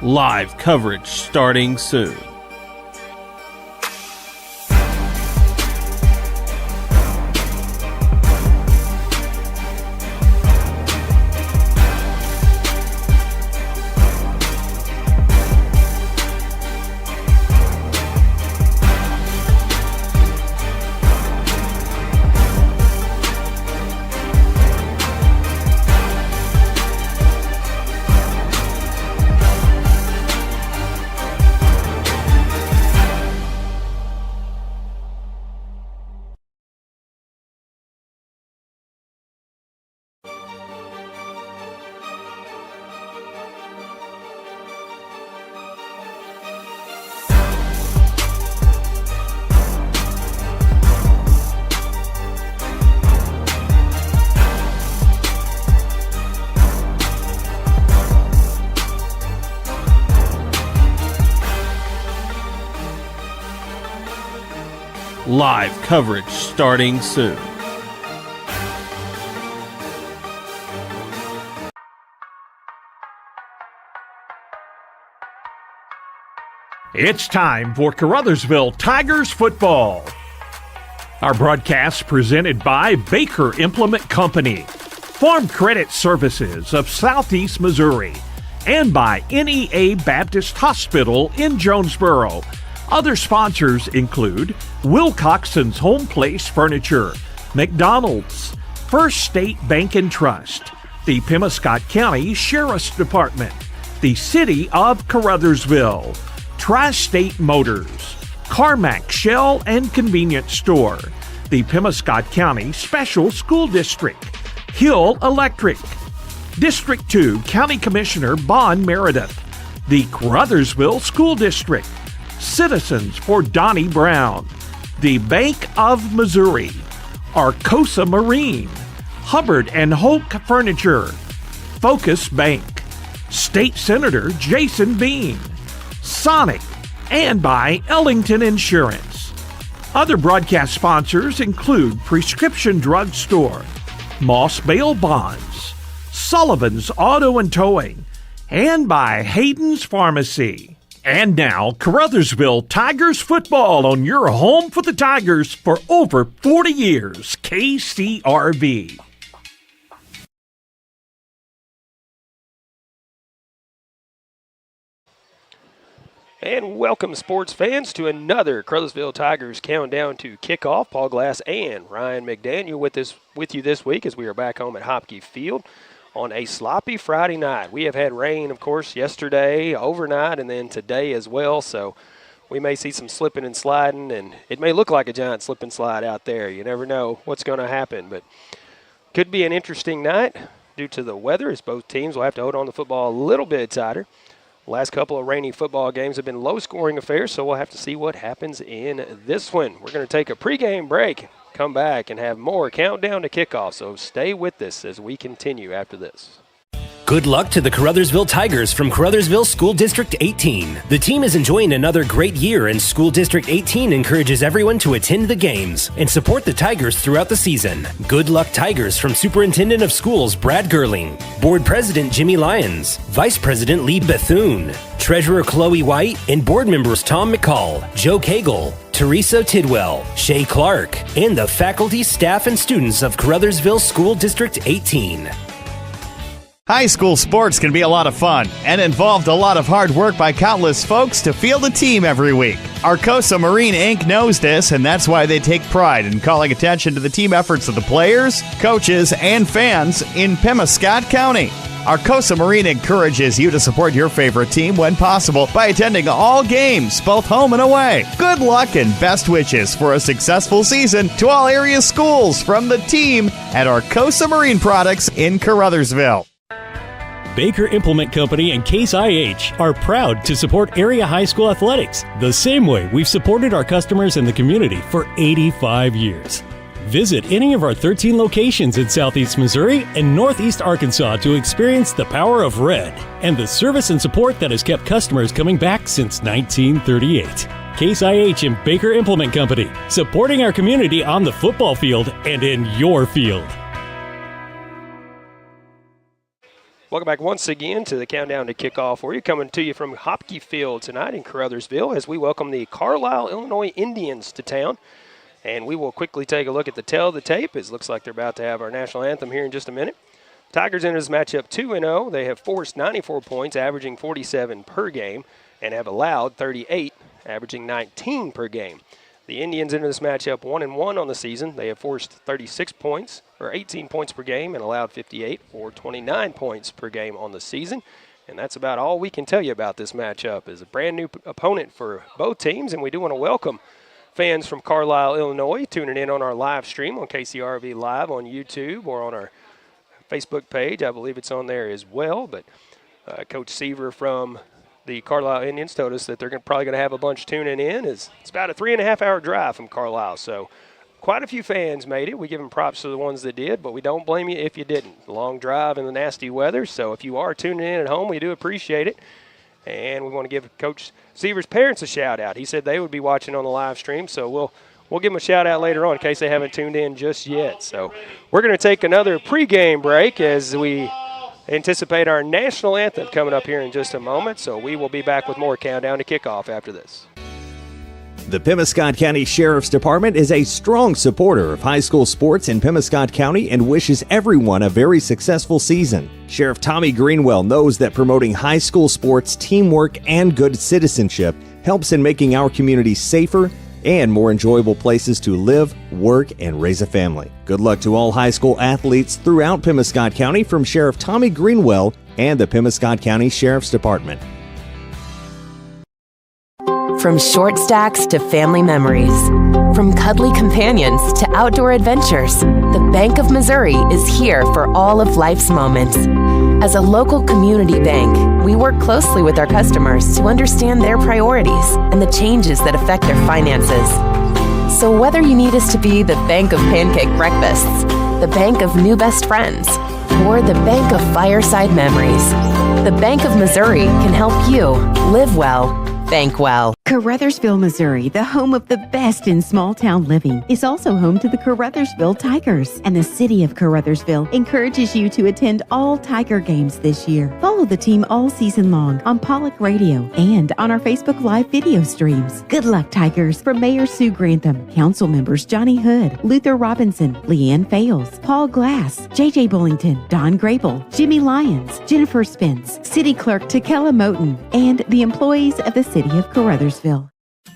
Live coverage starting soon. Live coverage starting soon. It's time for Caruthersville Tigers football. Our broadcast presented by Baker Implement Company, Farm Credit Services of Southeast Missouri, and by NEA Baptist Hospital in Jonesboro. Other sponsors include Wilcoxon's Home Place Furniture, McDonald's, First State Bank and Trust, the Pemiscot County Sheriff's Department, the City of Caruthersville, Tri-State Motors, Carmack Shell and Convenience Store, the Pemiscot County Special School District, Hill Electric, District 2 County Commissioner Bon Meredith, the Caruthersville School District, Citizens for Donnie Brown, the Bank of Missouri, Arcosa Marine, Hubbard and Hopke Furniture, Focus Bank, State Senator Jason Bean, Sonic, and by Ellington Insurance. Other broadcast sponsors include Prescription Drug Store, Moss Bail Bonds, Sullivan's Auto and Towing, and by Hayden's Pharmacy. And now, Caruthersville Tigers football on your home for the Tigers for over 40 years, KCRV. And welcome, sports fans, to another Caruthersville Tigers countdown to kickoff. Paul Glass and Ryan McDaniel with you this week as we are back home at Hopke Field on a sloppy Friday night. We have had rain, of course, yesterday, overnight, and then today as well, so we may see some slipping and sliding, and it may look like a giant slip and slide out there. You never know what's going to happen, but could be an interesting night due to the weather, as both teams will have to hold on to the football a little bit tighter. The last couple of rainy football games have been low-scoring affairs, so we'll have to see what happens in this one. We're going to take a pregame break, come back, and have more countdown to kickoff, so stay with us as we continue after this. Good luck to the Caruthersville Tigers from Caruthersville School District 18. The team is enjoying another great year, and School District 18 encourages everyone to attend the games and support the Tigers throughout the season. Good luck, Tigers, from Superintendent of Schools Brad Gerling, Board President Jimmy Lyons, Vice President Lee Bethune, Treasurer Chloe White, and board members Tom McCall, Joe Cagle, Teresa Tidwell, Shay Clark, and the faculty, staff, and students of Caruthersville School District 18. High school sports can be a lot of fun and involved a lot of hard work by countless folks to field a team every week. Arcosa Marine Inc. knows this, and that's why they take pride in calling attention to the team efforts of the players, coaches, and fans in Pemiscot County. Arcosa Marine encourages you to support your favorite team when possible by attending all games, both home and away. Good luck and best wishes for a successful season to all area schools from the team at Arcosa Marine Products in Caruthersville. Baker Implement Company and Case IH are proud to support area high school athletics the same way we've supported our customers and the community for 85 years. Visit any of our 13 locations in Southeast Missouri and Northeast Arkansas to experience the power of red and the service and support that has kept customers coming back since 1938. Case IH and Baker Implement Company, supporting our community on the football field and in your field. Welcome back once again to the Countdown to Kickoff. We're coming to you from Hopke Field tonight in Caruthersville as we welcome the Carlyle, Illinois Indians to town. And we will quickly take a look at the tail of the tape. It looks like they're about to have our national anthem here in just a minute. Tigers enter this matchup 2-0. They have forced 94 points, averaging 47 per game, and have allowed 38, averaging 19 per game. The Indians enter this matchup 1-1 on the season. They have forced 36 points, or 18 points per game, and allowed 58, or 29 points per game on the season. And that's about all we can tell you about this matchup. It's a brand new opponent for both teams, and we do want to welcome fans from Carlisle, Illinois, tuning in on our live stream on KCRV Live on YouTube or on our Facebook page. I believe it's on there as well. But Coach Seaver from the Carlisle Indians told us that they're probably going to have a bunch tuning in. It's about a 3.5-hour drive from Carlisle, so quite a few fans made it. We give them props to the ones that did, but we don't blame you if you didn't. Long drive in the nasty weather, so if you are tuning in at home, we do appreciate it. And we want to give Coach Seaver's parents a shout-out. He said they would be watching on the live stream, so we'll give them a shout-out later on in case they haven't tuned in just yet. So we're going to take another pregame break as we anticipate our national anthem coming up here in just a moment. So we will be back with more Countdown to Kickoff after this. The Pemiscot County Sheriff's Department is a strong supporter of high school sports in Pemiscot County and wishes everyone a very successful season. Sheriff Tommy Greenwell knows that promoting high school sports, teamwork, and good citizenship helps in making our community safer and more enjoyable places to live, work, and raise a family. Good luck to all high school athletes throughout Pemiscot County from Sheriff Tommy Greenwell and the Pemiscot County Sheriff's Department. From short stacks to family memories, from cuddly companions to outdoor adventures, the Bank of Missouri is here for all of life's moments. As a local community bank, we work closely with our customers to understand their priorities and the changes that affect their finances. So whether you need us to be the Bank of Pancake Breakfasts, the Bank of New Best Friends, or the Bank of Fireside Memories, the Bank of Missouri can help you live well, bank well. Caruthersville, Missouri, the home of the best in small-town living, is also home to the Caruthersville Tigers, and the city of Caruthersville encourages you to attend all Tiger games this year. Follow the team all season long on Pollock Radio and on our Facebook Live video streams. Good luck, Tigers, from Mayor Sue Grantham, Council members Johnny Hood, Luther Robinson, Leanne Fales, Paul Glass, J.J. Bullington, Don Grable, Jimmy Lyons, Jennifer Spence, City Clerk Takella Moten, and the employees of the city of Caruthersville.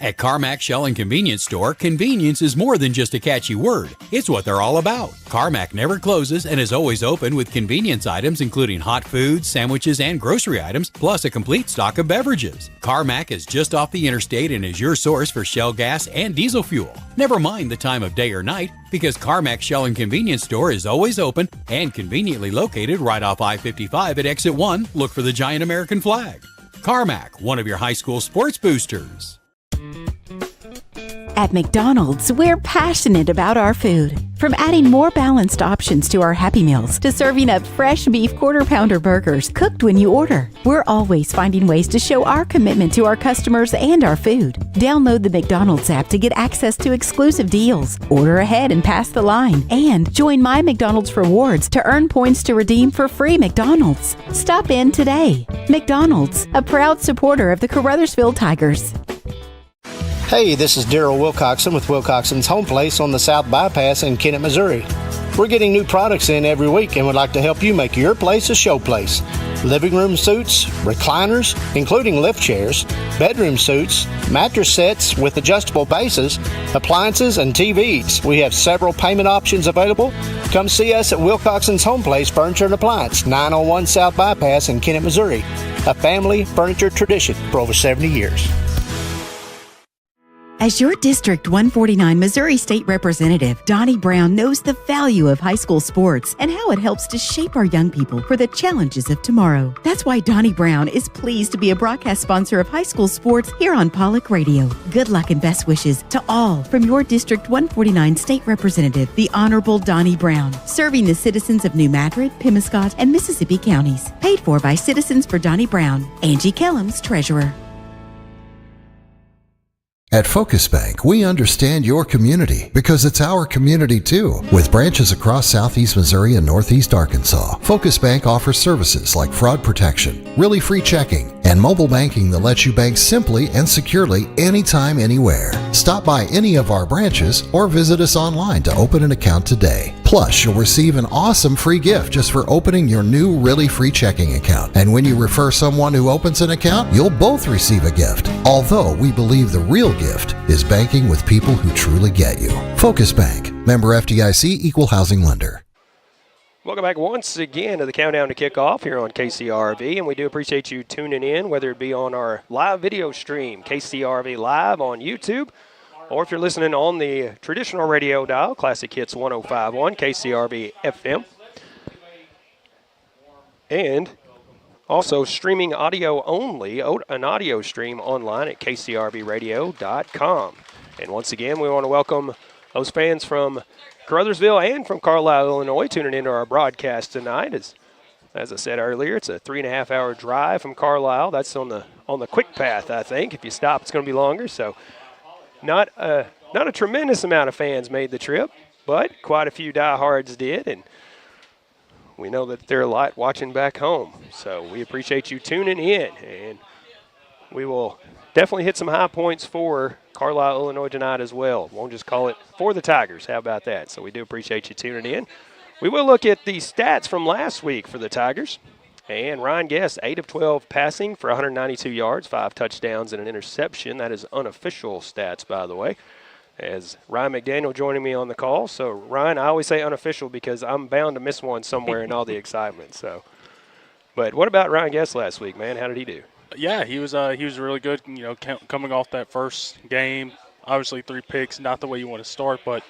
At Carmack Shell and Convenience Store, convenience is more than just a catchy word. It's what they're all about. Carmack never closes and is always open with convenience items including hot foods, sandwiches, and grocery items, plus a complete stock of beverages. Carmack is just off the interstate and is your source for Shell gas and diesel fuel. Never mind the time of day or night, because Carmack Shell and Convenience Store is always open and conveniently located right off I-55 at Exit 1. Look for the giant American flag. Carmack, one of your high school sports boosters. At McDonald's, we're passionate about our food. From adding more balanced options to our Happy Meals to serving up fresh beef quarter-pounder burgers cooked when you order, we're always finding ways to show our commitment to our customers and our food. Download the McDonald's app to get access to exclusive deals, order ahead and pass the line, and join My McDonald's Rewards to earn points to redeem for free McDonald's. Stop in today. McDonald's, a proud supporter of the Caruthersville Tigers. Hey, this is Daryl Wilcoxon with Wilcoxon's Home Place on the South Bypass in Kennett, Missouri. We're getting new products in every week and would like to help you make your place a show place. Living room suites, recliners, including lift chairs, bedroom suites, mattress sets with adjustable bases, appliances, and TVs. We have several payment options available. Come see us at Wilcoxon's Home Place Furniture and Appliance, 901 South Bypass in Kennett, Missouri. A family furniture tradition for over 70 years. As your District 149 Missouri State Representative, Donnie Brown knows the value of high school sports and how it helps to shape our young people for the challenges of tomorrow. That's why Donnie Brown is pleased to be a broadcast sponsor of high school sports here on Pollock Radio. Good luck and best wishes to all from your District 149 State Representative, the Honorable Donnie Brown, serving the citizens of New Madrid, Pemiscot, and Mississippi counties. Paid for by Citizens for Donnie Brown. Angie Kellums, Treasurer. At Focus Bank, we understand your community because it's our community too. With branches across Southeast Missouri and Northeast Arkansas, Focus Bank offers services like fraud protection, really free checking, and mobile banking that lets you bank simply and securely anytime, anywhere. Stop by any of our branches or visit us online to open an account today. Plus, you'll receive an awesome free gift just for opening your new really free checking account. And when you refer someone who opens an account, you'll both receive a gift. Although we believe the real gift is banking with people who truly get you. Focus Bank, member FDIC, equal housing lender. Welcome back once again to the Countdown to Kickoff here on KCRV, and we do appreciate you tuning in, whether it be on our live video stream, KCRV Live on YouTube, or if you're listening on the traditional radio dial, Classic Hits 105.1, KCRV FM. And also streaming audio only, an audio stream online at kcrvradio.com. And once again, we want to welcome those fans from Caruthersville and from Carlyle, Illinois, tuning into our broadcast tonight. As I said earlier, it's a 3.5-hour drive from Carlyle. That's on the quick path, I think. If you stop, it's going to be longer. So not a tremendous amount of fans made the trip, but quite a few diehards did, and we know that there are a lot watching back home. So we appreciate you tuning in, and we will definitely hit some high points for Carlisle, Illinois tonight as well. Won't just call it for the Tigers. How about that? So we do appreciate you tuning in. We will look at the stats from last week for the Tigers. And Ryan Guest, 8 of 12 passing for 192 yards, 5 touchdowns and an interception. That is unofficial stats, by the way, as Ryan McDaniel joining me on the call. So, Ryan, I always say unofficial because I'm bound to miss one somewhere in all the excitement. So, but what about Ryan Guest last week, man? How did he do? Yeah, he was really good, coming off that first game. Obviously 3 picks, not the way you want to start, but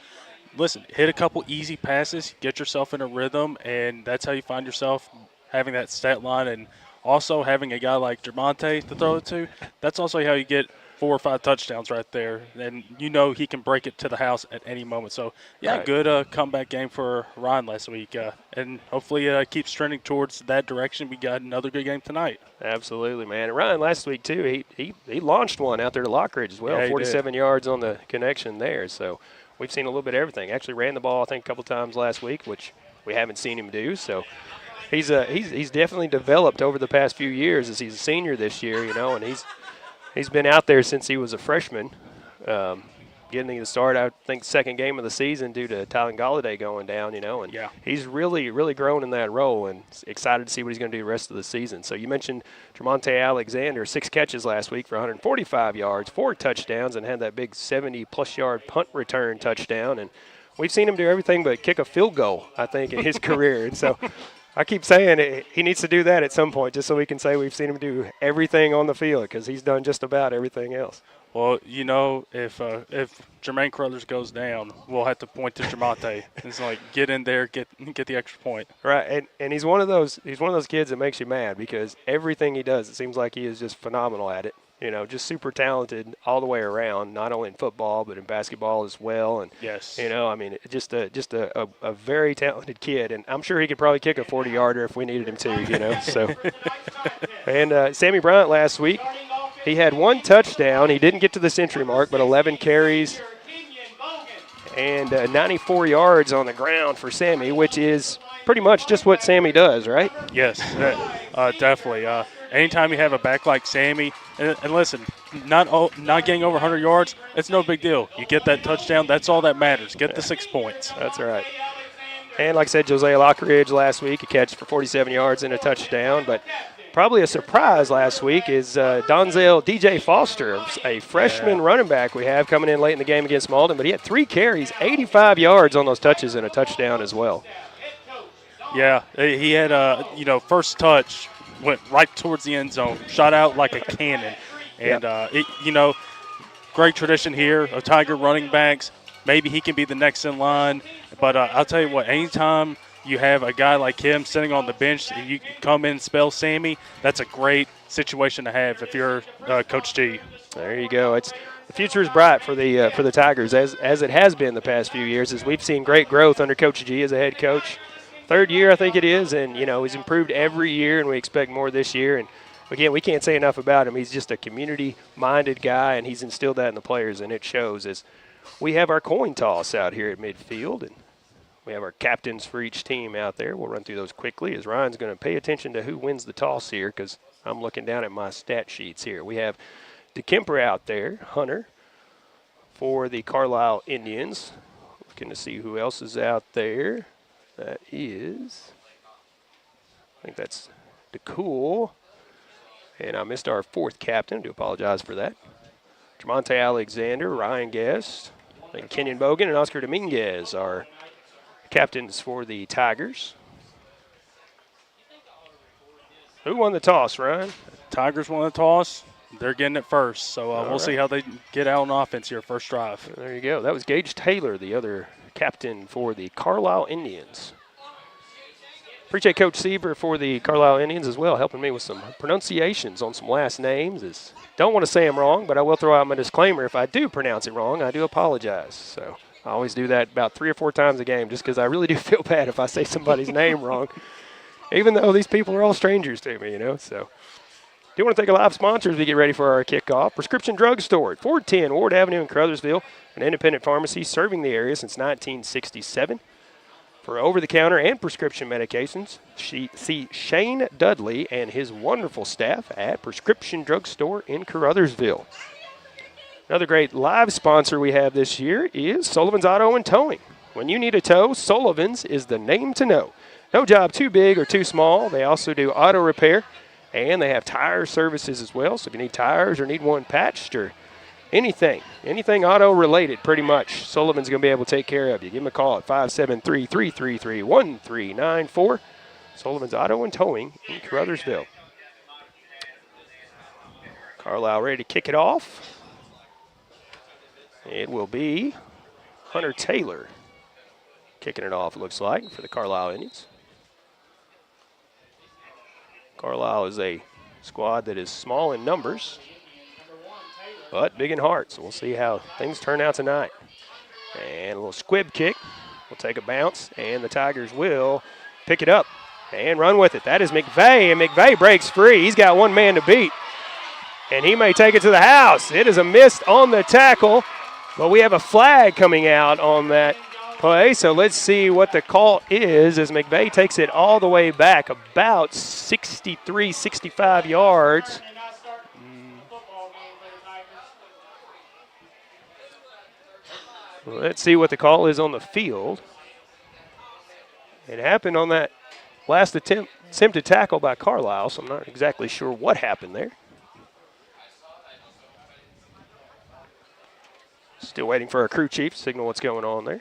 listen, hit a couple easy passes, get yourself in a rhythm, and that's how you find yourself having that stat line, and also having a guy like Jermonte to throw it to. That's also how you get 4 or 5 touchdowns right there, and he can break it to the house at any moment. So, yeah, right. Good comeback game for Ryan last week, and hopefully keeps trending towards that direction. We got another good game tonight. Absolutely, man. And Ryan last week, too, he launched one out there to Lockridge as well, Yeah, 47 yards on the connection there. So we've seen a little bit of everything. Actually ran the ball, I think, a couple times last week, which we haven't seen him do. So he's definitely developed over the past few years as he's a senior this year, and he's been out there since he was a freshman, getting the start, I think, second game of the season due to Tylen Galladay going down, and yeah. He's really, really grown in that role, and excited to see what he's going to do the rest of the season. So you mentioned Jermonte Alexander, 6 catches last week for 145 yards, 4 touchdowns, and had that big 70-plus yard punt return touchdown. And we've seen him do everything but kick a field goal, I think, in his career. And so I keep saying he needs to do that at some point just so we can say we've seen him do everything on the field, because he's done just about everything else. Well, if Jermaine Carruthers goes down, we'll have to point to Jermonte. It's like, get in there, get the extra point. Right, and he's one of those kids that makes you mad, because everything he does, it seems like he is just phenomenal at it. Just super talented all the way around, not only in football but in basketball as well. And yes, just a very talented kid, and I'm sure he could probably kick a 40-yarder if we needed him to. So, and Sammy Bryant last week, he had 1 touchdown. He didn't get to the century mark, but 11 carries and 94 yards on the ground for Sammy, which is pretty much just what Sammy does, right? Yes, definitely. Anytime you have a back like Sammy, and listen, not getting over 100 yards, it's no big deal. You get that touchdown, that's all that matters. Get the 6 points. That's right. And like I said, Josiah Lockridge last week, a catch for 47 yards and a touchdown. But probably a surprise last week is Donzel DJ Foster, a freshman running back we have coming in late in the game against Malden. But he had 3 carries, 85 yards on those touches, and a touchdown as well. Yeah, he had first touch, went right towards the end zone, shot out like a cannon. And, great tradition here of Tiger running backs. Maybe he can be the next in line. But I'll tell you what, anytime you have a guy like him sitting on the bench and you come in and spell Sammy, that's a great situation to have if you're Coach G. There you go. The future is bright for the Tigers, as it has been the past few years, as we've seen great growth under Coach G as a head coach. 3rd year, I think it is, and, he's improved every year, and we expect more this year. And again, we can't say enough about him. He's just a community-minded guy, and he's instilled that in the players, and it shows as we have our coin toss out here at midfield, and we have our captains for each team out there. We'll run through those quickly as Ryan's going to pay attention to who wins the toss here because I'm looking down at my stat sheets here. We have DeKemper out there, Hunter, for the Carlyle Indians. Looking to see who else is out there. That is, I think that's DeCool. And I missed our fourth captain. I do apologize for that. Tremonte Alexander, Ryan Guest, and Kenyon Bogan and Oscar Dominguez are captains for the Tigers. Who won the toss, Ryan? Tigers won the toss. They're getting it first, so we'll right. see how they get out on offense here, first drive. There you go. That was Gage Taylor, the other captain for the Carlyle Indians. Appreciate Coach Sieber for the Carlyle Indians as well, helping me with some pronunciations on some last names. Don't want to say them wrong, but I will throw out my disclaimer. If I do pronounce it wrong, I do apologize. So I always do that about 3 or 4 times a game just because I really do feel bad if I say somebody's name wrong, even though these people are all strangers to me, So do want to thank a live sponsor as we get ready for our kickoff. Prescription Drug Store at 410 Ward Avenue in Caruthersville, an independent pharmacy serving the area since 1967. For over-the-counter and prescription medications, see Shane Dudley and his wonderful staff at Prescription Drug Store in Caruthersville. Another great live sponsor we have this year is Sullivan's Auto and Towing. When you need a tow, Sullivan's is the name to know. No job too big or too small. They also do auto repair, and they have tire services as well. So if you need tires or need one patched or anything auto related pretty much, Sullivan's going to be able to take care of you. Give them a call at 573-333-1394. Sullivan's Auto and Towing in Caruthersville. Carlyle ready to kick it off. It will be Hunter Taylor kicking it off, it looks like, for the Carlyle Indians. Carlyle is a squad that is small in numbers, but big in heart, so we'll see how things turn out tonight. And a little squib kick will take a bounce, and the Tigers will pick it up and run with it. That is McVeigh, and McVeigh breaks free. He's got one man to beat, and he may take it to the house. It is a miss on the tackle, but we have a flag coming out on that play, so let's see what the call is as McVeigh takes it all the way back, about 63, 65 yards. Let's see what the call is on the field. It happened on that last attempted tackle by Carlyle, so I'm not exactly sure what happened there. Still waiting for our crew chief to signal what's going on there.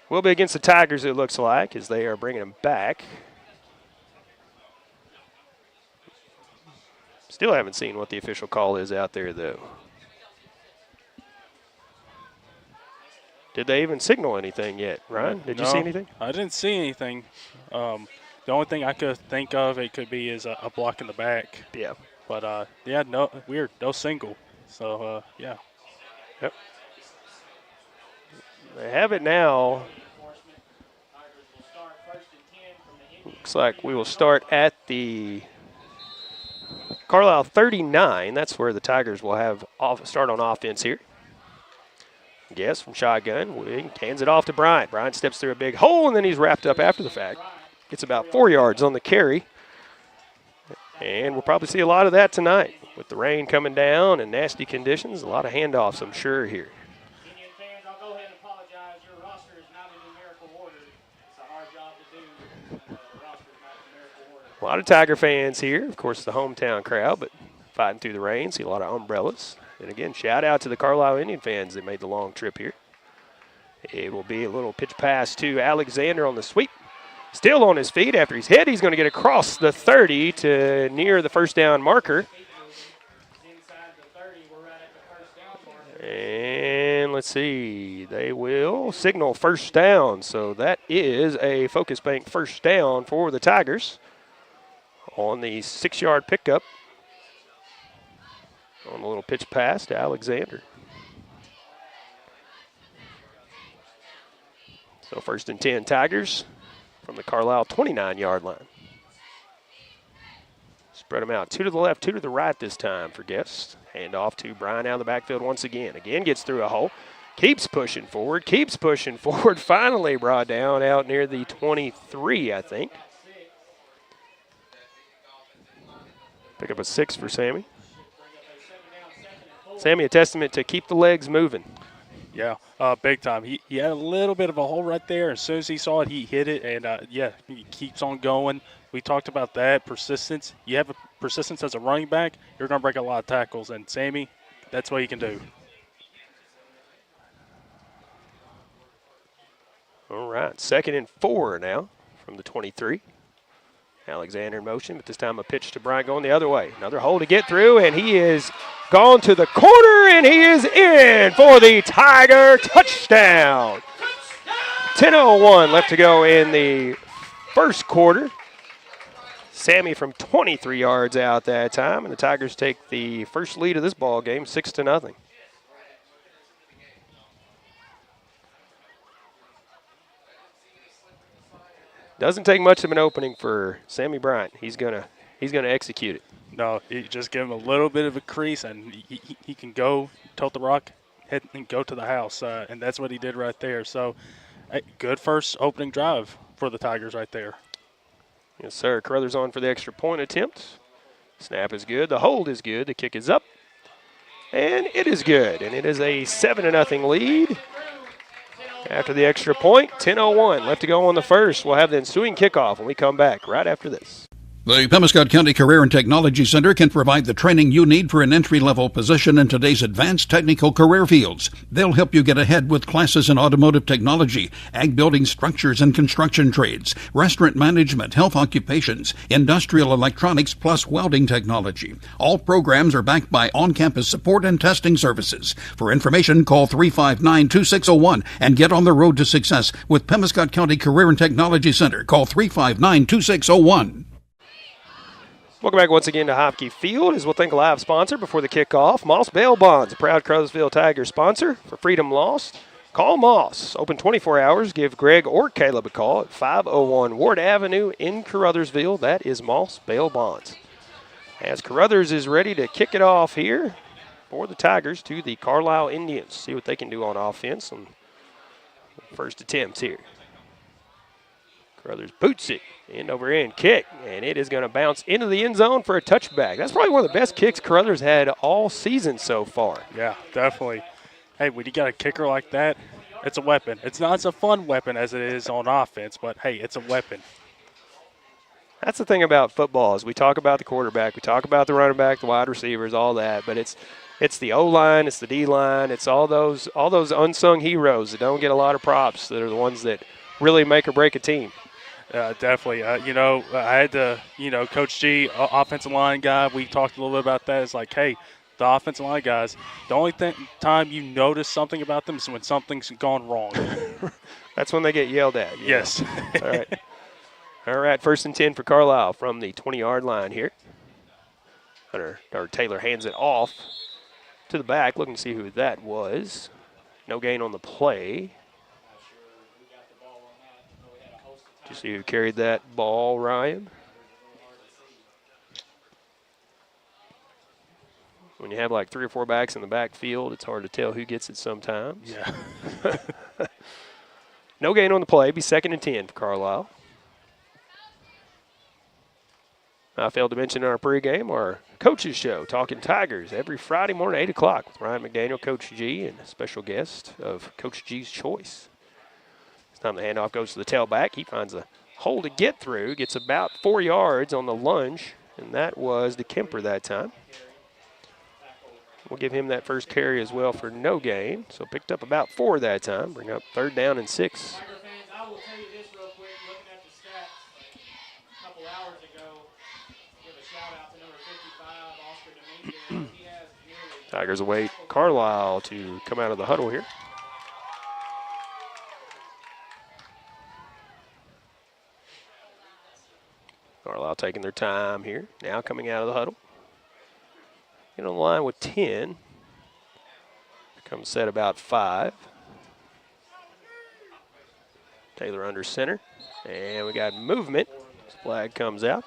Will be against the Tigers, it looks like, as they are bringing them back. Still haven't seen what the official call is out there, though. Did they even signal anything yet, Ryan? Did you see anything? I didn't see anything. The only thing I could think of it could be is a block in the back. Yeah. But, yeah, no, weird, no single. So, yeah. Yep. They have it now. Looks like we will start at the Carlyle 39. That's where the Tigers will have start on offense here. Guess from shotgun, Wing hands it off to Bryant. Bryant steps through a big hole, and then he's wrapped up after the fact. Gets about 4 yards on the carry. And we'll probably see a lot of that tonight. With the rain coming down and nasty conditions, a lot of handoffs, I'm sure, here. Indian fans, I'll go ahead and apologize. Your roster is not in numerical order. It's a hard job to do. The roster is not in numerical order. A lot of Tiger fans here. Of course, the hometown crowd, but fighting through the rain. See a lot of umbrellas. And again, shout out to the Carlyle Indian fans that made the long trip here. It will be a little pitch pass to Alexander on the sweep. Still on his feet after he's hit. He's going to get across the 30 to near the first down marker. And let's see, they will signal first down. So that is a Focus Bank first down for the Tigers on the 6-yard pickup on a little pitch pass to Alexander. So 1st and 10 Tigers from the Carlyle 29-yard line. Spread them out. 2 to the left, 2 to the right this time for Guest. Hand off to Brian out of the backfield once again. Again gets through a hole. Keeps pushing forward. Finally brought down out near the 23, I think. Pick up a 6 for Sammy. Sammy, a testament to keep the legs moving. Yeah, big time. He had a little bit of a hole right there. As soon as he saw it, he hit it, and, he keeps on going. We talked about that, persistence. You have a persistence as a running back, you're going to break a lot of tackles, and Sammy, that's what he can do. All right, 2nd and 4 now from the 23. Alexander in motion, but this time a pitch to Bryant going the other way. Another hole to get through, and he is gone to the corner, and he is in for the Tiger touchdown. 10:01 left to go in the first quarter. Sammy from 23 yards out that time, and the Tigers take the first lead of this ball game, 6-0. Doesn't take much of an opening for Sammy Bryant. He's gonna execute it. No, you just give him a little bit of a crease, and he can go tilt the rock, hit, and go to the house, and that's what he did right there. So, good first opening drive for the Tigers right there. Yes, sir. Caruthers on for the extra point attempt. Snap is good. The hold is good. The kick is up, and it is good. And it is a 7-0 lead. After the extra point, 10:01 left to go on the first. We'll have the ensuing kickoff when we come back right after this. The Pemiscot County Career and Technology Center can provide the training you need for an entry-level position in today's advanced technical career fields. They'll help you get ahead with classes in automotive technology, ag building structures and construction trades, restaurant management, health occupations, industrial electronics, plus welding technology. All programs are backed by on-campus support and testing services. For information, call 359-2601 and get on the road to success with Pemiscot County Career and Technology Center. Call 359-2601. Welcome back once again to Hopke Field as we'll thank a live sponsor before the kickoff. Moss Bail Bonds, a proud Caruthersville Tigers sponsor for Freedom Lost. Call Moss. Open 24 hours. Give Greg or Caleb a call at 501 Ward Avenue in Caruthersville. That is Moss Bail Bonds. As Caruthers is ready to kick it off here for the Tigers to the Carlyle Indians. See what they can do on offense on the first attempts here. Caruthers boots it. End over end kick, and it is going to bounce into the end zone for a touchback. That's probably one of the best kicks Caruthers had all season so far. Yeah, definitely. Hey, when you got a kicker like that, it's a weapon. It's not as a fun weapon as it is on offense, but, hey, it's a weapon. That's the thing about football is we talk about the quarterback, we talk about the running back, the wide receivers, all that, but it's the O-line, it's the D-line, it's all those unsung heroes that don't get a lot of props that are the ones that really make or break a team. Definitely. I had to, Coach G, offensive line guy, we talked a little bit about that. It's like, hey, the offensive line guys, the only time you notice something about them is when something's gone wrong. That's when they get yelled at. Yes. All right. All right, 1st and 10 for Carlisle from the 20-yard line here. Taylor hands it off to the back, looking to see who that was. No gain on the play. You see who carried that ball, Ryan? When you have like 3 or 4 backs in the backfield, it's hard to tell who gets it sometimes. Yeah. No gain on the play. Be 2nd and 10 for Carlisle. I failed to mention in our pregame, our coaches show, Talking Tigers, every Friday morning, 8 o'clock with Ryan McDaniel, Coach G, and a special guest of Coach G's choice. Time the handoff goes to the tailback. He finds a hole to get through, gets about 4 yards on the lunge, and that was DeKemper that time. We'll give him that first carry as well for no gain. So picked up about 4 that time. Bring up 3rd down and 6. I will tell you this real quick, looking at the stats a couple hours ago, give a shout out to number 55, Oscar Dominguez. He has nearly Tigers await Carlisle to come out of the huddle here. Carlisle taking their time here. Now coming out of the huddle. Get on the line with 10. Comes set about 5. Taylor under center. And we got movement. Flag comes out.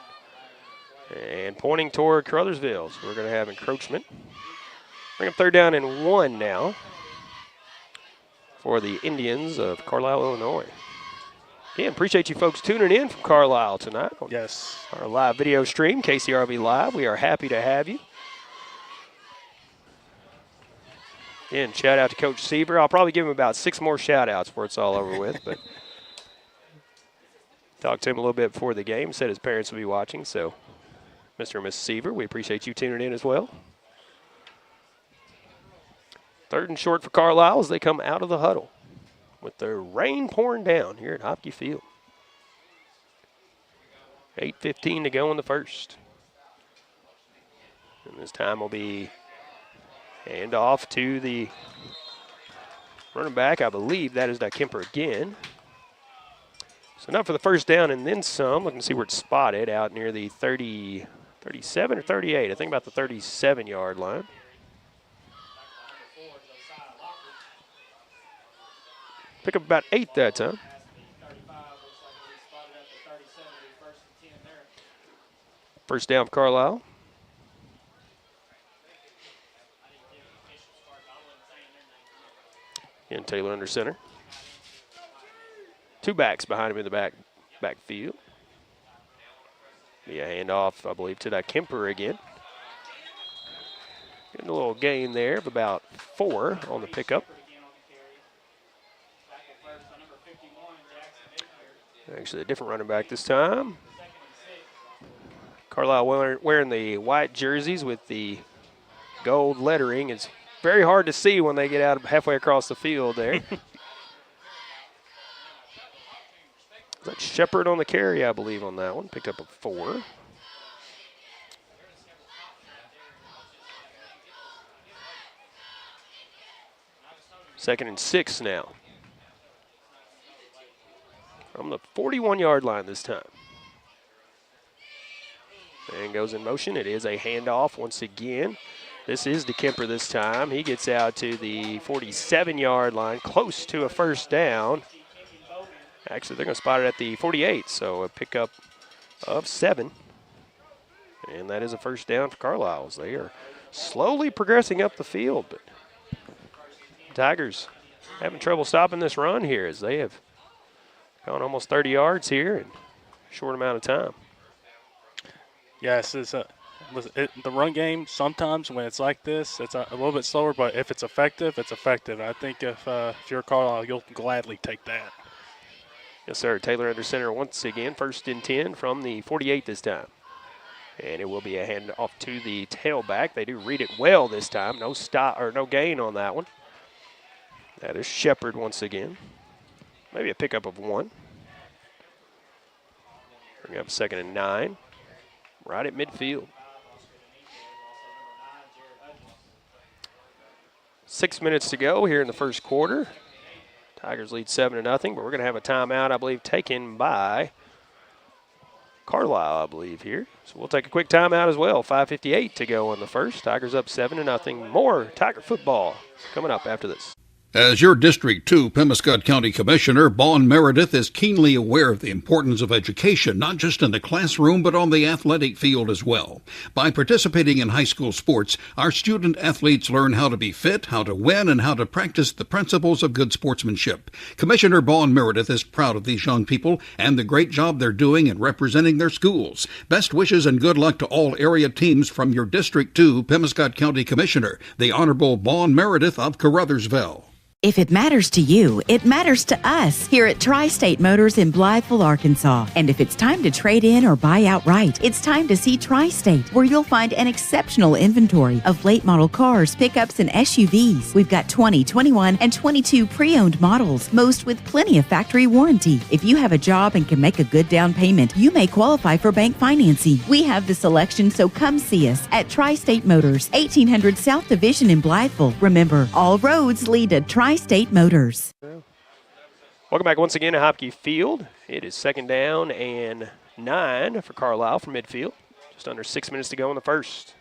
And pointing toward Caruthersville. So we're going to have encroachment. Bring up 3rd down and 1 now for the Indians of Carlyle, Illinois. Again, appreciate you folks tuning in from Carlyle tonight. Yes. Our live video stream, KCRV Live. We are happy to have you. Again, shout out to Coach Seaver. I'll probably give him about 6 more shout outs before it's all over with. But talked to him a little bit before the game. Said his parents will be watching. So, Mr. and Mrs. Seaver, we appreciate you tuning in as well. 3rd and short for Carlyle as they come out of the huddle with the rain pouring down here at Hopke Field. 8:15 to go in the first. And this time will be hand off to the running back. I believe that is Kemper again. So now for the first down and then some. Looking to see where it's spotted out near the 37 or 38. I think about the 37-yard line. Pick up about 8 that time. First down for Carlyle. And Taylor under center. 2 backs behind him in the backfield. Be a handoff, I believe, to Kemper again. Getting a little gain there of about 4 on the pickup. Actually, a different running back this time. Carlyle wearing the white jerseys with the gold lettering. It's very hard to see when they get out halfway across the field there. That's Shepard on the carry, I believe, on that one. Picked up a 4. Second and 6 now. From the 41-yard line this time. And goes in motion. It is a handoff once again. This is Kemper this time. He gets out to the 47-yard line, close to a first down. Actually, they're going to spot it at the 48, so a pickup of 7. And that is a first down for Carlyle. They are slowly progressing up the field, but Tigers having trouble stopping this run here as they have gone almost 30 yards here in a short amount of time. Yes, the run game, sometimes when it's like this, it's a little bit slower, but if it's effective, it's effective. I think if you're Carlyle, you'll gladly take that. Yes, sir. Taylor under center once again. 1st and 10 from the 48 this time. And it will be a handoff to the tailback. They do read it well this time. No stop or no gain on that one. That is Shepard once again. Maybe a pickup of 1. Bring up 2nd and 9. Right at midfield. 6 minutes to go here in the first quarter. Tigers lead 7-0, but we're going to have a timeout, I believe, taken by Carlyle, I believe, here. So we'll take a quick timeout as well. 5:58 to go in the first. Tigers up 7-0. More Tiger football coming up after this. As your District 2 Pemiscot County Commissioner, Vaughn Meredith is keenly aware of the importance of education, not just in the classroom, but on the athletic field as well. By participating in high school sports, our student athletes learn how to be fit, how to win, and how to practice the principles of good sportsmanship. Commissioner Vaughn Meredith is proud of these young people and the great job they're doing in representing their schools. Best wishes and good luck to all area teams from your District 2 Pemiscot County Commissioner, the Honorable Vaughn Meredith of Caruthersville. If it matters to you, it matters to us here at Tri-State Motors in Blytheville, Arkansas. And if it's time to trade in or buy outright, it's time to see Tri-State, where you'll find an exceptional inventory of late model cars, pickups, and SUVs. We've got 20, 21, and 22 pre-owned models, most with plenty of factory warranty. If you have a job and can make a good down payment, you may qualify for bank financing. We have the selection, so come see us at Tri-State Motors, 1800 South Division in Blytheville. Remember, all roads lead to Tri-State Motors. Welcome back once again to Hopke Field. It is 2nd down and 9 for Carlyle from midfield. Just under 6 minutes to go in the first.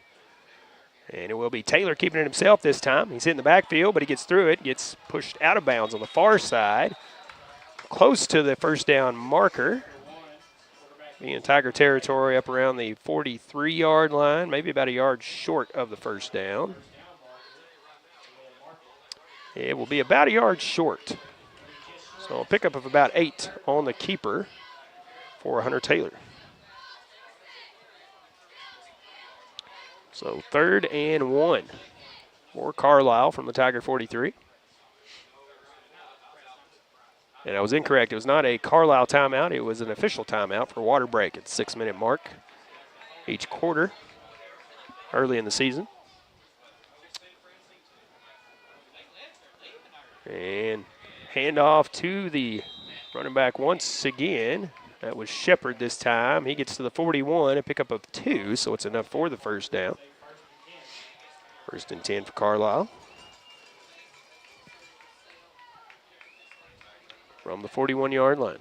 And it will be Taylor keeping it himself this time. He's in the backfield, but he gets through it, gets pushed out of bounds on the far side. Close to the first down marker. be in Tiger territory up around the 43-yard line, maybe about a yard short of the first down. It will be about a yard short. So a pickup of about 8 on the keeper for Hunter Taylor. So 3rd and 1 for Carlyle from the Tiger 43. And I was incorrect. It was not a Carlyle timeout. It was an official timeout for water break at 6-minute mark each quarter early in the season. And handoff to the running back once again. That was Shepard this time. He gets to the 41, a pickup of 2, so it's enough for the first down. 1st and 10 for Carlyle. From the 41-yard line.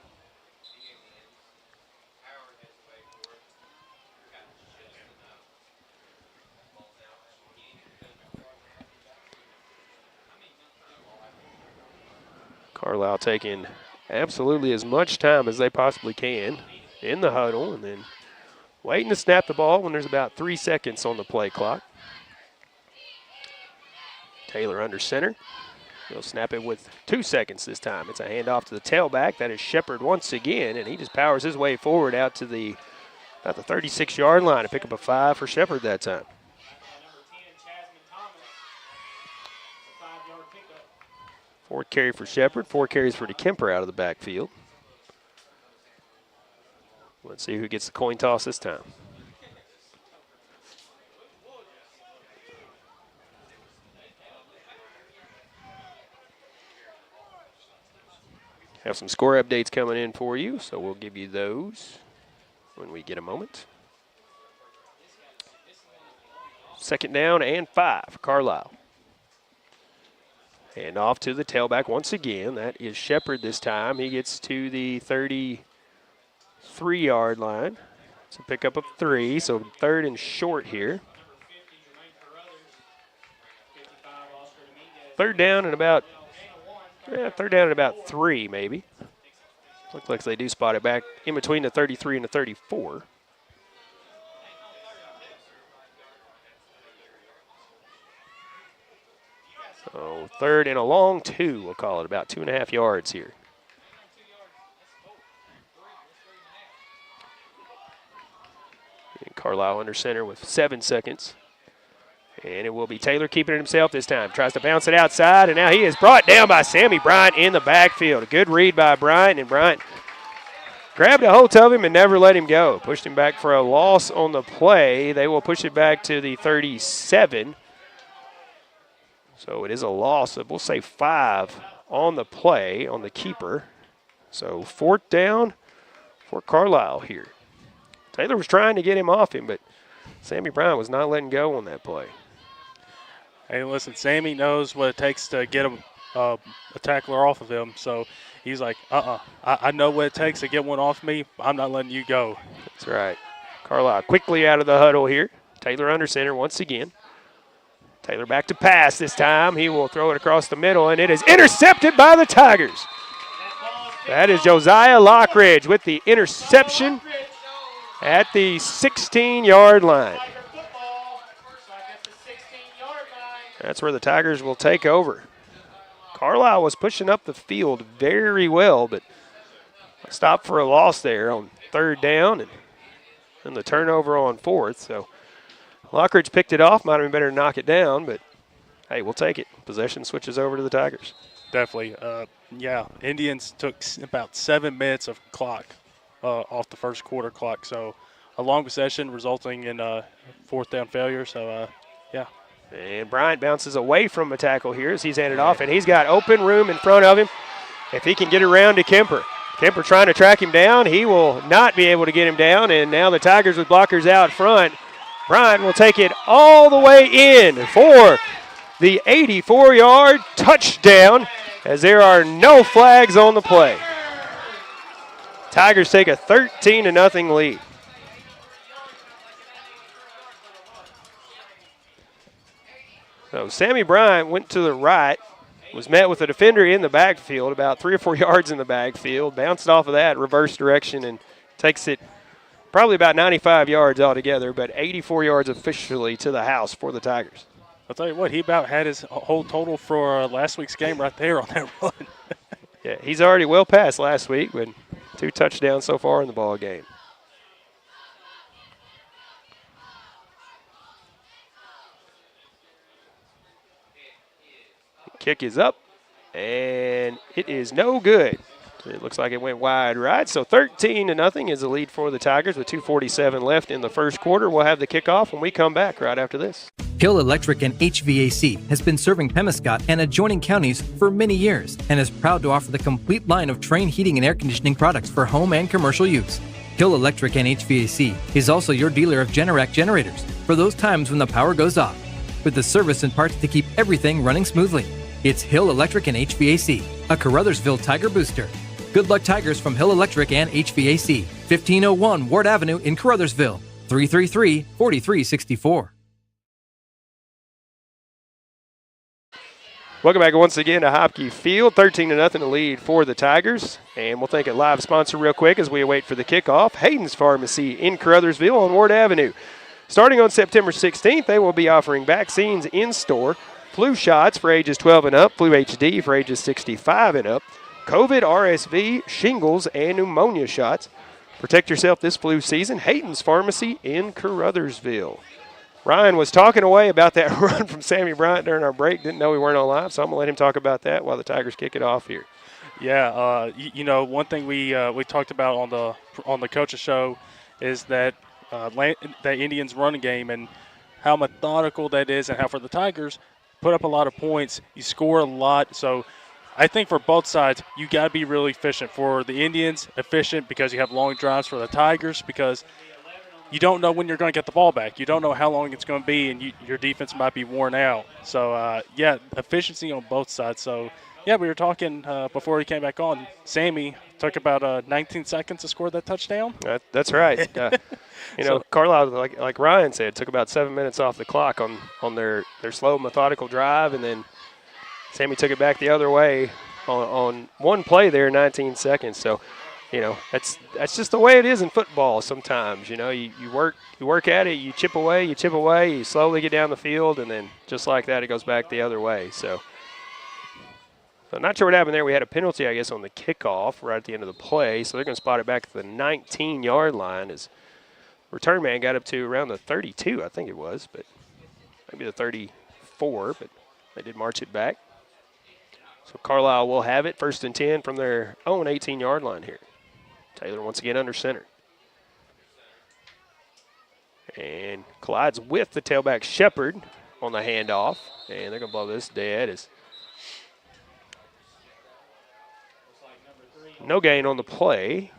Carlyle taking absolutely as much time as they possibly can in the huddle and then waiting to snap the ball when there's about 3 seconds on the play clock. Taylor under center. He'll snap it with 2 seconds this time. It's a handoff to the tailback. That is Shepard once again, and he just powers his way forward out to about the 36-yard line to pick up a 5 for Shepard that time. 4th carry for Shepard, 4 carries for DeKemper out of the backfield. Let's see who gets the coin toss this time. Have some score updates coming in for you, so we'll give you those when we get a moment. 2nd down and 5 for Carlyle. And off to the tailback once again. That is Shepard this time. He gets to the 33-yard line. It's a pickup of 3, so 3rd and short here. 3rd down and about 3 maybe. Looks like they do spot it back in between the 33 and the 34. So 3rd and a long 2, we'll call it, about 2.5 yards here. And Carlyle under center with 7 seconds. And it will be Taylor keeping it himself this time. Tries to bounce it outside, and now he is brought down by Sammy Bryant in the backfield. A good read by Bryant, and Bryant grabbed a hold of him and never let him go. Pushed him back for a loss on the play. They will push it back to the 37. So it is a loss of, we'll say, 5 on the play, on the keeper. So 4th down for Carlyle here. Taylor was trying to get him off him, but Sammy Bryant was not letting go on that play. Hey, listen, Sammy knows what it takes to get a tackler off of him. So he's like, I know what it takes to get one off me. I'm not letting you go. That's right. Carlyle quickly out of the huddle here. Taylor under center once again. Taylor back to pass this time. He will throw it across the middle, and it is intercepted by the Tigers. That is Josiah Lockridge with the interception at the 16-yard line. That's where the Tigers will take over. Carlyle was pushing up the field very well, but stopped for a loss there on 3rd down and the turnover on 4th. So Lockridge picked it off. Might have been better to knock it down, but hey, we'll take it. Possession switches over to the Tigers. Definitely. Yeah, Indians took about 7 minutes of clock off the first quarter clock. So a long possession resulting in a 4th down failure. So, yeah. And Bryant bounces away from a tackle here as he's handed off, and he's got open room in front of him if he can get around to Kemper. Kemper trying to track him down. He will not be able to get him down, and now the Tigers with blockers out front. Bryant will take it all the way in for the 84-yard touchdown as there are no flags on the play. Tigers take a 13-0 lead. So Sammy Bryant went to the right, was met with a defender in the backfield, about 3 or 4 yards in the backfield, bounced off of that, reverse direction, and takes it probably about 95 yards altogether, but 84 yards officially to the house for the Tigers. I'll tell you what, he about had his whole total for last week's game right there on that run. Yeah, he's already well past last week with 2 touchdowns so far in the ball game. Kick is up, and it is no good. It looks like it went wide right. So 13-0 is the lead for the Tigers with 2:47 left in the first quarter. We'll have the kickoff when we come back right after this. Hill Electric and HVAC has been serving Pemiscot and adjoining counties for many years and is proud to offer the complete line of Trane heating and air conditioning products for home and commercial use. Hill Electric and HVAC is also your dealer of Generac generators for those times when the power goes off, with the service and parts to keep everything running smoothly. It's Hill Electric and HVAC, a Caruthersville Tiger booster. Good luck, Tigers, from Hill Electric and HVAC, 1501 Ward Avenue in Caruthersville, 333-4364. Welcome back once again to Hopke Field, 13-0 lead for the Tigers. And we'll thank a live sponsor real quick as we await for the kickoff. Hayden's Pharmacy in Caruthersville on Ward Avenue. Starting on September 16th, they will be offering vaccines in-store, flu shots for ages 12 and up, flu HD for ages 65 and up, COVID, RSV, shingles, and pneumonia shots. Protect yourself this flu season. Hayden's Pharmacy in Caruthersville. Ryan was talking away about that run from Sammy Bryant during our break. Didn't know we weren't on live, so I'm going to let him talk about that while the Tigers kick it off here. Yeah, one thing we talked about on the coach's show is that that Indians running game and how methodical that is, and how for the Tigers put up a lot of points, you score a lot. So I think for both sides, you got to be really efficient. For the Indians, efficient because you have long drives. For the Tigers, because you don't know when you're going to get the ball back. You don't know how long it's going to be, and your defense might be worn out. So, efficiency on both sides. So, we were talking before he came back on. Sammy took about 19 seconds to score that touchdown. That's right. Carlyle, like Ryan said, took about 7 minutes off the clock on their slow, methodical drive, and then Sammy took it back the other way on one play there, 19 seconds. So, that's just the way it is in football sometimes. You work at it, you chip away, you slowly get down the field, and then just like that, it goes back the other way. So I'm not sure what happened there. We had a penalty, I guess, on the kickoff right at the end of the play. So they're going to spot it back at the 19-yard line as return man got up to around the 32, I think it was, but maybe the 34, but they did march it back. So Carlyle will have it, 1st and 10 from their own 18-yard line here. Taylor once again under center. And collides with the tailback Shepard on the handoff. And they're going to blow this dead. As no gain on the play.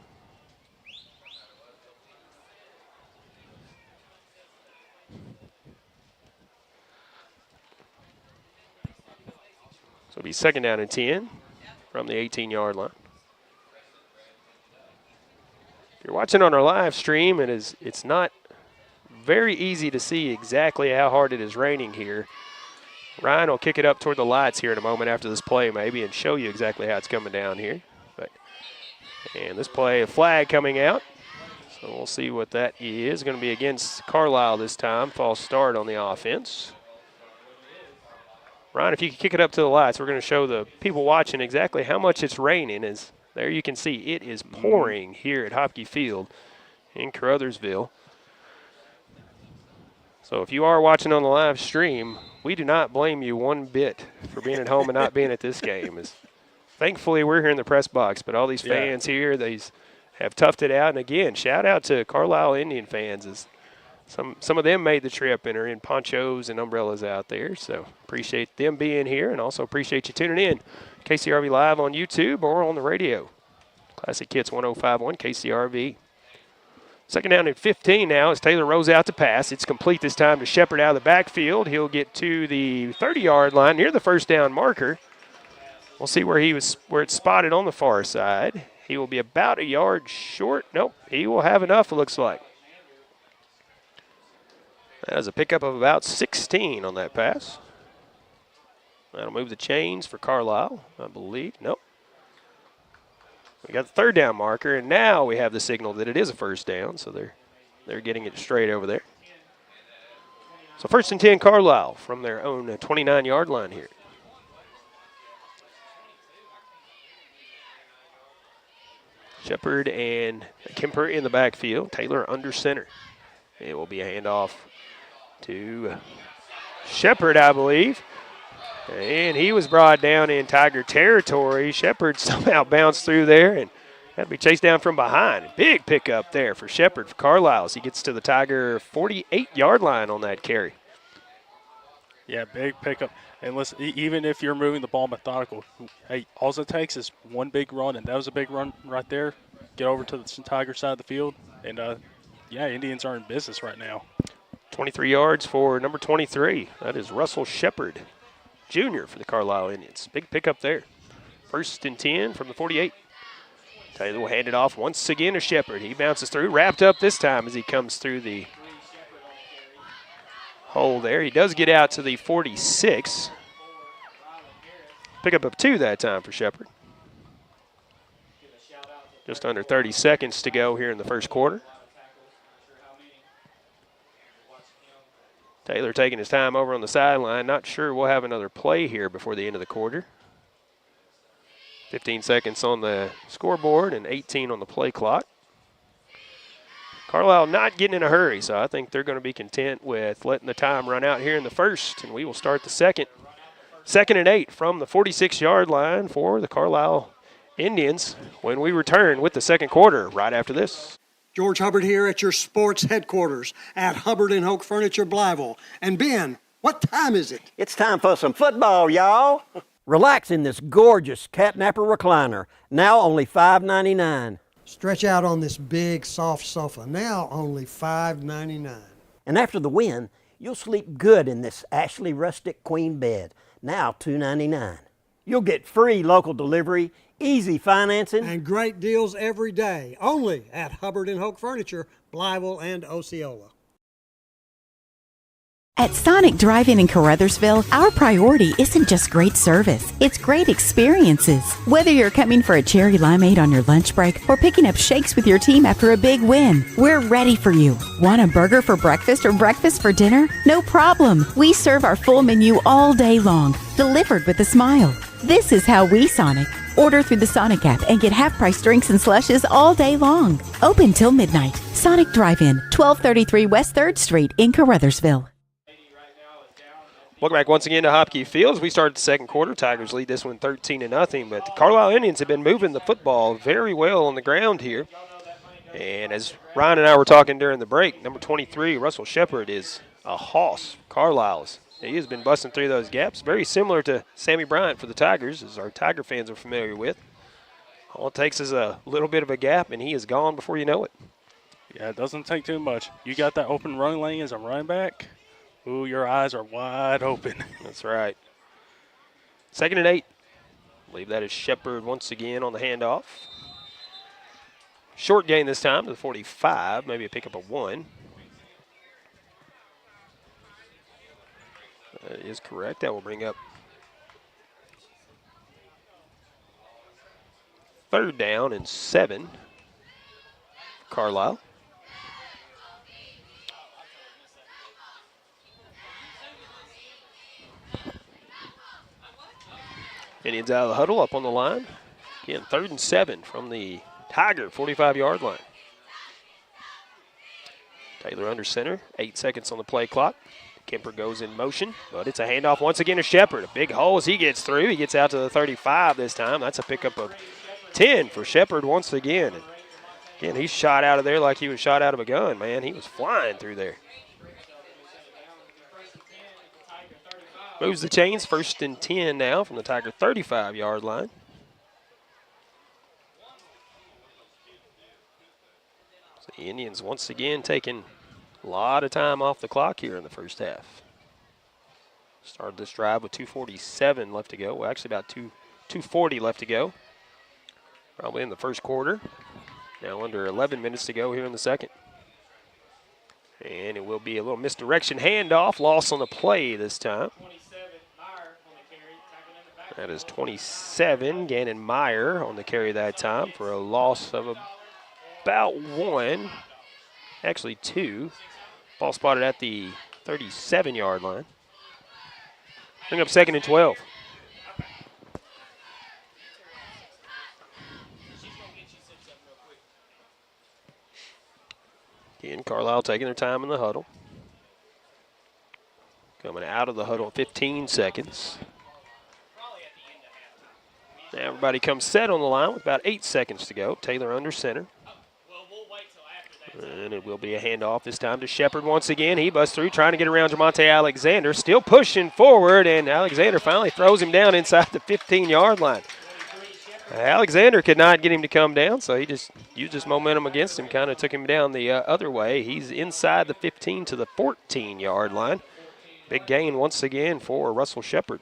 So it'll be 2nd down and 10 from the 18-yard line. If you're watching on our live stream, it's not very easy to see exactly how hard it is raining here. Ryan will kick it up toward the lights here in a moment after this play maybe and show you exactly how it's coming down here. And this play, a flag coming out. So we'll see what that is. Going to be against Carlyle this time. False start on the offense. Ryan, if you could kick it up to the lights, we're going to show the people watching exactly how much it's raining. As there you can see it is pouring here at Hopke Field in Caruthersville. So if you are watching on the live stream, we do not blame you one bit for being at home and not being at this game. Thankfully, we're here in the press box, but all these fans here, these have toughed it out. And again, shout out to Carlisle Indian fans. As some of them made the trip and are in ponchos and umbrellas out there. So appreciate them being here, and also appreciate you tuning in. KCRV Live on YouTube or on the radio. Classic Hits 105.1 KCRV. 2nd down and 15 now as Taylor rolls out to pass. It's complete this time to Shepard out of the backfield. He'll get to the 30-yard line near the 1st down marker. We'll see where it's spotted on the far side. He will be about a yard short. Nope, he will have enough, it looks like. That is a pickup of about 16 on that pass. That'll move the chains for Carlisle, I believe. Nope. We got the 3rd down marker, and now we have the signal that it is a 1st down, so they're They're getting it straight over there. So 1st and 10 Carlyle from their own 29-yard line here. Shepard and Kemper in the backfield. Taylor under center. It will be a handoff to Shepard, I believe. And he was brought down in Tiger territory. Shepard somehow bounced through there and had to be chased down from behind. Big pickup there for Shepard for Carlisle as he gets to the Tiger 48-yard line on that carry. Yeah, big pickup. And listen, even if you're moving the ball methodical, hey, all it takes is one big run, and that was a big run right there. Get over to the Tiger side of the field, and, yeah, Indians are in business right now. 23 yards for number 23. That is Russell Shepard, Jr. for the Carlisle Indians. Big pickup there. 1st and 10 from the 48. Taylor will hand it off once again to Shepard. He bounces through, wrapped up this time as he comes through the hole there. He does get out to the 46. Pickup of 2 that time for Shepard. Just under 30 seconds to go here in the first quarter. Taylor taking his time over on the sideline. Not sure we'll have another play here before the end of the quarter. 15 seconds on the scoreboard and 18 on the play clock. Carlisle not getting in a hurry, so I think they're going to be content with letting the time run out here in the first, and we will start the second. 2nd and 8 from the 46-yard line for the Carlisle Indians when we return with the second quarter right after this. George Hubbard here at your sports headquarters at Hubbard & Hoke Furniture, Blytheville. And Ben, what time is it? It's time for some football, y'all. Relax in this gorgeous catnapper recliner, now only $5.99. Stretch out on this big, soft sofa, now only $5.99. And after the win, you'll sleep good in this Ashley Rustic Queen bed, now $2.99. You'll get free local delivery, easy financing, and great deals every day, only at Hubbard & Hoke Furniture, Blytheville and Osceola. At Sonic Drive-In in Caruthersville, our priority isn't just great service, it's great experiences. Whether you're coming for a cherry limeade on your lunch break or picking up shakes with your team after a big win, we're ready for you. Want a burger for breakfast or breakfast for dinner? No problem. We serve our full menu all day long, delivered with a smile. This is how we Sonic. Order through the Sonic app and get half-price drinks and slushes all day long. Open till midnight. Sonic Drive-In, 1233 West 3rd Street in Caruthersville. Welcome back once again to Hopke Field. We started the second quarter. Tigers lead this one 13-0, but the Carlisle Indians have been moving the football very well on the ground here. And as Ryan and I were talking during the break, number 23, Russell Shepard, is a hoss. Carlisle's. He has been busting through those gaps. Very similar to Sammy Bryant for the Tigers, as our Tiger fans are familiar with. All it takes is a little bit of a gap, and he is gone before you know it. Yeah, it doesn't take too much. You got that open running lane as a running back. Ooh, your eyes are wide open. That's right. 2nd and 8. I believe that is Shepard once again on the handoff. Short gain this time to the 45, maybe a pickup of 1. That is correct. That will bring up 3rd down and 7. Carlisle. Indians out of the huddle, up on the line. Again, 3rd and 7 from the Tiger 45-yard line. Taylor under center, 8 seconds on the play clock. Kemper goes in motion, but it's a handoff once again to Shepard. A big hole as he gets through. He gets out to the 35 this time. That's a pickup of 10 for Shepard once again. And again, he shot out of there like he was shot out of a gun, man. He was flying through there. Moves the chains, 1st and 10 now from the Tiger 35-yard line. So the Indians once again taking a lot of time off the clock here in the first half. Started this drive with 2:47 left to go. Well, actually about 2:40 left to go. Probably in the first quarter. Now under 11 minutes to go here in the second. And it will be a little misdirection handoff. Loss on the play this time. That is 27, Gannon Meyer on the carry that time for a loss of about 1. Actually 2. Ball spotted at the 37-yard line. Bring up 2nd and 12. Again, Carlisle taking their time in the huddle. Coming out of the huddle 15 seconds. Now everybody comes set on the line with about 8 seconds to go. Taylor under center. And it will be a handoff this time to Shepard once again. He busts through, trying to get around Jamonte Alexander. Still pushing forward, and Alexander finally throws him down inside the 15-yard line. Alexander could not get him to come down, so he just used his momentum against him, kind of took him down the other way. He's inside the 15 to the 14-yard line. Big gain once again for Russell Shepard.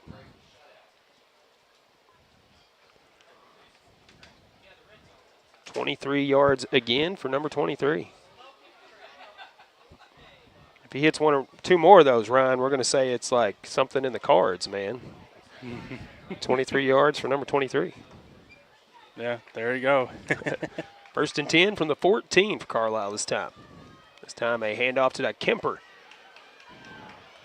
$23 yards again for number 23. If he hits 1 or 2 more of those, Ryan, we're going to say it's like something in the cards, man. 23 yards for number 23. Yeah, there you go. 1st and 10 from the 14 for Carlisle this time. This time a handoff to that Kemper.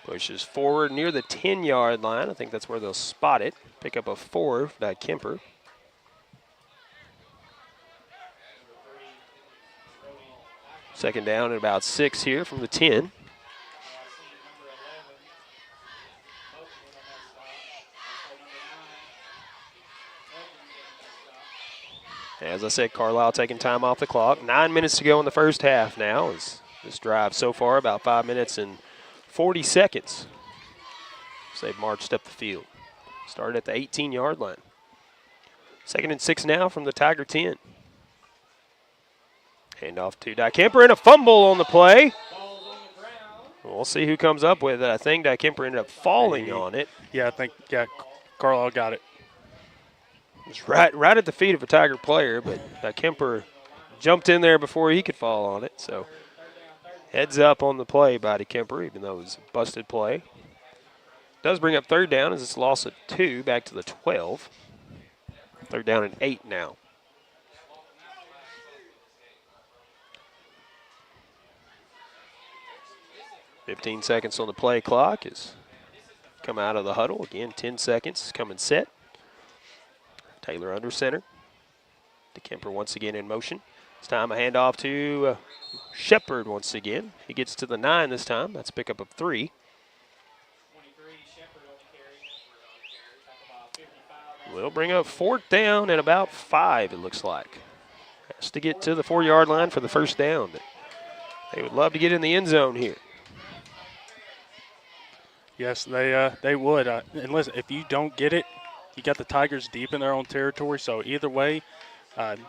Pushes forward near the 10-yard line. I think that's where they'll spot it. Pick up a 4 for that Kemper. Second down at about 6 here from the 10. As I said, Carlisle taking time off the clock. 9 minutes to go in the first half now. As this drive so far about 5 minutes and 40 seconds. So they've marched up the field. Started at the 18-yard line. 2nd and 6 now from the Tiger 10. Handoff to Dykemper and a fumble on the play. We'll see who comes up with it. I think Dykemper ended up falling on it. Yeah, I think Carlisle got it. It's right at the feet of a Tiger player, but Dykemper jumped in there before he could fall on it. So heads up on the play by Dykemper, even though it was a busted play. Does bring up 3rd down as it's loss of 2 back to the 12. 3rd down and 8 now. $15 seconds on the play clock as come out of the huddle. Again, 10 seconds, coming set. Taylor under center. Dykemper once again in motion. This time a handoff to Shepard once again. He gets to the 9 this time. That's a pickup of 3. We'll bring up 4th down and about 5, it looks like. Has to get to the 4-yard line for the 1st down. But they would love to get in the end zone here. Yes, they would. And listen, if you don't get it, you got the Tigers deep in their own territory. So either way,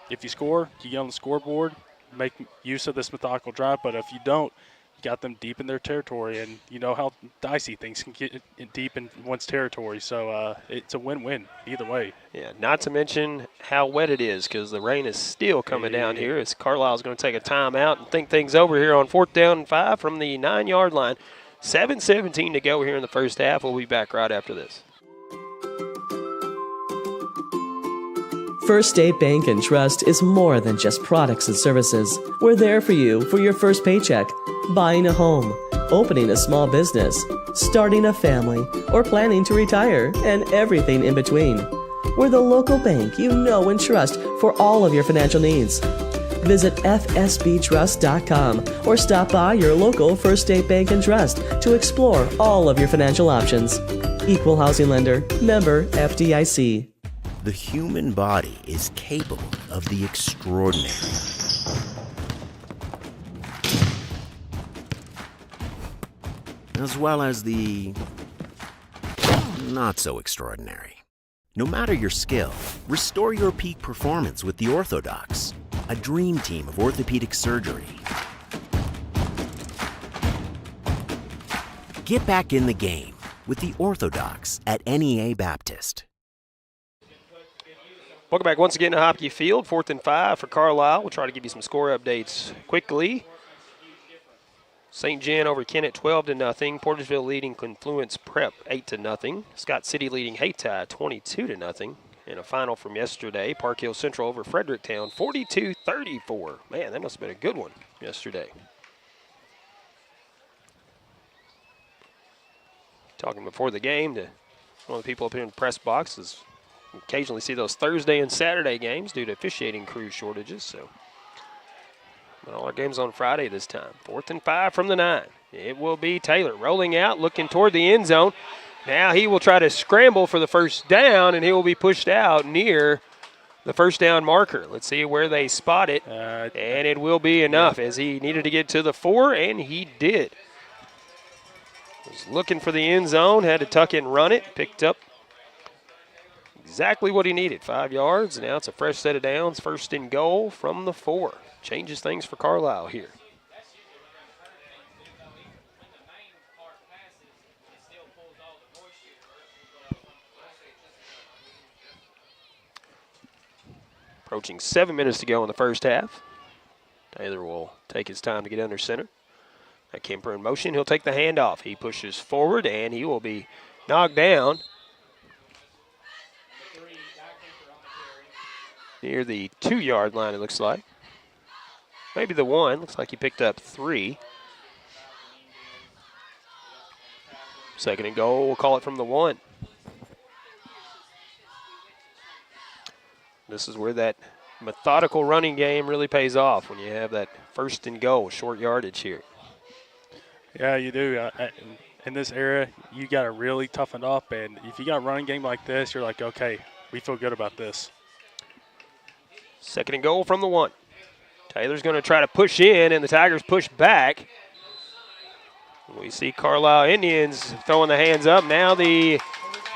if you score, you get on the scoreboard, make use of this methodical drive. But if you don't, you got them deep in their territory. And you know how dicey things can get deep in one's territory. So it's a win-win either way. Yeah, not to mention how wet it is because the rain is still coming down here as Carlisle's going to take a timeout and think things over here on 4th down and 5 from the 9-yard line. 7:17 to go here in the first half. We'll be back right after this. First State Bank and Trust is more than just products and services. We're there for you for your first paycheck, buying a home, opening a small business, starting a family, or planning to retire, and everything in between. We're the local bank you know and trust for all of your financial needs. Visit fsbtrust.com or stop by your local First State Bank and Trust to explore all of your financial options. Equal housing lender, member FDIC. The human body is capable of the extraordinary. As well as the not so extraordinary. No matter your skill, restore your peak performance with the Orthodox, a dream team of orthopedic surgery. Get back in the game with the Orthodox at NEA Baptist. Welcome back once again to Hopke Field. 4th and 5 for Carlisle. We'll try to give you some score updates quickly. St. John over Kennett 12-0. Portersville leading Confluence Prep 8-0. Scott City leading Hayti 22-0. And a final from yesterday, Park Hill Central over Fredericktown 42-34. Man, that must have been a good one yesterday. talking before the game to one of the people up here in the press boxes. Occasionally see those Thursday and Saturday games due to officiating crew shortages. So, but all our games on Friday this time. 4th and 5 from the 9. It will be Taylor rolling out, looking toward the end zone. Now he will try to scramble for the first down, and he will be pushed out near the first down marker. Let's see where they spot it, and it will be enough as he needed to get to the 4, and he did. Was looking for the end zone, had to tuck and run it, picked up exactly what he needed, 5 yards. Now it's a fresh set of downs, 1st and goal from the 4. Changes things for Carlisle here. Approaching 7 minutes to go in the first half. Taylor will take his time to get under center. That Kemper in motion. He'll take the handoff. He pushes forward, and he will be knocked down near the 2-yard line, it looks like. Maybe the 1. Looks like he picked up 3. 2nd and goal. We'll call it from the 1. This is where that methodical running game really pays off when you have that 1st and goal, short yardage here. Yeah, you do. In this era, you got to really toughen up, and if you got a running game like this, you're like, okay, we feel good about this. 2nd and goal from the 1. Taylor's going to try to push in, and the Tigers push back. We see Carlisle Indians throwing the hands up. Now the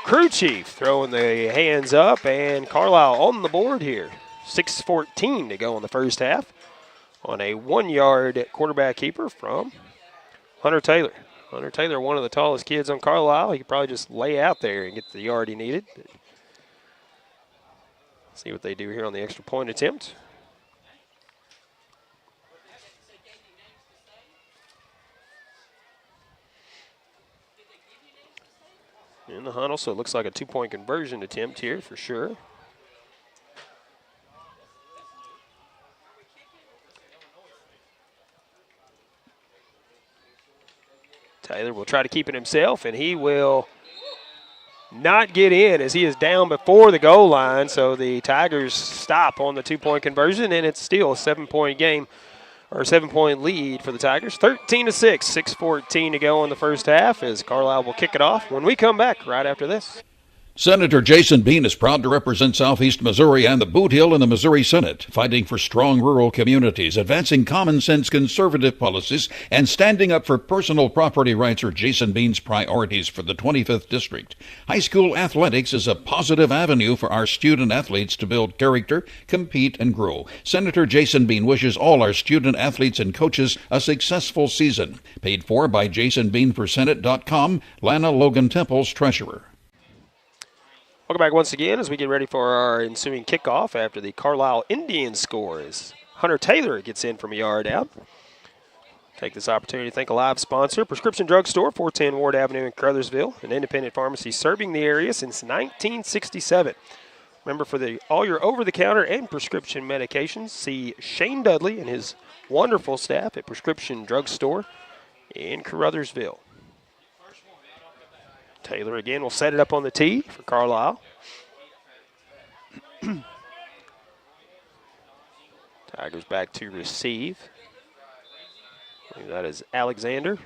crew chief throwing the hands up, and Carlisle on the board here. 6:14 to go in the first half on a 1-yard quarterback keeper from Hunter Taylor. Hunter Taylor, one of the tallest kids on Carlisle. He could probably just lay out there and get the yard he needed. See what they do here on the extra point attempt. In the huddle, so it looks like a 2-point conversion attempt here for sure. Taylor will try to keep it himself, and he will not get in as he is down before the goal line. So the Tigers stop on the 2-point conversion, and it's still a 7-point game, or a 7-point lead for the Tigers. 13-6, 6:14 to go in the first half as Carlisle will kick it off when we come back right after this. Senator Jason Bean is proud to represent Southeast Missouri and the Boot Hill in the Missouri Senate, fighting for strong rural communities, advancing common-sense conservative policies, and standing up for personal property rights are Jason Bean's priorities for the 25th District. High school athletics is a positive avenue for our student athletes to build character, compete, and grow. Senator Jason Bean wishes all our student athletes and coaches a successful season. Paid for by JasonBeanForSenate.com, Lana Logan Temple's treasurer. Welcome back once again as we get ready for our ensuing kickoff after the Carlisle Indians score as Hunter Taylor gets in from a yard out. Take this opportunity to thank a live sponsor, Prescription Drug Store, 410 Ward Avenue in Caruthersville, an independent pharmacy serving the area since 1967. Remember, for all your over-the-counter and prescription medications, see Shane Dudley and his wonderful staff at Prescription Drug Store in Caruthersville. Taylor again will set it up on the tee for Carlisle. Tigers back to receive. That is Alexander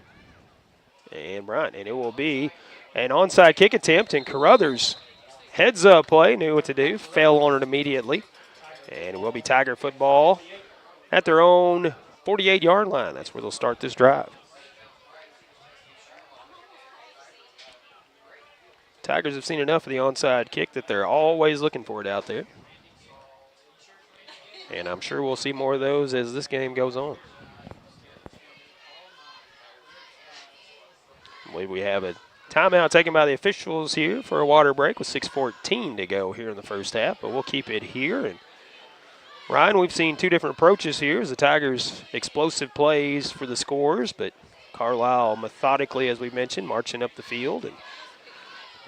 and Bryant. And it will be an onside kick attempt, and Caruthers heads up play, knew what to do, fell on it immediately. And it will be Tiger football at their own 48-yard line. That's where they'll start this drive. Tigers have seen enough of the onside kick that they're always looking for it out there. And I'm sure we'll see more of those as this game goes on. I believe we have a timeout taken by the officials here for a water break with 6:14 to go here in the first half, but we'll keep it here. And Ryan, we've seen two different approaches here as the Tigers explosive plays for the scores, but Carlisle methodically, as we mentioned, marching up the field. And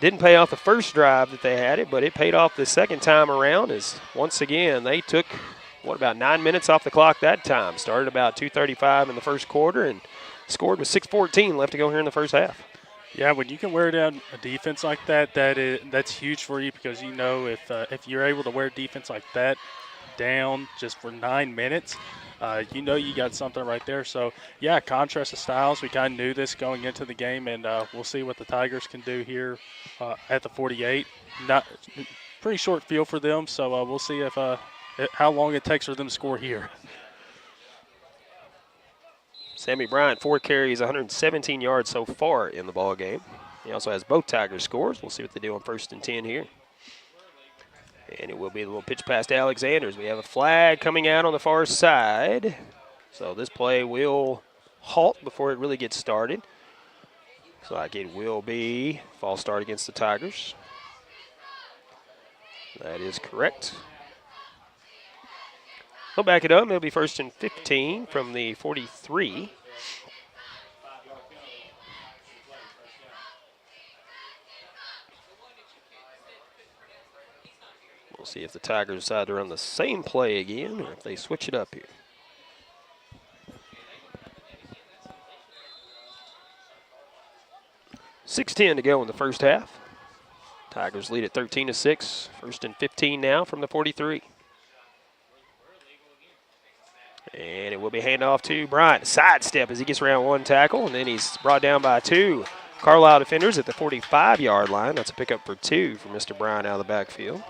didn't pay off the first drive that they had it, but it paid off the second time around as once again they took, about 9 minutes off the clock that time. Started about 2:35 in the first quarter and scored with 6:14 left to go here in the first half. Yeah, when you can wear down a defense like that, that's huge for you because you know if you're able to wear defense like that down just for 9 minutes, you know you got something right there. So, yeah, contrast of styles. We kind of knew this going into the game, and we'll see what the Tigers can do here at the 48. Not pretty short field for them, so we'll see if how long it takes for them to score here. Sammy Bryant, 4 carries, 117 yards so far in the ball game. He also has both Tigers scores. We'll see what they do on 1st and 10 here. And it will be a little pitch past Alexander's. We have a flag coming out on the far side. So this play will halt before it really gets started. So like it will be false start against the Tigers. That is correct. They'll back it up. It'll be 1st and 15 from the 43. We'll see if the Tigers decide to run the same play again or if they switch it up here. .6:10 to go in the first half. Tigers lead at 13-6. 1st and 15 now from the 43. And it will be handoff to Bryant. Sidestep as he gets around 1 tackle, and then he's brought down by 2 Carlyle defenders at the 45-yard line. That's a pickup for 2 for Mr. Bryant out of the backfield.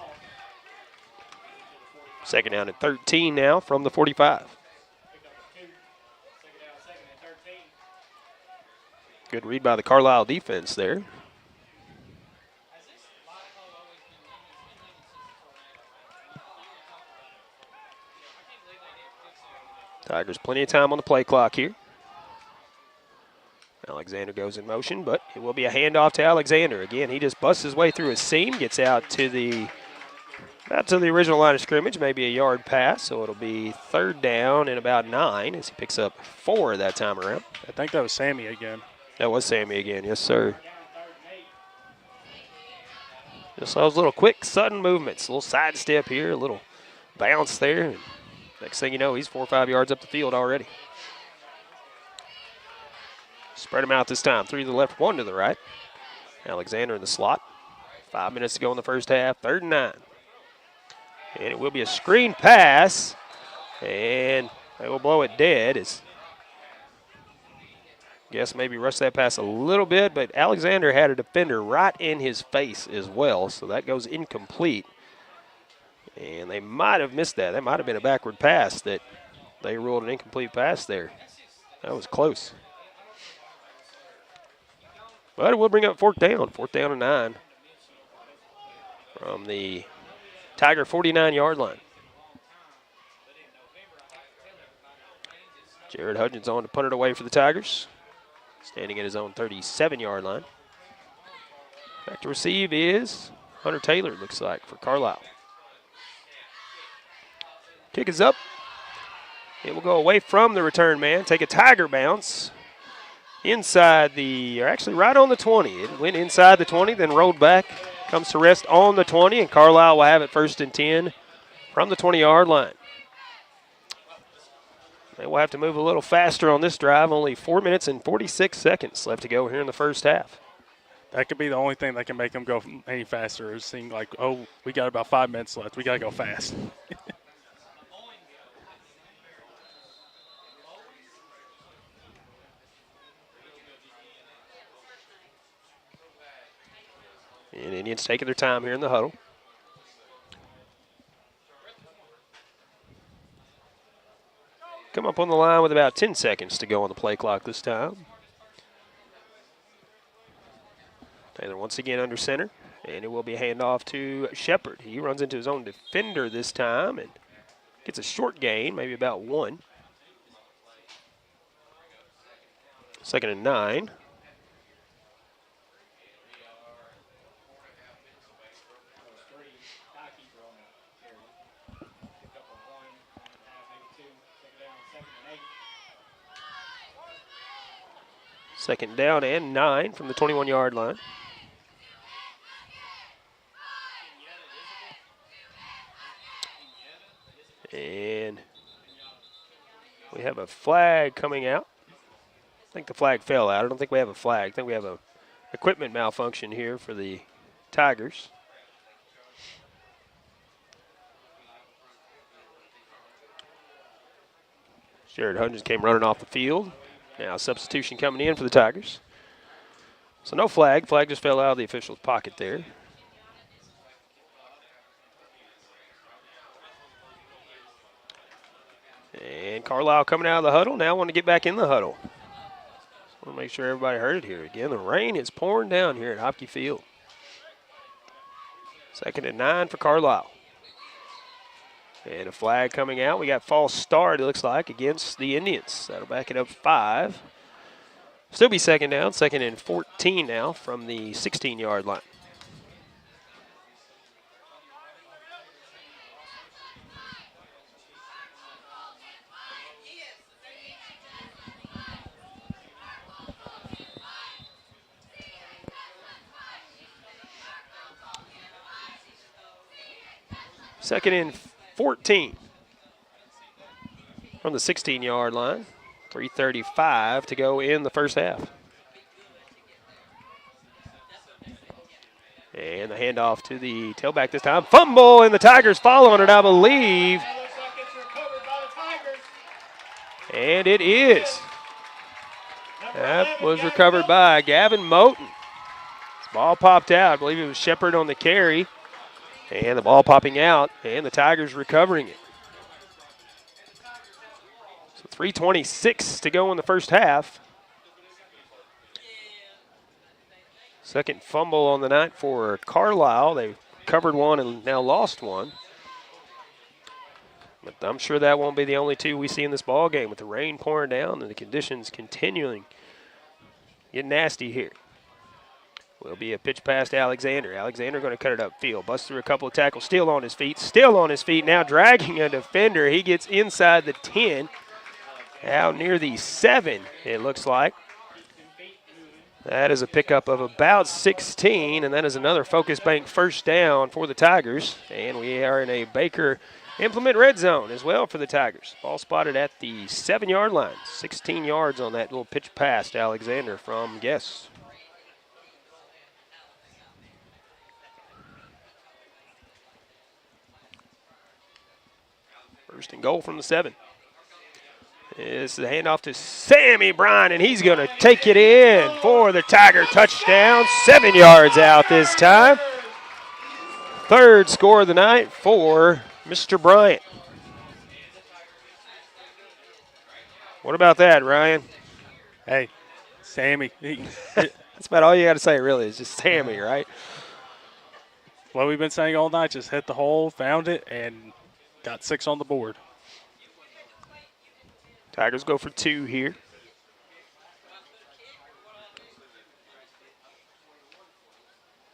2nd down and 13 now from the 45. Good read by the Carlyle defense there. Tigers plenty of time on the play clock here. Alexander goes in motion, but it will be a handoff to Alexander. Again, he just busts his way through his seam, gets out to the original line of scrimmage, maybe a yard pass, so it'll be 3rd down and about 9 as he picks up 4 that time around. I think that was Sammy again. That was Sammy again, yes, sir. Just those little quick, sudden movements, a little sidestep here, a little bounce there. And next thing you know, he's 4 or 5 yards up the field already. Spread him out this time. 3 to the left, 1 to the right. Alexander in the slot. 5 minutes to go in the first half. 3rd and 9. And it will be a screen pass. And they will blow it dead. Guess maybe rush that pass a little bit, but Alexander had a defender right in his face as well, so that goes incomplete. And they might have missed that. That might have been a backward pass that they ruled an incomplete pass there. That was close. But it will bring up 4th down. 4th down and 9 from the Tiger 49-yard line. Jared Hudgens on to put it away for the Tigers. Standing at his own 37-yard line. Back to receive is Hunter Taylor, it looks like, for Carlyle. Kick is up. It will go away from the return man. Take a Tiger bounce. Inside actually right on the 20. It went inside the 20, then rolled back. Comes to rest on the 20, and Carlyle will have it 1st and 10 from the 20-yard line. They will have to move a little faster on this drive. Only 4 minutes and 46 seconds left to go here in the first half. That could be the only thing that can make them go any faster is seeing like, oh, we got about 5 minutes left. We got to go fast. And Indians taking their time here in the huddle. Come up on the line with about 10 seconds to go on the play clock this time. Taylor once again under center, and it will be a handoff to Shepard. He runs into his own defender this time and gets a short gain, maybe about 1. 2nd and 9. Second down and 9 from the 21-yard line. And we have a flag coming out. I think the flag fell out. I don't think we have a flag. I think we have a equipment malfunction here for the Tigers. Jared Hudgens came running off the field. Now substitution coming in for the Tigers. So no flag. Flag just fell out of the official's pocket there. And Carlyle coming out of the huddle. Now want to get back in the huddle. Want to make sure everybody heard it here. Again, the rain is pouring down here at Hopke Field. 2nd and 9 for Carlyle. And a flag coming out. We got false start, it looks like, against the Indians. That'll back it up 5. Still be 2nd down. 2nd and 14 now from the 16-yard line. Second and 14 from the 16-yard line. 3:35 to go in the first half. And the handoff to the tailback this time. Fumble, and the Tigers following it, I believe. And it is. That was recovered by Gavin Moten. This ball popped out. I believe it was Shepard on the carry. And the ball popping out, and the Tigers recovering it. So 3:26 to go in the first half. Second fumble on the night for Carlyle. They covered one and now lost one. But I'm sure that won't be the only two we see in this ball game with the rain pouring down and the conditions continuing get nasty here. Will be a pitch pass to Alexander. Alexander going to cut it upfield. Busts through a couple of tackles. Still on his feet. Now dragging a defender. He gets inside the 10. Out near the 7, it looks like. That is a pickup of about 16, and that is another Focus Bank first down for the Tigers. And we are in a Baker Implement red zone as well for the Tigers. Ball spotted at the 7-yard line. 16 yards on that little pitch pass to Alexander from Guess. First and goal from the 7. This is the handoff to Sammy Bryan, and he's going to take it in for the Tiger touchdown. 7 yards out this time. Third score of the night for Mr. Bryant. What about that, Ryan? Hey, Sammy. That's about all you got to say, really, is just Sammy, right? What we've been saying all night, just hit the hole, found it, and got 6 on the board. Tigers go for 2 here.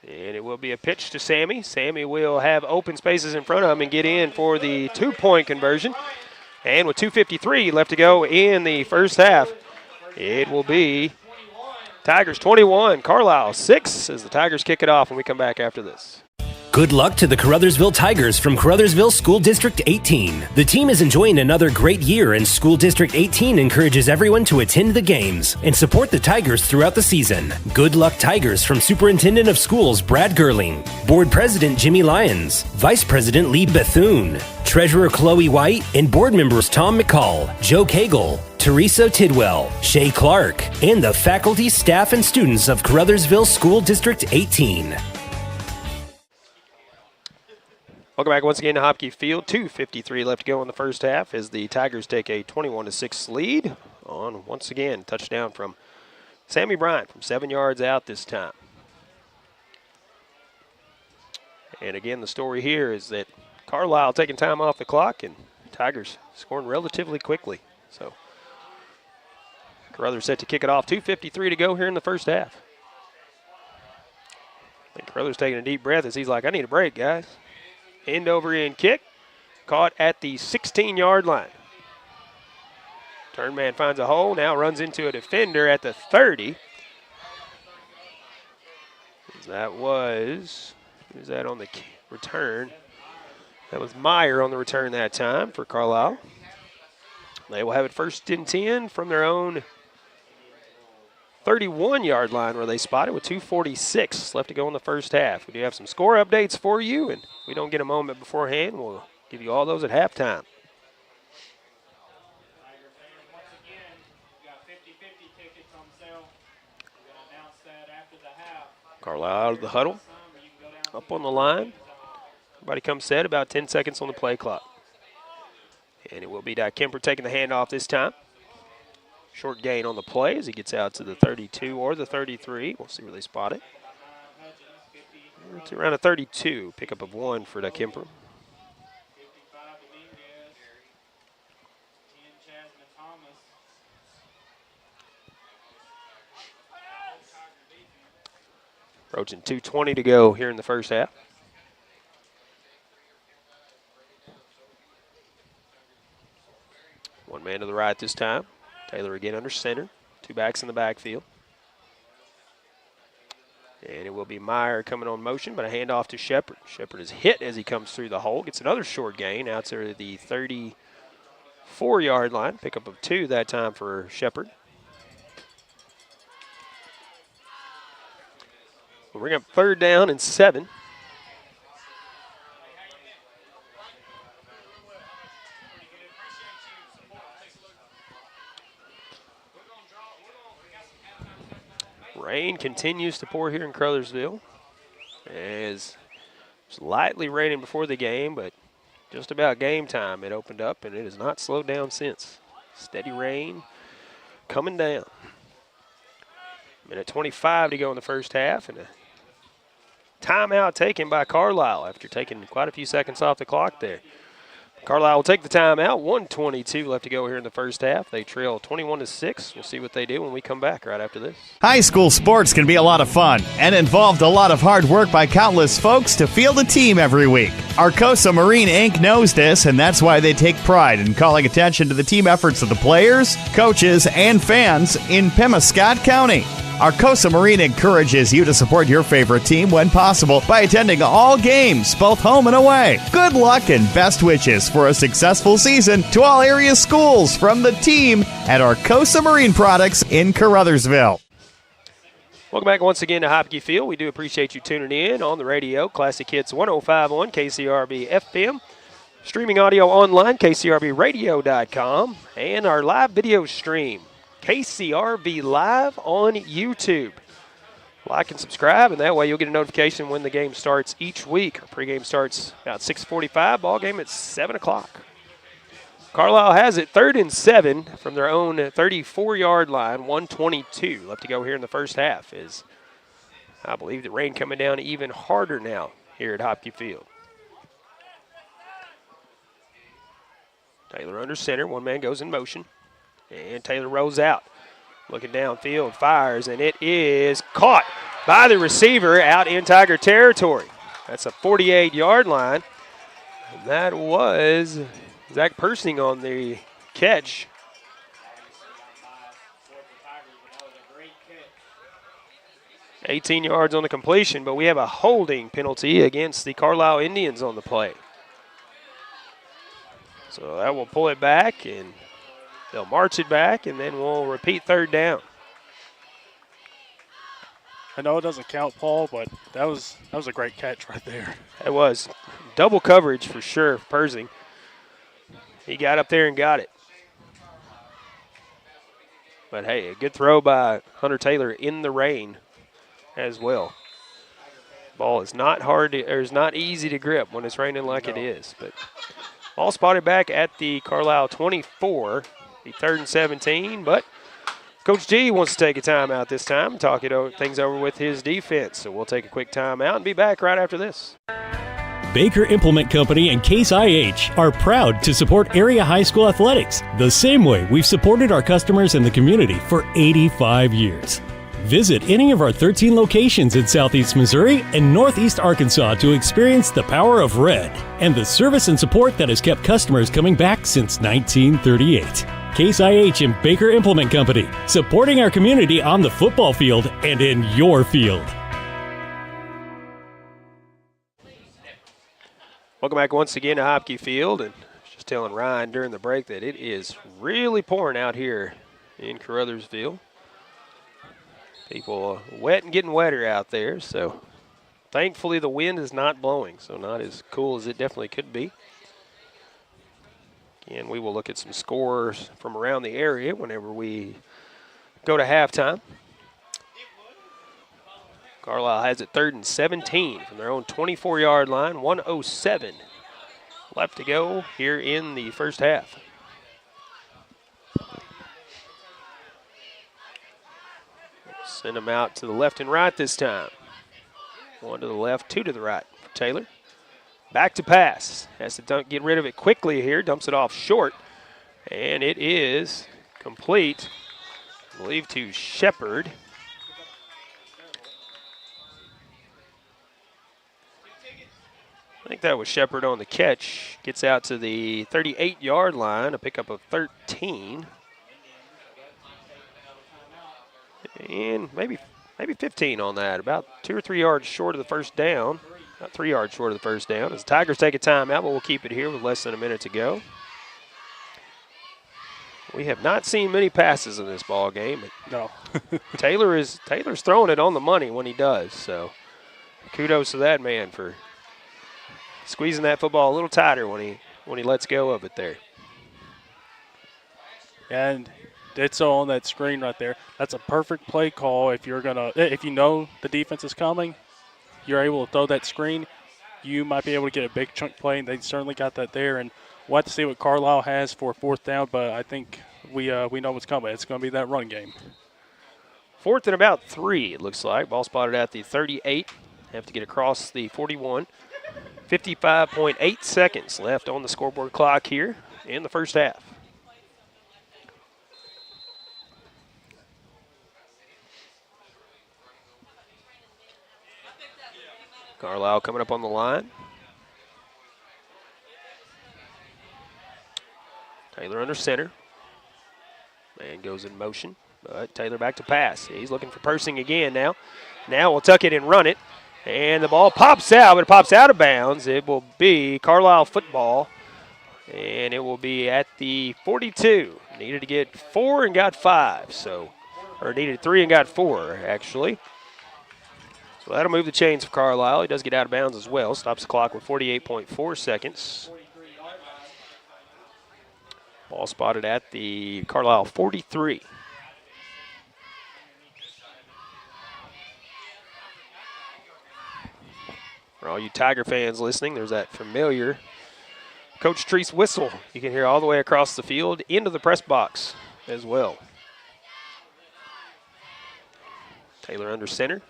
And it will be a pitch to Sammy. Sammy will have open spaces in front of him and get in for the 2-point conversion. And with 2:53 left to go in the first half, it will be Tigers 21, Carlyle 6 as the Tigers kick it off when we come back after this. Good luck to the Caruthersville Tigers from Caruthersville School District 18. The team is enjoying another great year, and School District 18 encourages everyone to attend the games and support the Tigers throughout the season. Good luck, Tigers, from Superintendent of Schools Brad Gerling, Board President Jimmy Lyons, Vice President Lee Bethune, Treasurer Chloe White, and board members Tom McCall, Joe Cagle, Teresa Tidwell, Shay Clark, and the faculty, staff, and students of Caruthersville School District 18. Welcome back once again to Hopke Field. 2:53 left to go in the first half as the Tigers take a 21-6 lead on, once again, touchdown from Sammy Bryant from 7 yards out this time. And again, the story here is that Carlyle taking time off the clock and Tigers scoring relatively quickly. So Caruthers set to kick it off. 2:53 to go here in the first half. I think Caruthers taking a deep breath as he's like, I need a break, guys. End over end kick, caught at the 16-yard line. Turn man finds a hole, now runs into a defender at the 30. Who's that on the return? That was Meyer on the return that time for Carlyle. They will have it first and 10 from their own 31-yard line where they spotted with 2:46 left to go in the first half. We do have some score updates for you, and if we don't get a moment beforehand, we'll give you all those at halftime. Carlyle out of the huddle, up on the line. Everybody comes set, about 10 seconds on the play clock. And it will be Kemper taking the handoff this time. Short gain on the play as he gets out to the 32 or the 33. We'll see where they spot it. It's around a 32, pickup of 1 for Kemper. Approaching 2:20 to go here in the first half. One man to the right this time. Taylor again under center. 2 backs in the backfield. And it will be Meyer coming on motion, but a handoff to Shepard. Shepard is hit as he comes through the hole. Gets another short gain out to the 34-yard line. Pickup of 2 that time for Shepard. We'll bring up 3rd down and 7. Rain continues to pour here in Caruthersville. As it's lightly raining before the game, but just about game time it opened up, and it has not slowed down since. Steady rain coming down. Minute 25 to go in the first half, and a timeout taken by Carlyle after taking quite a few seconds off the clock there. Carlyle will take the timeout. 1:22 left to go here in the first half. They trail 21-6. We'll see what they do when we come back right after this. High school sports can be a lot of fun and involved a lot of hard work by countless folks to field a team every week. Arcosa Marine Inc. knows this, and that's why they take pride in calling attention to the team efforts of the players, coaches, and fans in Pemiscot County. Arcosa Marine encourages you to support your favorite team when possible by attending all games, both home and away. Good luck and best wishes for a successful season to all area schools from the team at Arcosa Marine Products in Caruthersville. Welcome back once again to Hopke Field. We do appreciate you tuning in on the radio. Classic Hits 105.1 KCRB FM. Streaming audio online, kcrbradio.com. And our live video stream, KCRB Live on YouTube. Like and subscribe, and that way you'll get a notification when the game starts each week. Our pregame starts about 6:45, ball game at 7 o'clock. Carlyle has it 3rd and 7 from their own 34-yard line, 1:22 left to go here in the first half. Is I believe the rain coming down even harder now here at Hopke Field. Taylor under center, one man goes in motion. And Taylor rolls out. Looking downfield, fires, and it is caught by the receiver out in Tiger territory. That's a 48-yard line. And that was Zach Persing on the catch. $18 yards on the completion, but we have a holding penalty against the Carlyle Indians on the play. So that will pull it back, and they'll march it back, and then we'll repeat 3rd down. I know it doesn't count, Paul, but that was a great catch right there. It was. Double coverage for sure, Persing. He got up there and got it. But, hey, a good throw by Hunter Taylor in the rain as well. Ball is not not easy to grip when it's raining like it is. But ball spotted back at the Carlyle 24. Be 3rd and 17, but Coach G wants to take a timeout this time and talk things over with his defense. So we'll take a quick timeout and be back right after this. Baker Implement Company and Case IH are proud to support area high school athletics the same way we've supported our customers in the community for 85 years. Visit any of our 13 locations in Southeast Missouri and Northeast Arkansas to experience the power of red and the service and support that has kept customers coming back since 1938. Case IH and Baker Implement Company, supporting our community on the football field and in your field. Welcome back once again to Hopke Field, and just telling Ryan during the break that it is really pouring out here in Caruthersville. People wet and getting wetter out there, so thankfully the wind is not blowing, so not as cool as it definitely could be. Again, we will look at some scores from around the area whenever we go to halftime. Carlisle has it 3rd and 17 from their own 24-yard line, 1:07 left to go here in the first half. Send them out to the left and right this time. 1 to the left, 2 to the right for Taylor. Back to pass. Has to get rid of it quickly here. Dumps it off short. And it is complete, I believe, to Shepard. I think that was Shepard on the catch. Gets out to the 38-yard line, a pickup of 13. And maybe 15 on that. About 2 or 3 yards short of the first down. About 3 yards short of the first down. As the Tigers take a timeout, but we'll keep it here with less than a minute to go. We have not seen many passes in this ball game. No. Taylor's throwing it on the money when he does. So kudos to that man for squeezing that football a little tighter when he lets go of it there. And it's on that screen right there. That's a perfect play call if you know the defense is coming, you're able to throw that screen, you might be able to get a big chunk play, and they certainly got that there. And we'll have to see what Carlisle has for 4th down, but I think we know what's coming. It's going to be that run game. 4th and about 3, it looks like. Ball spotted at the 38. Have to get across the 41. 55.8 seconds left on the scoreboard clock here in the first half. Carlisle coming up on the line. Taylor under center. Man goes in motion, but Taylor back to pass. He's looking for Persing again now. Now we'll tuck it and run it. And the ball pops out, but it pops out of bounds. It will be Carlisle football, and it will be at the 42. Needed to get 4 and got 5, or needed 3 and got 4, actually. So that'll move the chains for Carlisle. He does get out of bounds as well. Stops the clock with 48.4 seconds. Ball spotted at the Carlisle 43. For all you Tiger fans listening, there's that familiar Coach Treese whistle you can hear all the way across the field into the press box as well. Taylor under center.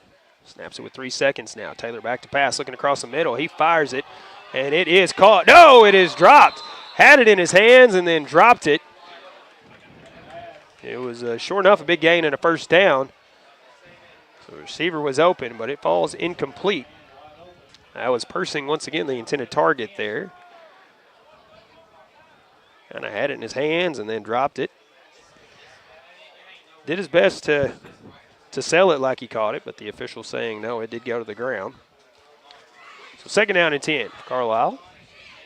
Snaps it with 3 seconds now. Taylor back to pass, looking across the middle. He fires it, and it is caught. No, it is dropped. Had it in his hands and then dropped it. It was sure enough a big gain and a first down. So the receiver was open, but it falls incomplete. That was Persing once again, the intended target there. Kind of had it in his hands and then dropped it. Did his best to sell it like he caught it, but the official saying no, it did go to the ground. So 2nd down and 10 for Carlisle.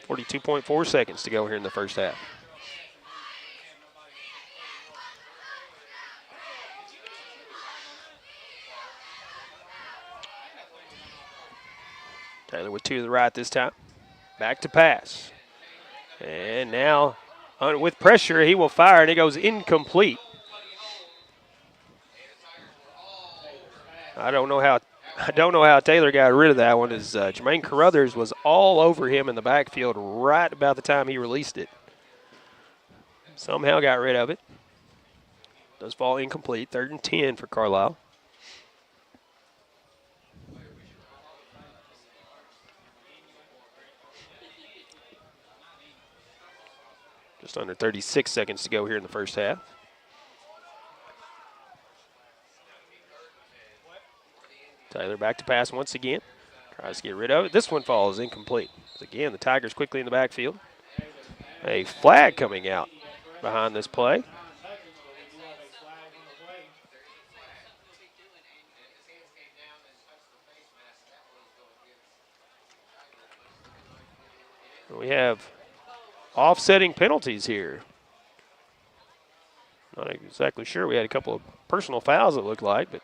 42.4 seconds to go here in the first half. Taylor with 2 to the right this time. Back to pass. And now with pressure, he will fire, and it goes incomplete. I don't know how Taylor got rid of that one. As Jermaine Caruthers was all over him in the backfield right about the time he released it. Somehow got rid of it. Does fall incomplete. 3rd and 10 for Carlisle. Just under 36 seconds to go here in the first half. Taylor back to pass once again. Tries to get rid of it. This one falls incomplete. Again, the Tigers quickly in the backfield. A flag coming out behind this play. We have offsetting penalties here. Not exactly sure. We had a couple of personal fouls, it looked like, but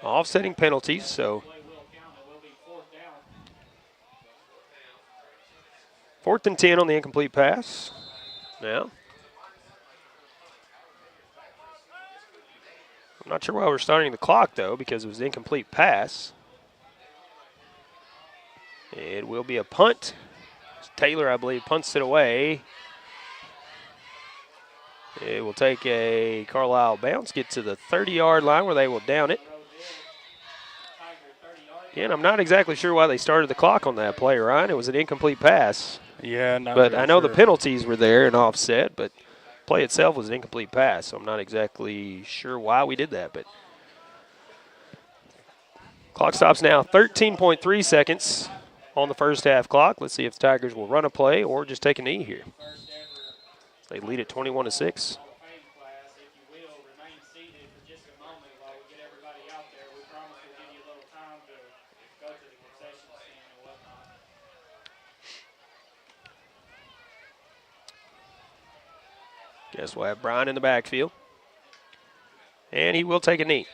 offsetting penalties, so 4th and 10 on the incomplete pass. Now, I'm not sure why we're starting the clock, though, because it was an incomplete pass. It will be a punt. Taylor, I believe, punts it away. It will take a Carlyle bounce, get to the 30-yard line where they will down it. Again, I'm not exactly sure why they started the clock on that play, Ryan. It was an incomplete pass. Yeah, not but really I know sure. the penalties were there and offset, but play itself was an incomplete pass, so I'm not exactly sure why we did that. But clock stops now, 13.3 seconds on the first half clock. Let's see if the Tigers will run a play or just take a knee here. They lead at 21-6. Guess we'll have Brian in the backfield. And he will take a knee.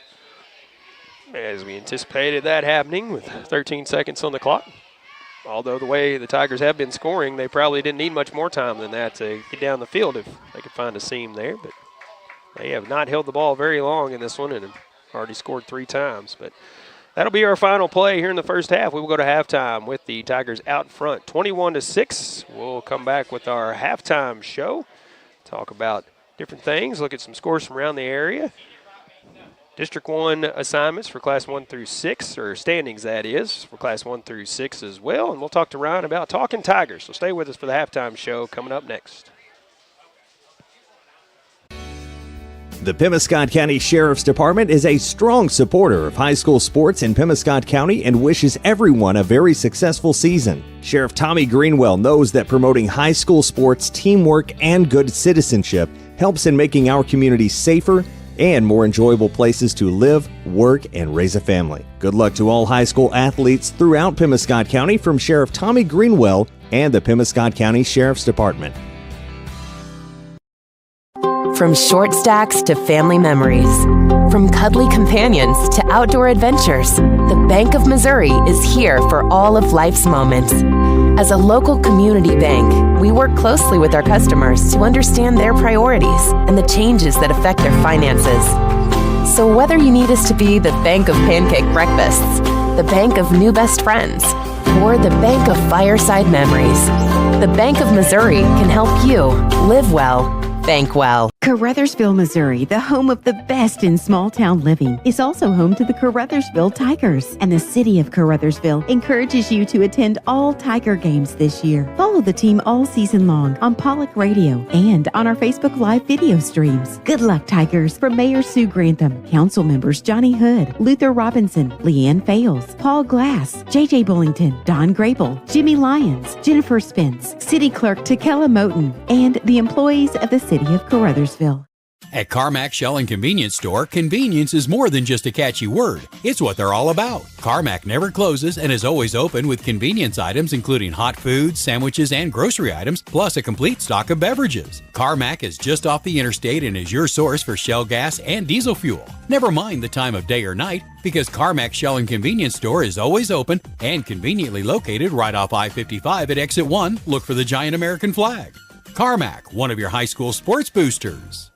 As we anticipated that happening with 13 seconds on the clock. Although the way the Tigers have been scoring, they probably didn't need much more time than that to get down the field if they could find a seam there. But they have not held the ball very long in this one and have already scored 3 times. But that'll be our final play here in the first half. We will go to halftime with the Tigers out front, 21-6. We'll come back with our halftime show. Talk about different things, look at some scores from around the area. District 1 assignments for Class 1 through 6, or standings that is, for Class 1 through 6 as well. And we'll talk to Ryan about Talking Tigers. So stay with us for the halftime show coming up next. The Pemiscot County Sheriff's Department is a strong supporter of high school sports in Pemiscot County and wishes everyone a very successful season. Sheriff Tommy Greenwell knows that promoting high school sports, teamwork, and good citizenship helps in making our community safer and more enjoyable places to live, work, and raise a family. Good luck to all high school athletes throughout Pemiscot County from Sheriff Tommy Greenwell and the Pemiscot County Sheriff's Department. From short stacks to family memories, from cuddly companions to outdoor adventures, the Bank of Missouri is here for all of life's moments. As a local community bank, we work closely with our customers to understand their priorities and the changes that affect their finances. So whether you need us to be the Bank of Pancake Breakfasts, the Bank of New Best Friends, or the Bank of Fireside Memories, the Bank of Missouri can help you live well, bank well. Caruthersville, Missouri, the home of the best in small-town living, is also home to the Caruthersville Tigers, and the city of Caruthersville encourages you to attend all Tiger games this year. Follow the team all season long on Pollock Radio and on our Facebook Live video streams. Good luck, Tigers, from Mayor Sue Grantham, Council members Johnny Hood, Luther Robinson, Leanne Fales, Paul Glass, J.J. Bullington, Don Grable, Jimmy Lyons, Jennifer Spence, City Clerk Takella Moten, and the employees of the city of Caruthersville. At Carmack Shell and Convenience Store, convenience is more than just a catchy word. It's what they're all about. Carmack never closes and is always open with convenience items including hot foods, sandwiches, and grocery items, plus a complete stock of beverages. Carmack is just off the interstate and is your source for Shell gas and diesel fuel. Never mind the time of day or night, because Carmack Shell and Convenience Store is always open and conveniently located right off I-55 at Exit 1. Look for the giant American flag. Carmack, one of your high school sports boosters.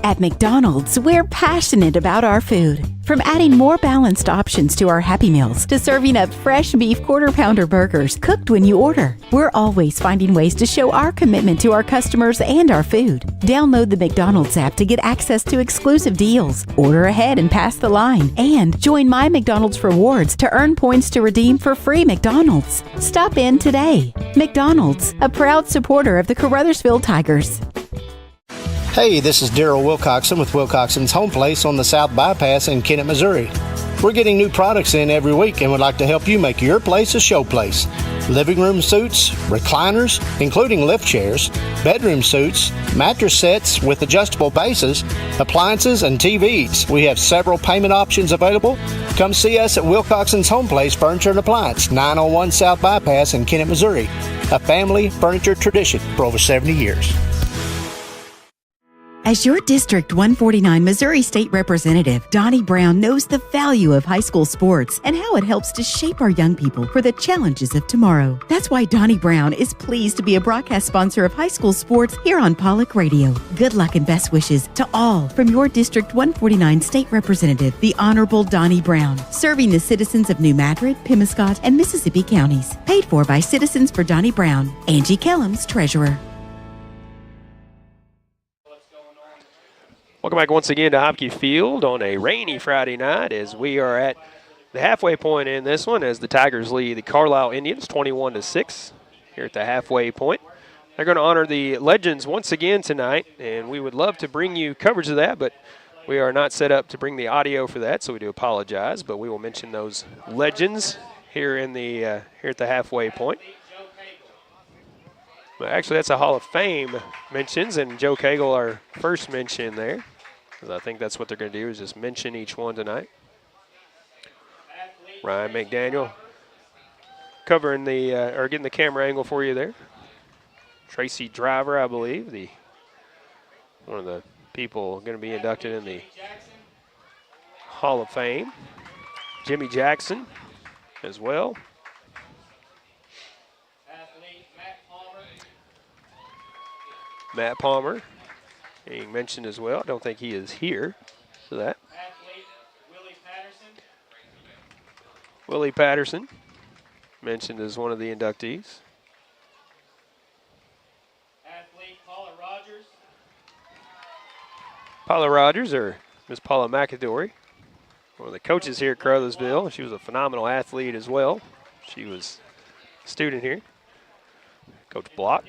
At McDonald's, we're passionate about our food. From adding more balanced options to our Happy Meals to serving up fresh beef quarter-pounder burgers cooked when you order, we're always finding ways to show our commitment to our customers and our food. Download the McDonald's app to get access to exclusive deals, order ahead and pass the line, and join My McDonald's Rewards to earn points to redeem for free McDonald's. Stop in today. McDonald's, a proud supporter of the Caruthersville Tigers. Hey, this is Daryl Wilcoxon with Wilcoxon's Home Place on the South Bypass in Kennett, Missouri. We're getting new products in every week and would like to help you make your place a show place. Living room suites, recliners, including lift chairs, bedroom suites, mattress sets with adjustable bases, appliances, and TVs. We have several payment options available. Come see us at Wilcoxon's Home Place Furniture and Appliance, 901 South Bypass in Kennett, Missouri. A family furniture tradition for over 70 years. As your District 149 Missouri State Representative, Donnie Brown knows the value of high school sports and how it helps to shape our young people for the challenges of tomorrow. That's why Donnie Brown is pleased to be a broadcast sponsor of high school sports here on Pollock Radio. Good luck and best wishes to all from your District 149 State Representative, the Honorable Donnie Brown, serving the citizens of New Madrid, Pemiscot, and Mississippi counties. Paid for by Citizens for Donnie Brown. Angie Kellums, Treasurer. Welcome back once again to Hopke Field on a rainy Friday night as we are at the halfway point in this one as the Tigers lead the Carlyle Indians 21-6 here at the halfway point. They're going to honor the legends once again tonight, and we would love to bring you coverage of that, but we are not set up to bring the audio for that, so we do apologize, but we will mention those legends here in the here at the halfway point. But actually, that's a Hall of Fame mentions, and Joe Cagle, our first mention there. Because I think that's what they're going to do is just mention each one tonight. Ryan McDaniel covering the, or getting the camera angle for you there. Tracy Driver, I believe, one of the people going to be inducted in the Hall of Fame. Jimmy Jackson as well. Matt Palmer being mentioned as well. I don't think he is here for that. Willie Patterson mentioned as one of the inductees. Paula Rogers, or Miss Paula McAdory, one of the coaches here at Caruthersville. She was a phenomenal athlete as well. She was a student here. Coach Block.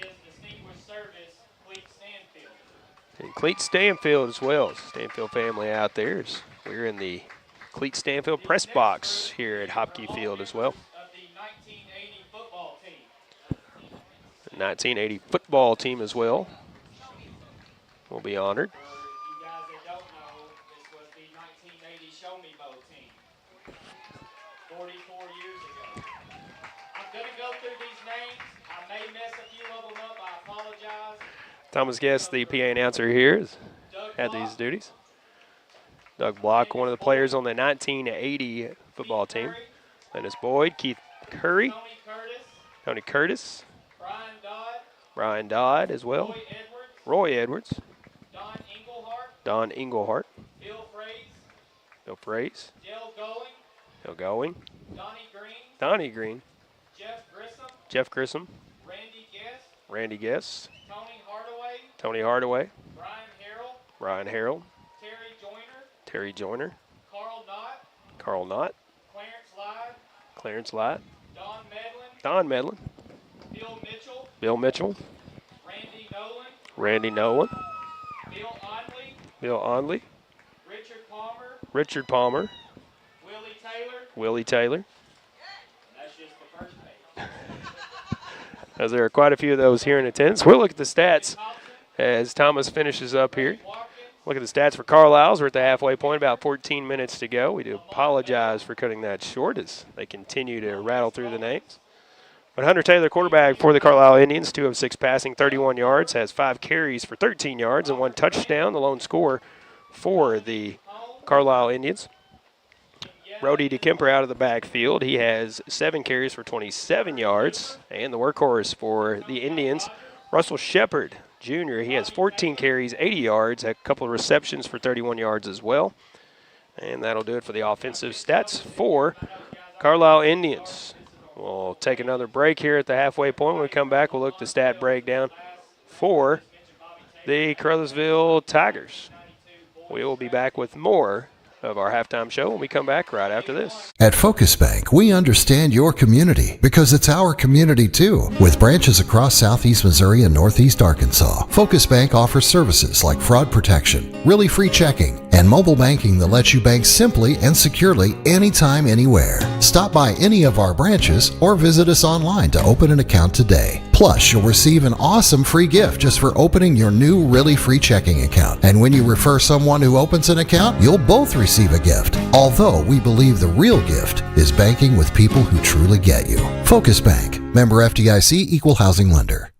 And Cleet Stanfield as well. Stanfield family out there. We're in the Cleet Stanfield press box here at Hopke Field as well. The 1980 football team as well will be honored. Thomas Guest, the PA announcer here, has had these duties. Doug Block, one of the players on the 1980 football team. Lennis Boyd, Keith Curry, Tony Curtis, Brian Dodd as well. Roy Edwards, Don Englehart, Bill Fraze, Jill Going, Donnie Green, Jeff Grissom, Randy Guest, Tony Hardaway, Brian Harrell, Terry Joyner, Carl Knott, Clarence Light, Don Medlin, Bill Mitchell, Randy Nolan, Bill Onley, Richard Palmer, Willie Taylor. As there are quite a few of those here in attendance. We'll look at the stats as Thomas finishes up here. Look at the stats for Carlisle's. We're at the halfway point, about 14 minutes to go. We do apologize for cutting that short as they continue to rattle through the names. But Hunter Taylor, quarterback for the Carlisle Indians, 2 of 6 passing, 31 yards, has 5 carries for 13 yards and 1 touchdown, the lone scorer for the Carlisle Indians. Brody DeKemper out of the backfield. He has 7 carries for 27 yards. And the workhorse for the Indians, Russell Shepard, Jr. He has 14 carries, 80 yards, a couple of receptions for 31 yards as well. And that'll do it for the offensive stats for Carlisle Indians. We'll take another break here at the halfway point. When we come back, we'll look at the stat breakdown for the Caruthersville Tigers. We will be back with more of our halftime show when we come back right after this. At Focus Bank, we understand your community because it's our community too. With branches across Southeast Missouri and Northeast Arkansas, Focus Bank offers services like fraud protection, really free checking, and mobile banking that lets you bank simply and securely anytime, anywhere. Stop by any of our branches or visit us online to open an account today. Plus, you'll receive an awesome free gift just for opening your new really free checking account. And when you refer someone who opens an account, you'll both receive a gift. Although we believe the real gift is banking with people who truly get you. Focus Bank, member FDIC, equal housing lender.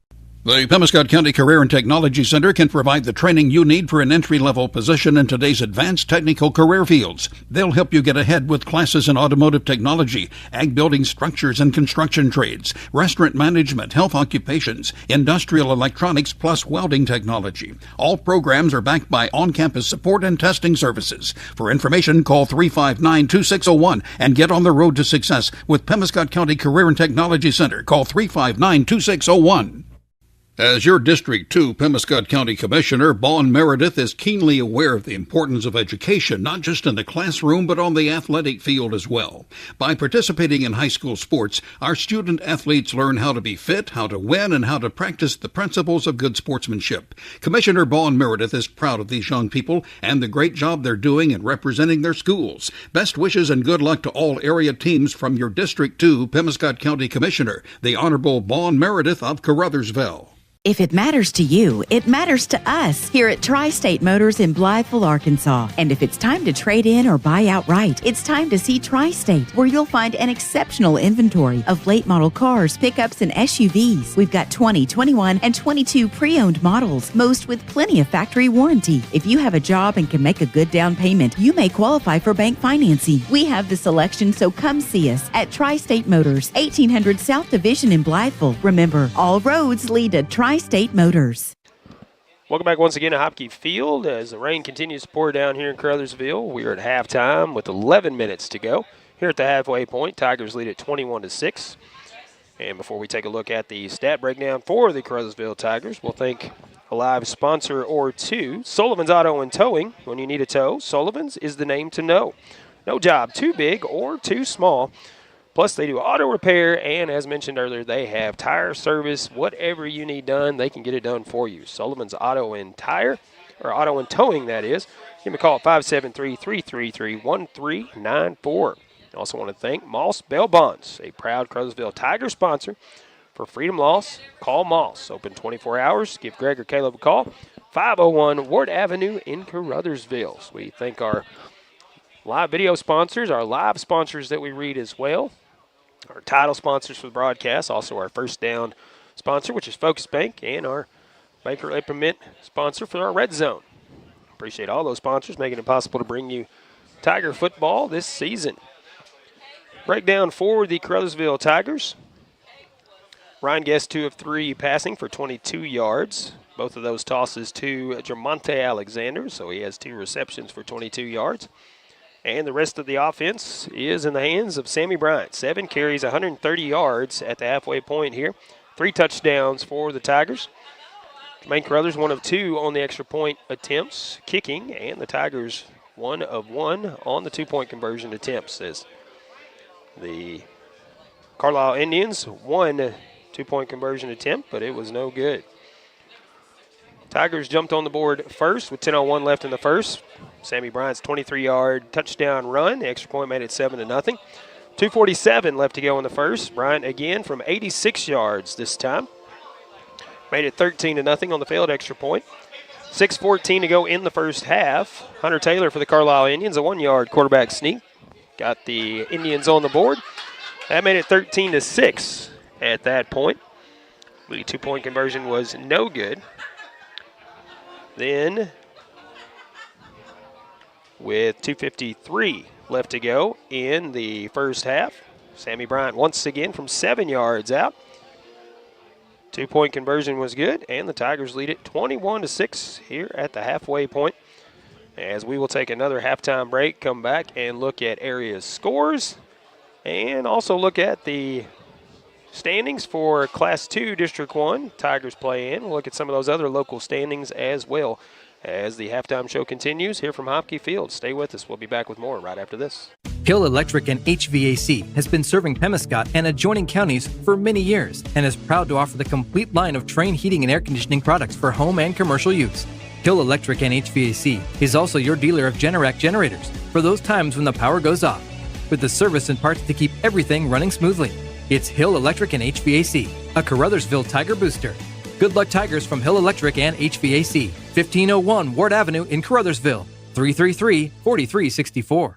The Pemiscot County Career and Technology Center can provide the training you need for an entry-level position in today's advanced technical career fields. They'll help you get ahead with classes in automotive technology, ag building structures and construction trades, restaurant management, health occupations, industrial electronics, plus welding technology. All programs are backed by on-campus support and testing services. For information, call 359-2601 and get on the road to success with Pemiscot County Career and Technology Center. Call 359-2601. As your District 2 Pemiscot County Commissioner, Bon Meredith is keenly aware of the importance of education, not just in the classroom, but on the athletic field as well. By participating in high school sports, our student athletes learn how to be fit, how to win, and how to practice the principles of good sportsmanship. Commissioner Bon Meredith is proud of these young people and the great job they're doing in representing their schools. Best wishes and good luck to all area teams from your District 2 Pemiscot County Commissioner, the Honorable Bon Meredith of Caruthersville. If it matters to you, it matters to us here at Tri-State Motors in Blytheville, Arkansas. And if it's time to trade in or buy outright, it's time to see Tri-State, where you'll find an exceptional inventory of late model cars, pickups, and SUVs. We've got 20, 21, and 22 pre-owned models, most with plenty of factory warranty. If you have a job and can make a good down payment, you may qualify for bank financing. We have the selection, so come see us at Tri-State Motors, 1800 South Division in Blytheville. Remember, all roads lead to Tri-State Motors. Welcome back once again to Hopke Field as the rain continues to pour down here in Caruthersville. We are at halftime with 11 minutes to go. Here at the halfway point, Tigers lead at 21-6. And before we take a look at the stat breakdown for the Caruthersville Tigers, we'll thank a live sponsor or two. Sullivan's Auto and Towing. When you need a tow, Sullivan's is the name to know. No job too big or too small. Plus, they do auto repair, and as mentioned earlier, they have tire service. Whatever you need done, they can get it done for you. Sullivan's Auto and Tire, or Auto and Towing, that is. Give me a call at 573-333-1394. I also want to thank Moss Bail Bonds, a proud Caruthersville Tiger sponsor. For Freedom Loss, call Moss. Open 24 hours. Give Greg or Caleb a call. 501 Ward Avenue in Caruthersville. So we thank our live video sponsors, our live sponsors that we read as well. Our title sponsors for the broadcast, also our First Down sponsor, which is Focus Bank, and our Baker Implement sponsor for our Red Zone. Appreciate all those sponsors making it possible to bring you Tiger football this season. Breakdown for the Caruthersville Tigers. Ryan Guest 2 of 3 passing for 22 yards. Both of those tosses to Jermonte Alexander, so he has 2 receptions for 22 yards. And the rest of the offense is in the hands of Sammy Bryant. 7 carries, 130 yards at the halfway point here. 3 touchdowns for the Tigers. Jermaine Carruthers 1 of 2 on the extra point attempts, kicking, and the Tigers 1 of 1 on the 2-point conversion attempts. As the Carlyle Indians 1 2-point conversion attempt, but it was no good. Tigers jumped on the board first with 10:01 left in the first. Sammy Bryant's 23-yard touchdown run. The extra point made it 7-0. 2:47 left to go in the first. Bryant again from 86 yards this time. Made it 13-0 on the failed extra point. 6:14 to go in the first half. Hunter Taylor for the Carlyle Indians, a 1-yard quarterback sneak. Got the Indians on the board. That made it 13-6 at that point. The 2-point conversion was no good. Then, with 2:53 left to go in the first half, Sammy Bryant once again from 7 yards out. 2-point conversion was good, and the Tigers lead it 21-6 here at the halfway point. As we will take another halftime break, come back and look at area scores, and also look at the standings for Class 2 District 1 Tigers play in. We'll look at some of those other local standings as well as the halftime show continues here from Hopke Field. Stay with us. We'll be back with more right after this. Hill Electric and HVAC has been serving Pemiscot and adjoining counties for many years and is proud to offer the complete line of Trane heating and air conditioning products for home and commercial use. Hill Electric and HVAC is also your dealer of Generac generators for those times when the power goes off, with the service and parts to keep everything running smoothly. It's Hill Electric and HVAC, a Caruthersville Tiger booster. Good luck, Tigers, from Hill Electric and HVAC, 1501 Ward Avenue in Caruthersville, 333-4364.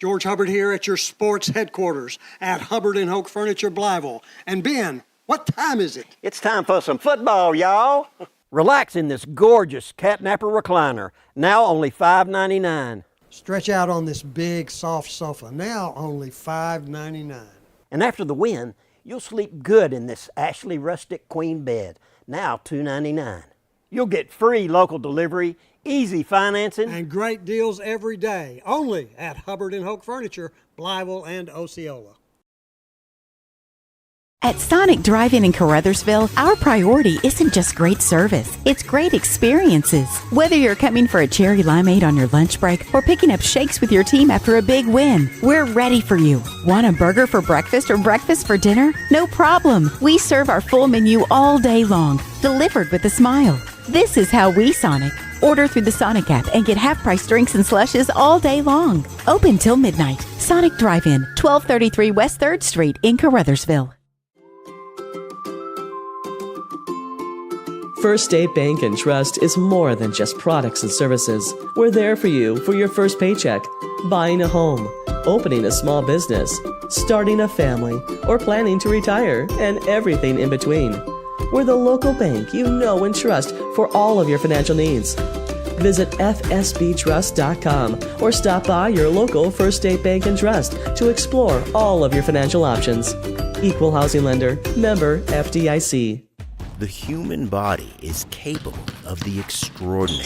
George Hubbard here at your sports headquarters at Hubbard & Hoke Furniture, Blytheville. And Ben, what time is it? It's time for some football, y'all. Relax in this gorgeous catnapper recliner, now only $5.99. Stretch out on this big, soft sofa, now only $5.99. And after the win, you'll sleep good in this Ashley rustic queen bed, now $2.99. You'll get free local delivery, easy financing, and great deals every day, only at Hubbard & Hoke Furniture, Blytheville and Osceola. At Sonic Drive-In in Caruthersville, our priority isn't just great service, it's great experiences. Whether you're coming for a cherry limeade on your lunch break or picking up shakes with your team after a big win, we're ready for you. Want a burger for breakfast or breakfast for dinner? No problem. We serve our full menu all day long, delivered with a smile. This is how we Sonic. Order through the Sonic app and get half-price drinks and slushes all day long. Open till midnight. Sonic Drive-In, 1233 West 3rd Street in Caruthersville. First State Bank and Trust is more than just products and services. We're there for you for your first paycheck, buying a home, opening a small business, starting a family, or planning to retire, and everything in between. We're the local bank you know and trust for all of your financial needs. Visit fsbtrust.com or stop by your local First State Bank and Trust to explore all of your financial options. Equal housing lender, member FDIC. The human body is capable of the extraordinary.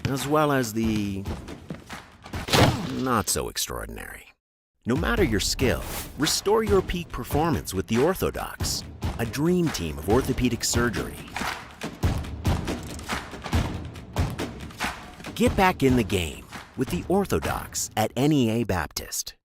As well as the not so extraordinary. No matter your skill, restore your peak performance with the Orthodox, a dream team of orthopedic surgery. Get back in the game with the Orthodox at NEA Baptist.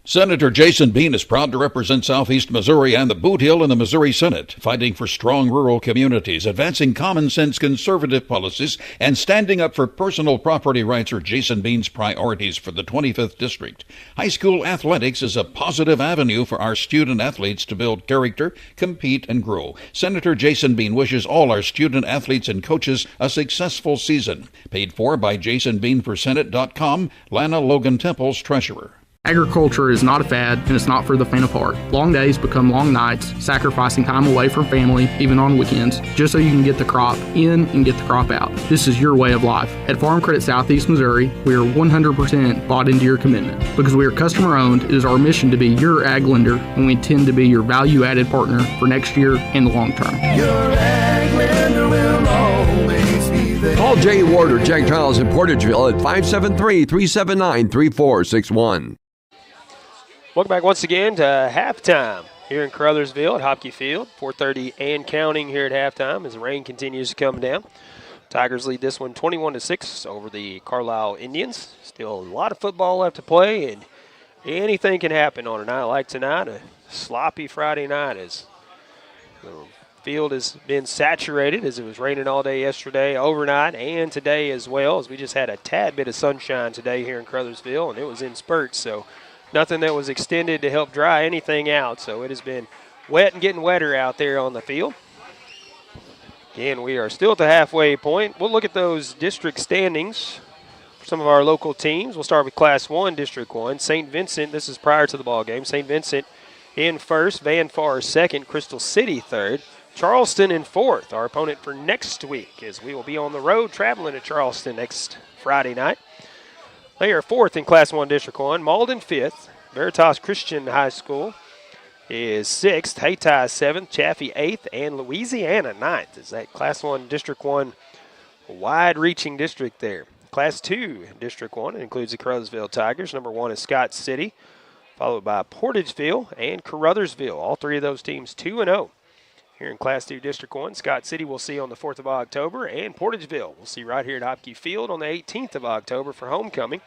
Senator Jason Bean is proud to represent Southeast Missouri and the Boot Heel in the Missouri Senate, fighting for strong rural communities, advancing common-sense conservative policies, and standing up for personal property rights are Jason Bean's priorities for the 25th District. High school athletics is a positive avenue for our student athletes to build character, compete, and grow. Senator Jason Bean wishes all our student athletes and coaches a successful season. Paid for by JasonBeanForSenate.com, Lana Logan Temple's treasurer. Agriculture is not a fad, and it's not for the faint of heart. Long days become long nights, sacrificing time away from family, even on weekends, just so you can get the crop in and get the crop out. This is your way of life. At Farm Credit Southeast Missouri, we are 100% bought into your commitment. Because we are customer-owned, it is our mission to be your ag lender, and we intend to be your value-added partner for next year and the long term. Your ag lender will always be there. Call Jay Ward or Jack Giles in Portageville at 573-379-3461. Welcome back once again to halftime here in Caruthersville at Hopke Field. 4:30 and counting here at halftime as the rain continues to come down. Tigers lead this one 21-6 over the Carlyle Indians. Still a lot of football left to play, and anything can happen on a night like tonight, a sloppy Friday night as the field has been saturated as it was raining all day yesterday, overnight, and today as well, as we just had a tad bit of sunshine today here in Caruthersville, and it was in spurts, so nothing that was extended to help dry anything out. So it has been wet and getting wetter out there on the field. Again, we are still at the halfway point. We'll look at those district standings for some of our local teams. We'll start with Class 1, District 1. St. Vincent, this is prior to the ball game. St. Vincent in first, Van Far second, Crystal City third, Charleston in fourth. Our opponent for next week, as we will be on the road traveling to Charleston next Friday night. They are fourth in Class 1 District 1. Malden fifth. Veritas Christian High School is sixth. Hayti seventh. Chaffee eighth. And Louisiana ninth. Is that Class 1 District 1 wide-reaching district there. Class 2 District 1 includes the Caruthersville Tigers. Number 1 is Scott City, followed by Portageville and Caruthersville. All three of those teams 2-0. Here in Class 2 District 1, Scott City we'll see on the 4th of October, and Portageville we'll see right here at Hopke Field on the 18th of October for homecoming.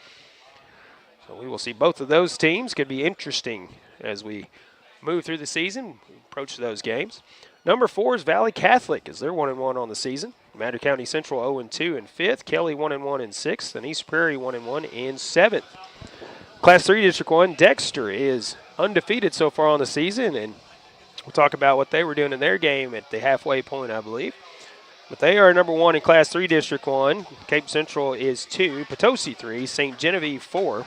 So we will see both of those teams. Could be interesting as we move through the season, approach those games. Number 4 is Valley Catholic, as they're 1-1 on the season. Madrid County Central 0-2 in 5th. Kelly 1-1 in 6th, and East Prairie 1-1 in 7th. Class 3 District 1, Dexter is undefeated so far on the season, and we'll talk about what they were doing in their game at the halfway point, I believe. But they are number 1 in Class 3 District 1. Cape Central is 2, Potosi 3, St. Genevieve 4,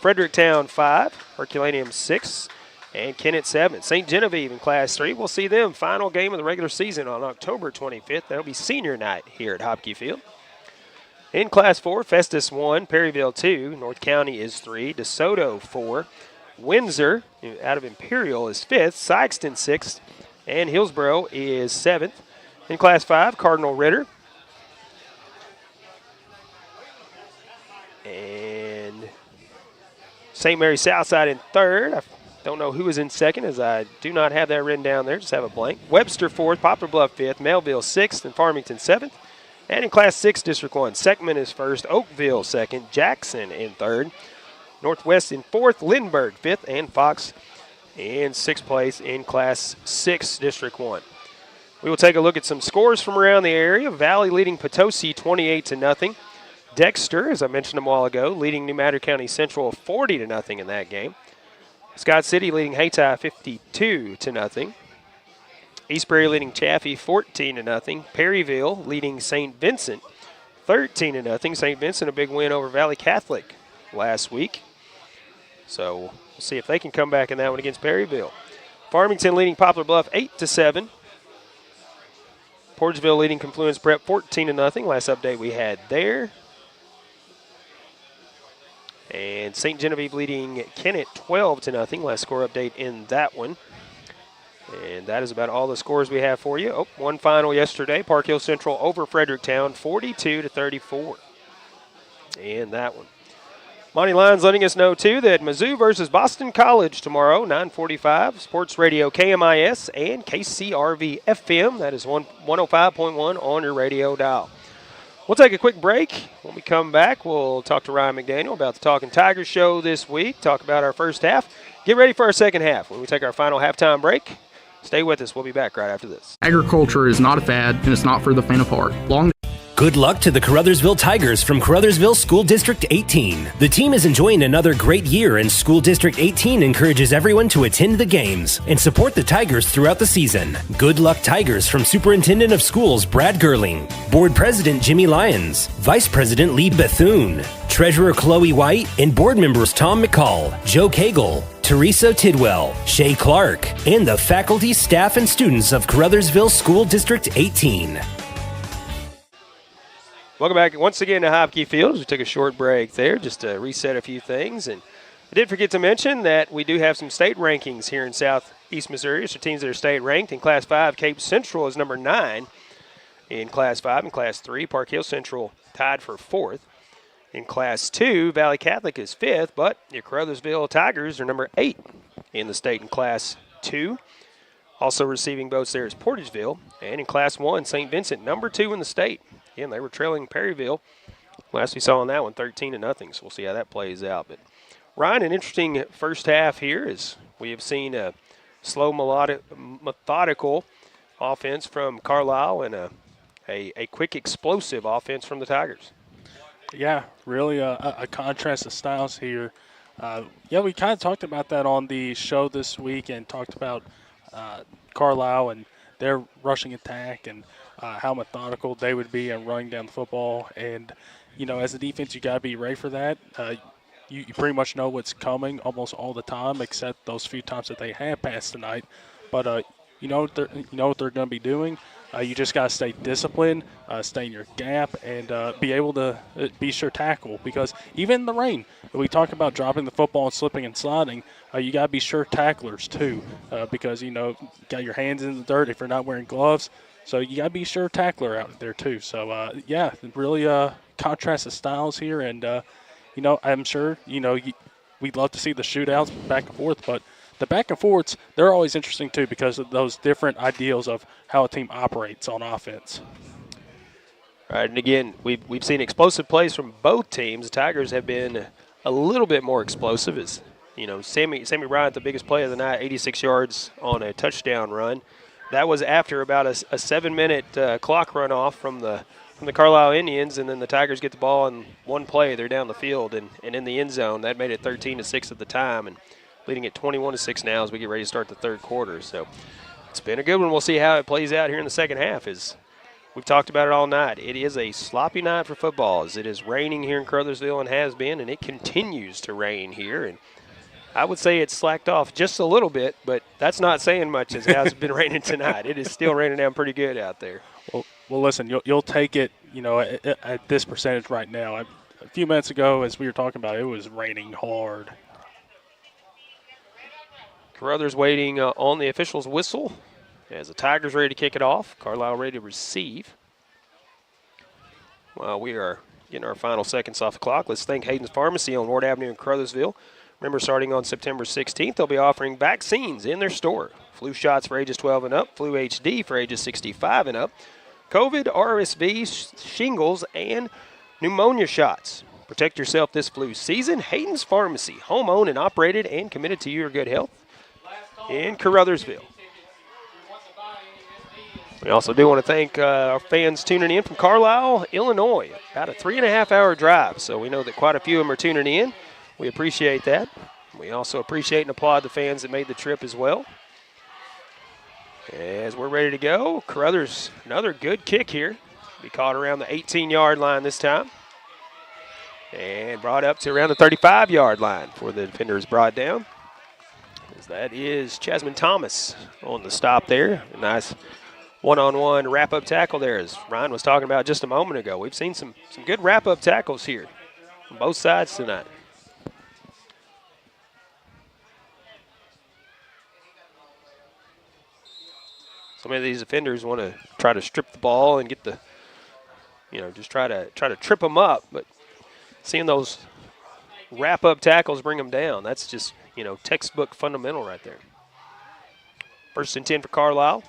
Fredericktown 5, Herculaneum 6, and Kennett 7. St. Genevieve in Class 3, we'll see them final game of the regular season on October 25th. That'll be senior night here at Hopke Field. In Class 4, Festus 1, Perryville 2, North County is 3, DeSoto 4, Windsor out of Imperial is 5th, Sykeston 6th, and Hillsboro is 7th. In Class 5, Cardinal Ritter. And St. Mary Southside in 3rd. I don't know who is in 2nd, as I do not have that written down there. Just have a blank. Webster 4th, Poplar Bluff 5th, Melville 6th, and Farmington 7th. And in Class 6, District 1, Seckman is 1st, Oakville 2nd, Jackson in 3rd, Northwest in 4th, Lindbergh 5th, and Fox in 6th place in Class 6, District 1. We will take a look at some scores from around the area. Valley leading Potosi 28-0. Dexter, as I mentioned a while ago, leading New Madrid County Central 40-0 in that game. Scott City leading Hayti 52-0. East Prairie leading Chaffee 14-0. Perryville leading St. Vincent 13-0. St. Vincent a big win over Valley Catholic last week. So we'll see if they can come back in that one against Perryville. Farmington leading Poplar Bluff 8-7. Portageville leading Confluence Prep 14-0. Last update we had there. And St. Genevieve leading Kennett 12-0. Last score update in that one. And that is about all the scores we have for you. Oh, one final yesterday. Park Hill Central over Fredericktown 42-34. And that one. Monty Lyons letting us know, too, that Mizzou versus Boston College tomorrow, 9:45. Sports Radio KMIS and KCRV FM. That is 105.1 on your radio dial. We'll take a quick break. When we come back, we'll talk to Ryan McDaniel about the Talking Tigers show this week, talk about our first half, get ready for our second half when we take our final halftime break. Stay with us. We'll be back right after this. Agriculture is not a fad, and it's not for the faint of heart. Good luck to the Caruthersville Tigers from Caruthersville School District 18. The team is enjoying another great year, and School District 18 encourages everyone to attend the games and support the Tigers throughout the season. Good luck, Tigers, from Superintendent of Schools Brad Gerling, Board President Jimmy Lyons, Vice President Lee Bethune, Treasurer Chloe White, and board members Tom McCall, Joe Cagle, Teresa Tidwell, Shay Clark, and the faculty, staff, and students of Caruthersville School District 18. Welcome back once again to Hopke Field. We took a short break there just to reset a few things. And I did forget to mention that we do have some state rankings here in Southeast Missouri. So teams that are state ranked. In Class 5, Cape Central is number 9 in Class 5. In Class 3, Park Hill Central tied for 4th. In Class 2, Valley Catholic is 5th, but your Caruthersville Tigers are number 8 in the state in Class 2. Also receiving votes there is Portageville. And in Class 1, St. Vincent, number 2 in the state. Again, they were trailing Perryville. Last we saw on that one, 13-0. So we'll see how that plays out. But Ryan, an interesting first half here is we have seen a slow, methodical offense from Carlyle and a quick, explosive offense from the Tigers. Yeah, really a contrast of styles here. We kind of talked about that on the show this week and talked about Carlyle and their rushing attack and how methodical they would be in running down the football. And, as a defense, you got to be ready for that. You pretty much know what's coming almost all the time, except those few times that they have passed tonight. But you know what they're going to be doing. You just got to stay disciplined, stay in your gap, and be able to be sure tackle. Because even in the rain, we talk about dropping the football and slipping and sliding. You got to be sure tacklers too, because got your hands in the dirt if you're not wearing gloves. So you got to be sure tackler out there too. So really contrast of styles here, and I'm sure we'd love to see the shootouts back and forth, but the back and forths, they're always interesting too because of those different ideals of how a team operates on offense. All right, and again, we've seen explosive plays from both teams. The Tigers have been a little bit more explosive. As Sammy Bryant, the biggest play of the night, 86 yards on a touchdown run. That was after about a 7-minute clock runoff from the Carlyle Indians, and then the Tigers get the ball in one play. They're down the field and in the end zone. That made it 13-6 at the time, and leading at 21-6 now as we get ready to start the third quarter. So it's been a good one. We'll see how it plays out here in the second half as we've talked about it all night. It is a sloppy night for football as it is raining here in Caruthersville and has been, and it continues to rain here. And I would say it's slacked off just a little bit, but that's not saying much as it has been raining tonight. It is still raining down pretty good out there. Well, listen, you'll take it, at this percentage right now. A few minutes ago, as we were talking about, it was raining hard. Caruthers waiting on the official's whistle as the Tigers ready to kick it off. Carlyle ready to receive. While we are getting our final seconds off the clock, let's thank Hayden's Pharmacy on Ward Avenue in Caruthersville. Remember, starting on September 16th, they'll be offering vaccines in their store. Flu shots for ages 12 and up, Flu HD for ages 65 and up, COVID, RSV, shingles, and pneumonia shots. Protect yourself this flu season. Hayden's Pharmacy, home-owned and operated and committed to your good health in Caruthersville. We also do want to thank our fans tuning in from Carlisle, Illinois. About a 3.5-hour drive, so we know that quite a few of them are tuning in. We appreciate that. We also appreciate and applaud the fans that made the trip as well. As we're ready to go, Caruthers, another good kick here. Be caught around the 18-yard line this time. And brought up to around the 35-yard line before the defender is brought down. As that is Chasman Thomas on the stop there. A nice one-on-one wrap-up tackle there, as Ryan was talking about just a moment ago. We've seen some good wrap-up tackles here on both sides tonight. Some of these defenders want to try to strip the ball and get the, just try to trip them up. But seeing those wrap-up tackles bring them down, that's just, textbook fundamental right there. 1st and 10 for Carlisle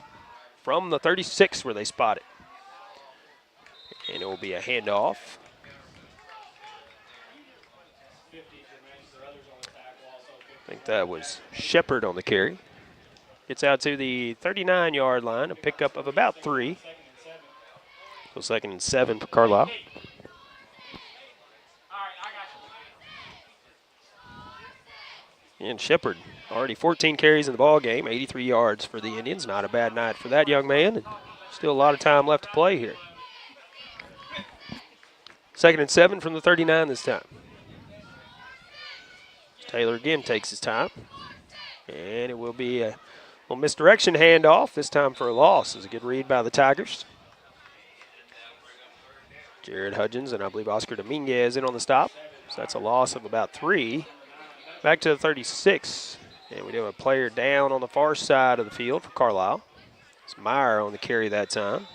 from the 36 where they spot it. And it will be a handoff. I think that was Shepard on the carry. Gets out to the 39-yard line, a pickup of about 3. So 2nd and 7 for Carlisle. And Shepard, already 14 carries in the ball game, 83 yards for the Indians. Not a bad night for that young man, and still a lot of time left to play here. 2nd and 7 from the 39 this time. Taylor again takes his time, and it will be a little misdirection handoff, this time for a loss. It was a good read by the Tigers. Jared Hudgens and I believe Oscar Dominguez in on the stop. So that's a loss of about 3. Back to the 36. And we do have a player down on the far side of the field for Carlisle. It's Meyer on the carry that time.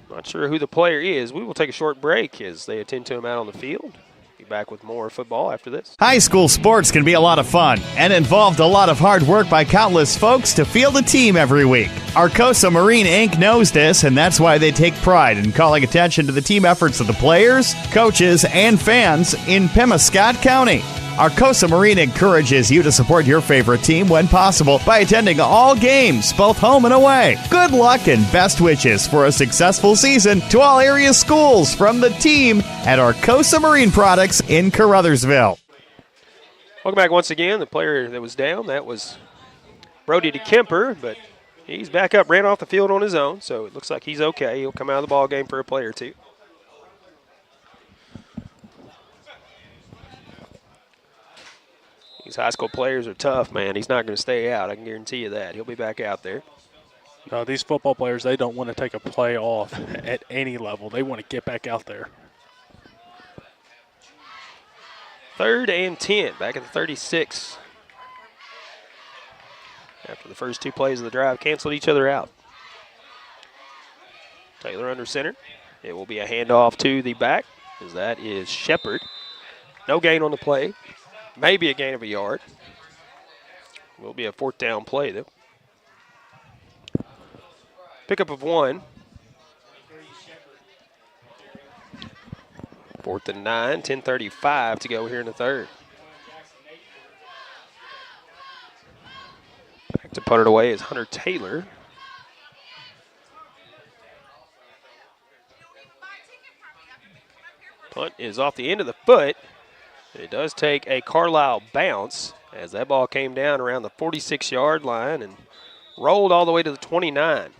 Not sure who the player is. We will take a short break as they attend to him out on the field. Be back with more football after this. High school sports can be a lot of fun and involved a lot of hard work by countless folks to field a team every week. Arcosa Marine Inc. knows this, and that's why they take pride in calling attention to the team efforts of the players, coaches, and fans in Pemiscot County. Arcosa Marine encourages you to support your favorite team when possible by attending all games, both home and away. Good luck and best wishes for a successful season to all area schools from the team at Arcosa Marine Products in Caruthersville. Welcome back once again. The player that was down, that was Brody DeKemper, but he's back up, ran off the field on his own, so it looks like he's okay. He'll come out of the ball game for a play or two. These high school players are tough, man. He's not going to stay out. I can guarantee you that. He'll be back out there. No, these football players, they don't want to take a play off at any level. They want to get back out there. 3rd and 10, back at the 36. After the first 2 plays of the drive canceled each other out. Taylor under center. It will be a handoff to the back, as that is Shepard. No gain on the play. Maybe a gain of a yard. Will be a 4th down play, though. Pickup of 1. 4th and 9, 10:35 to go here in the 3rd. Back to put it away is Hunter Taylor. Punt is off the end of the foot. It does take a Carlisle bounce as that ball came down around the 46-yard line and rolled all the way to the 29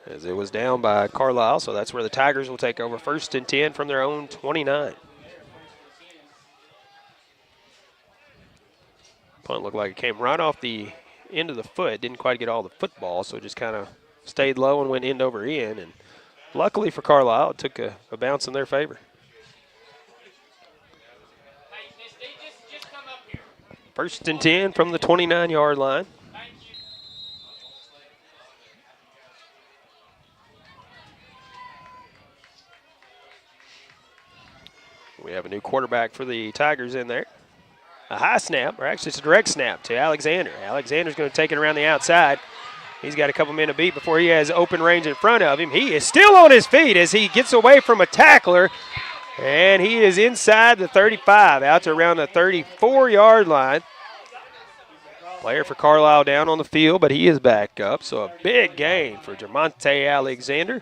as it was down by Carlyle, so that's where the Tigers will take over 1st and 10 from their own 29. Punt looked like it came right off the end of the foot. Didn't quite get all the football, so just kind of stayed low and went end over end. And luckily for Carlisle, it took a bounce in their favor. First and 10 from the 29-yard line. We have a new quarterback for the Tigers in there. A high snap, or actually it's a direct snap to Alexander. Alexander's going to take it around the outside. He's got a couple men to beat before he has open range in front of him. He is still on his feet as he gets away from a tackler, and he is inside the 35, out to around the 34-yard line. Player for Carlisle down on the field, but he is back up, so a big gain for Jermonte Alexander.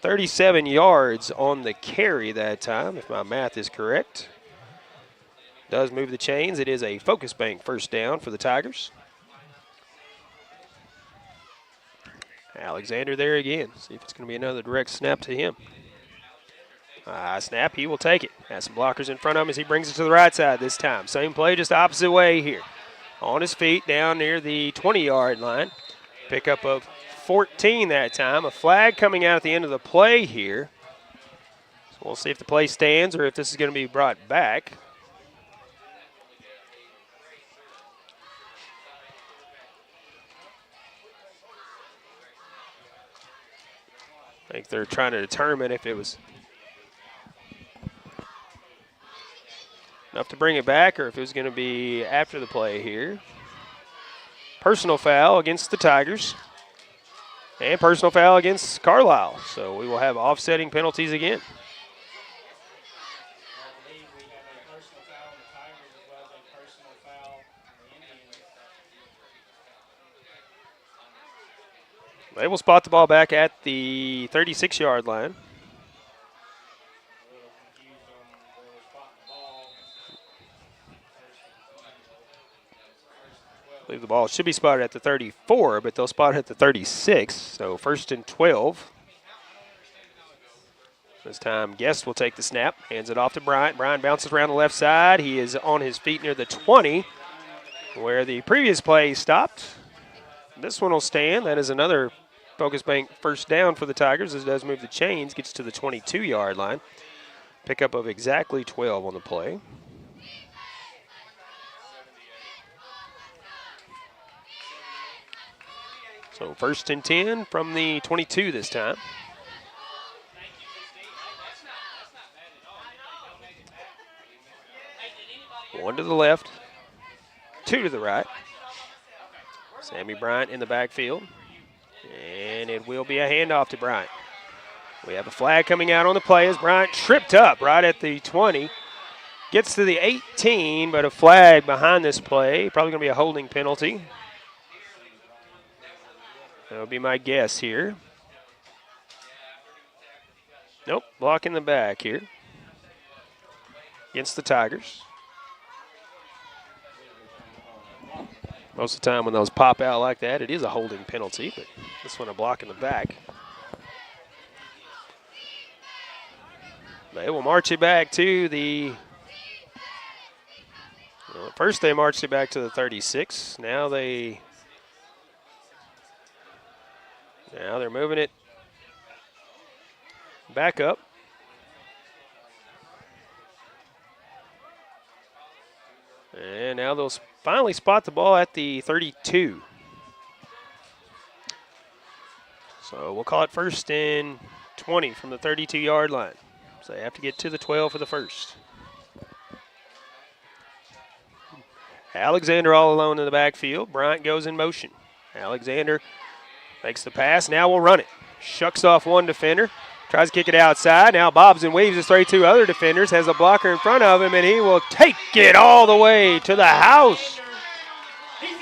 $37 yards on the carry that time, if my math is correct. Does move the chains. It is a focus bank first down for the Tigers. Alexander there again. See if it's going to be another direct snap to him. Snap, he will take it. Has some blockers in front of him as he brings it to the right side this time. Same play, just opposite way here. On his feet down near the 20-yard line. Pickup of 14 that time. A flag coming out at the end of the play here. So we'll see if the play stands or if this is going to be brought back. I think they're trying to determine if it was enough to bring it back or if it was going to be after the play here. Personal foul against the Tigers. And personal foul against Carlisle. So we will have offsetting penalties again. They will spot the ball back at the 36-yard line. I believe the ball should be spotted at the 34, but they'll spot it at the 36. So 1st and 12. This time Guest will take the snap, hands it off to Bryant. Bryant bounces around the left side. He is on his feet near the 20, where the previous play stopped. This one will stand. That is another focus bank first down for the Tigers. As it does move the chains, gets to the 22-yard line. Pickup of exactly 12 on the play. So 1st and 10 from the 22 this time. One to the left, two to the right. Sammy Bryant in the backfield. And it will be a handoff to Bryant. We have a flag coming out on the play as Bryant tripped up right at the 20. Gets to the 18, but a flag behind this play. Probably going to be a holding penalty. That would be my guess here. Nope, block in the back here against the Tigers. Most of the time when those pop out like that, it is a holding penalty, but this one a block in the back. They will march it back to the, well, first they marched it back to the 36. Now they're moving it back up. And now they'll finally spot the ball at the 32. So we'll call it 1st and 20 from the 32-yard line. So they have to get to the 12 for the first. Alexander all alone in the backfield. Bryant goes in motion. Alexander makes the pass. Now we'll run it. Shucks off one defender. Tries to kick it outside. Now bobs and weaves his 32 other defenders. Has a blocker in front of him, and he will take it all the way to the house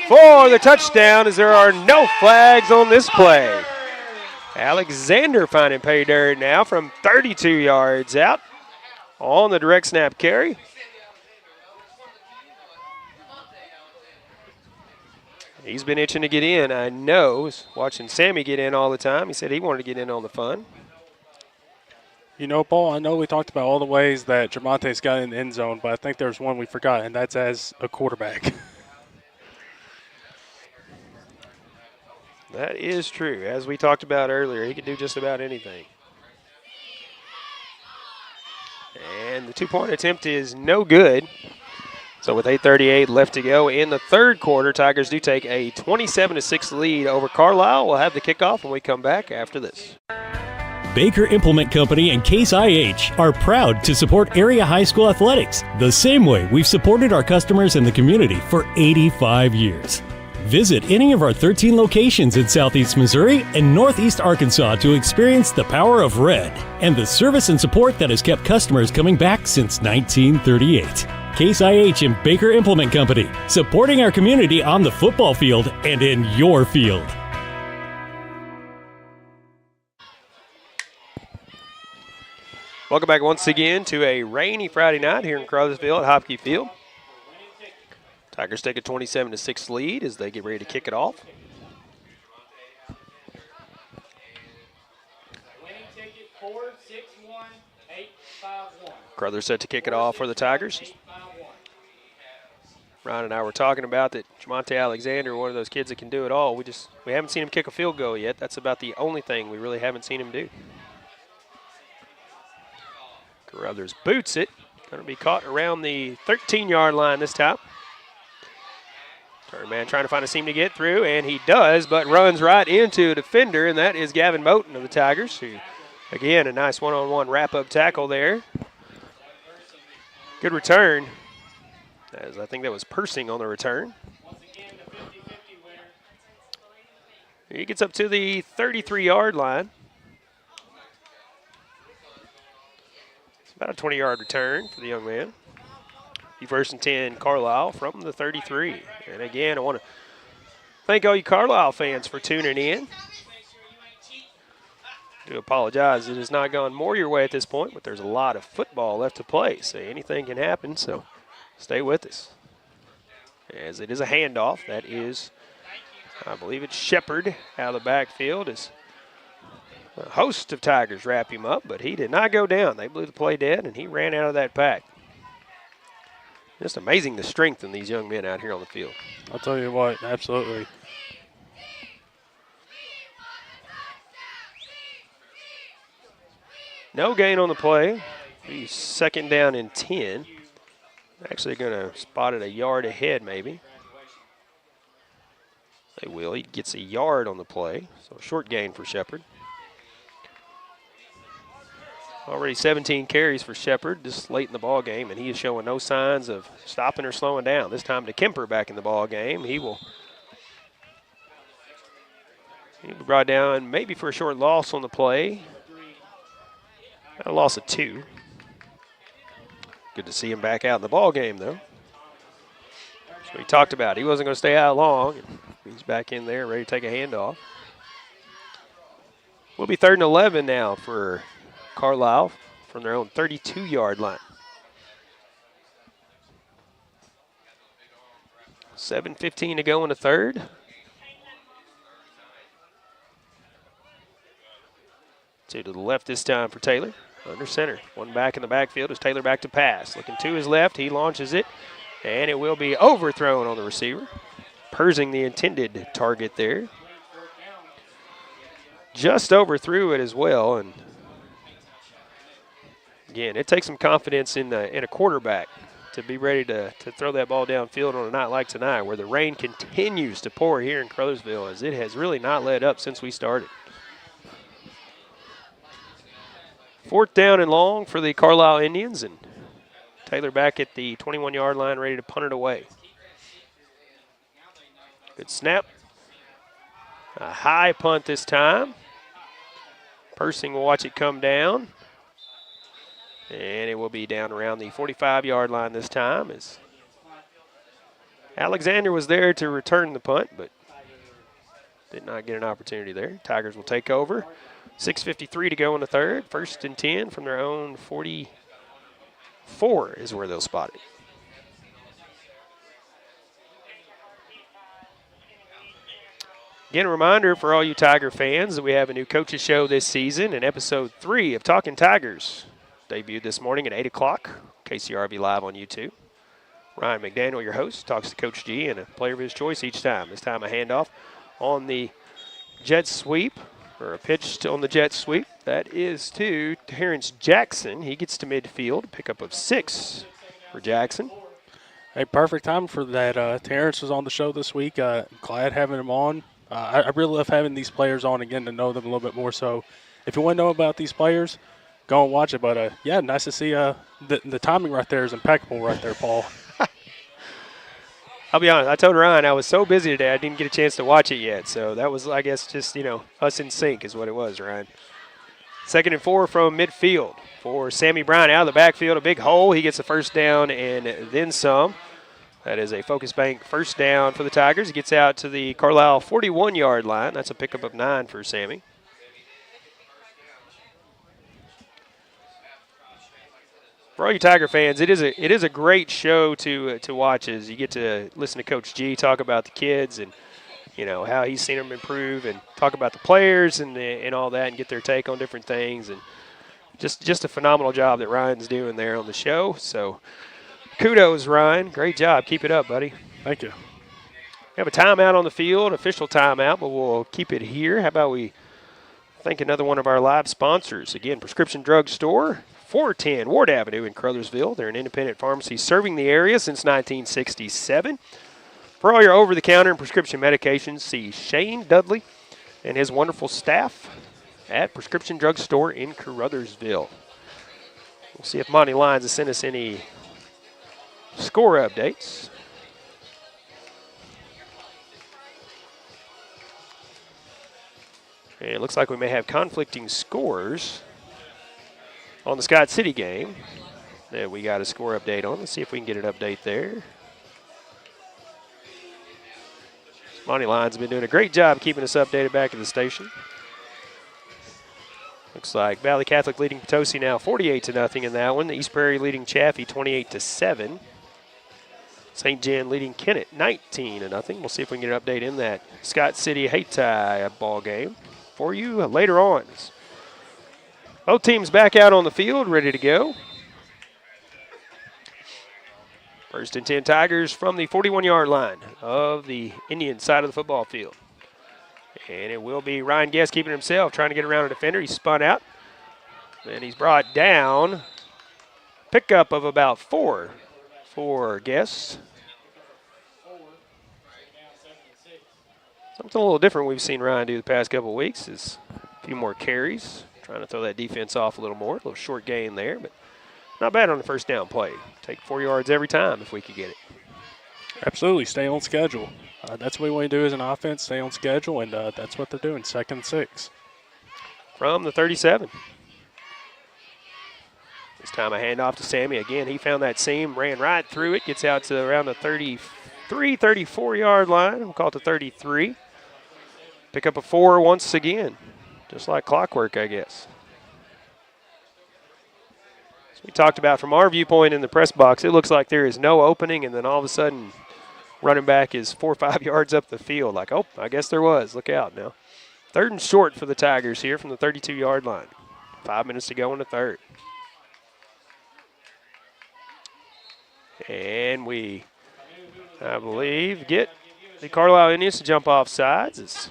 for the touchdown, as there are no flags on this play. Alexander finding pay dirt now from 32 yards out on the direct snap carry. He's been itching to get in. I know, watching Sammy get in all the time. He said he wanted to get in on the fun. You know, Paul, I know we talked about all the ways that Tremonte's got in the end zone, but I think there's one we forgot, and that's as a quarterback. That is true. As we talked about earlier, he could do just about anything. And the two-point attempt is no good. So with 8:38 left to go in the third quarter, Tigers do take a 27-6 lead over Carlisle. We'll have the kickoff when we come back after this. Baker Implement Company and Case IH are proud to support area high school athletics the same way we've supported our customers and the community for 85 years. Visit any of our 13 locations in Southeast Missouri and Northeast Arkansas to experience the power of red and the service and support that has kept customers coming back since 1938. Case IH and Baker Implement Company, supporting our community on the football field and in your field. Welcome back once again to a rainy Friday night here in Caruthersville at Hopke Field. Tigers take a 27-6 lead as they get ready to kick it off. Caruthers set to kick it off for the Tigers. Ryan and I were talking about that Tremonte Alexander, one of those kids that can do it all. We haven't seen him kick a field goal yet. That's about the only thing we really haven't seen him do. Caruthers boots it. Going to be caught around the 13-yard line this time. Turn man trying to find a seam to get through, and he does, but runs right into a defender, and that is Gavin Moten of the Tigers, who, again, a nice one-on-one wrap-up tackle there. Good return, as I think that was Persing on the return. He gets up to the 33-yard line. It's about a 20-yard return for the young man. First and 10, Carlisle from the 33. And again, I want to thank all you Carlisle fans for tuning in. I do apologize, it has not gone more your way at this point, but there's a lot of football left to play, so anything can happen, so stay with us. As it is a handoff, that is, I believe it's Shepard out of the backfield as a host of Tigers wrap him up, but he did not go down. They blew the play dead, and he ran out of that pack. Just amazing the strength in these young men out here on the field. I'll tell you what, absolutely. No gain on the play. Be second down and 10. Actually going to spot it a yard ahead maybe. They will. He gets a yard on the play, so short gain for Shepard. Already 17 carries for Shepard this late in the ball game, and he is showing no signs of stopping or slowing down. This time to Kemper back in the ball game. He'll be brought down maybe for a short loss on the play. A loss of 2. Good to see him back out in the ball game, though. So we talked about he wasn't going to stay out long. And he's back in there, ready to take a handoff. We'll be 3rd and 11 now for Carlisle from their own 32-yard line. 7:15 to go in the third. Two to the left this time for Taylor. Under center. One back in the backfield as Taylor back to pass. Looking to his left. He launches it. And it will be overthrown on the receiver. Persing the intended target there. Just overthrew it as well. And again, it takes some confidence in a quarterback to be ready to throw that ball downfield on a night like tonight where the rain continues to pour here in Caruthersville, as it has really not let up since we started. 4th down and long for the Carlisle Indians, and Taylor back at the 21-yard line ready to punt it away. Good snap. A high punt this time. Persing will watch it come down. And it will be down around the 45-yard line this time as Alexander was there to return the punt, but did not get an opportunity there. Tigers will take over. 6:53 to go in the third. 1st and 10 from their own 44 is where they'll spot it. Again, a reminder for all you Tiger fans that we have a new coaches show this season, and episode 3 of Talking Tigers debuted this morning at 8 o'clock. KCRV Live on YouTube. Ryan McDaniel, your host, talks to Coach G and a player of his choice each time. This time a handoff on the jet sweep, or a pitch on the jet sweep. That is to Terrence Jackson. He gets to midfield, pickup of 6 for Jackson. Hey, perfect time for that. Terrence was on the show this week. Glad having him on. I really love having these players on again to know them a little bit more. So if you want to know about these players, go and watch it. But, yeah, nice to see the timing right there is impeccable right there, Paul. I'll be honest, I told Ryan I was so busy today I didn't get a chance to watch it yet. So that was, I guess, just, us in sync is what it was, Ryan. 2nd and 4 from midfield for Sammy Bryant out of the backfield. A big hole. He gets the first down and then some. That is a Focus Bank first down for the Tigers. He gets out to the Carlyle 41-yard line. That's a pickup of 9 for Sammy. For all you Tiger fans, it is a great show to watch as you get to listen to Coach G talk about the kids and how he's seen them improve, and talk about the players and all that, and get their take on different things, and just a phenomenal job that Ryan's doing there on the show. So kudos, Ryan. Great job. Keep it up, buddy. Thank you. We have a timeout on the field, official timeout, but we'll keep it here. How about we thank another one of our live sponsors? Again, Prescription Drug Store, 410 Ward Avenue in Caruthersville. They're an independent pharmacy serving the area since 1967. For all your over-the-counter and prescription medications, see Shane Dudley and his wonderful staff at Prescription Drug Store in Caruthersville. We'll see if Monty Lyons has sent us any score updates. And it looks like we may have conflicting scores on the Scott City game that we got a score update on. Let's see if we can get an update there. Monty Lyons has been doing a great job keeping us updated back at the station. Looks like Valley Catholic leading Potosi now 48-0 in that one. East Prairie leading Chaffee 28-7. St. John leading Kennett 19-0. We'll see if we can get an update in that Scott City Hayti ball game for you later on. Both teams back out on the field, ready to go. 1st and 10 Tigers from the 41-yard line of the Indian side of the football field. And it will be Ryan Guest keeping himself, trying to get around a defender. He's spun out, and he's brought down. Pickup of about 4 for Guest. Something a little different we've seen Ryan do the past couple of weeks is a few more carries, trying to throw that defense off a little more. A little short gain there, but not bad on the first down play. Take 4 yards every time if we could get it. Absolutely, stay on schedule. That's what we want to do as an offense, stay on schedule, and that's what they're doing, 2nd and 6. From the 37. This time a handoff to Sammy. Again, he found that seam, ran right through it, gets out to around the 33, 34-yard line. We'll call it the 33. Pick up a 4 once again, just like clockwork, I guess. We talked about from our viewpoint in the press box, it looks like there is no opening, and then all of a sudden running back is 4 or 5 yards up the field. Like, oh, I guess there was. Look out now. 3rd and short for the Tigers here from the 32-yard line. 5 minutes to go in the 3rd. And we, I believe, get the Carlisle Indians to jump off sides. It's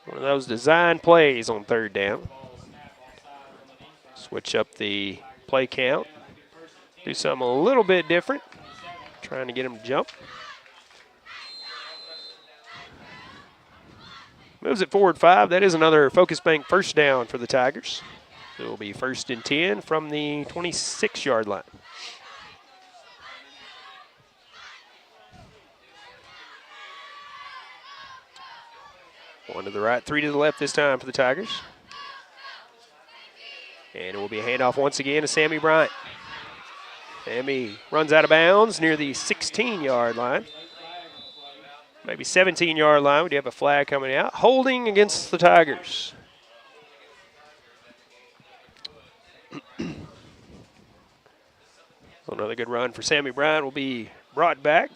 one of those design plays on 3rd down. Switch up the play count. Do something a little bit different. Trying to get him to jump. Moves it forward 5. That is another Focus Bank first down for the Tigers. It will be 1st and 10 from the 26-yard line. One to the right, 3 to the left this time for the Tigers. And it will be a handoff once again to Sammy Bryant. Sammy runs out of bounds near the 16-yard line. Maybe 17-yard line. We do have a flag coming out. Holding against the Tigers. Another good run for Sammy Bryant will be brought back.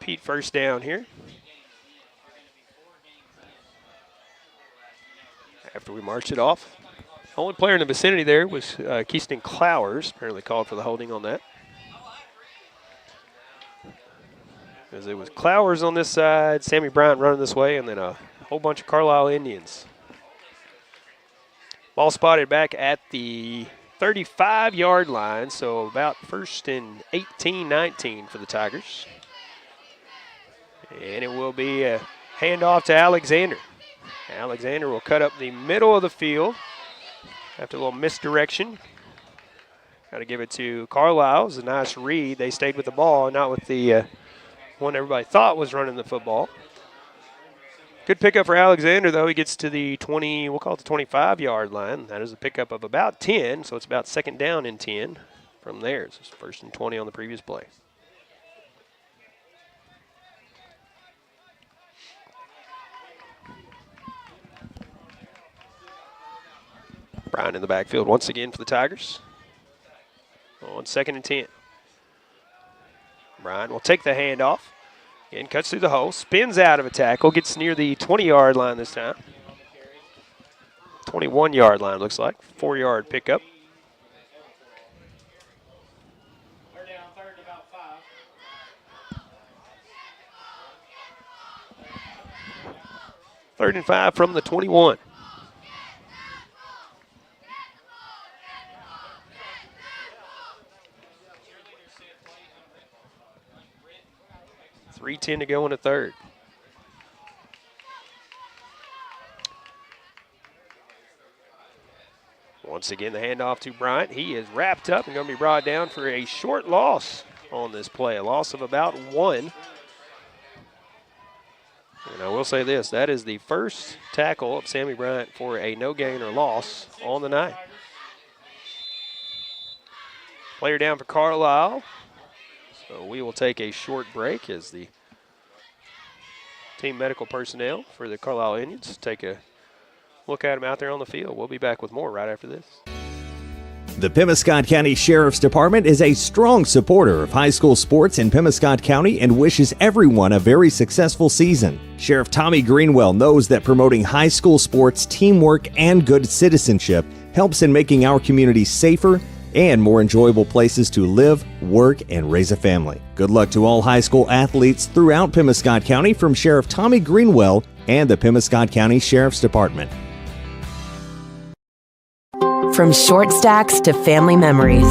repeat first down here. After we marched it off. Only player in the vicinity there was Keyston Clowers, apparently called for the holding on that. As it was Clowers on this side, Sammy Bryant running this way, and then a whole bunch of Carlisle Indians. Ball spotted back at the 35-yard line, so about 1st and 18, 19 for the Tigers. And it will be a handoff to Alexander. Alexander will cut up the middle of the field after a little misdirection. Got to give it to Carlisle. It was a nice read. They stayed with the ball, not with the one everybody thought was running the football. Good pickup for Alexander, though. He gets to the 20, we'll call it the 25-yard line. That is a pickup of about 10, so it's about 2nd down and 10 from there. So it's 1st and 20 on the previous play. Bryant in the backfield once again for the Tigers. On 2nd and 10. Bryant will take the handoff. Again, cuts through the hole, spins out of a tackle, gets near the 20-yard line this time. 21-yard line, looks like. 4-yard pickup. They're down 3rd and about 5. 3rd and 5 from the 21. .310 to go in the 3rd. Once again, the handoff to Bryant. He is wrapped up and going to be brought down for a short loss on this play, a loss of about 1. And I will say this, that is the first tackle of Sammy Bryant for a no gain or loss on the night. Player down for Carlisle. So we will take a short break as the team medical personnel for the Carlisle Indians take a look at them out there on the field. We'll be back with more right after this. The Pemiscot County Sheriff's Department is a strong supporter of high school sports in Pemiscot County and wishes everyone a very successful season. Sheriff Tommy Greenwell knows that promoting high school sports, teamwork, and good citizenship helps in making our community safer and more enjoyable places to live, work, and raise a family. Good luck to all high school athletes throughout Pemiscot County from Sheriff Tommy Greenwell and the Pemiscot County Sheriff's Department. From short stacks to family memories,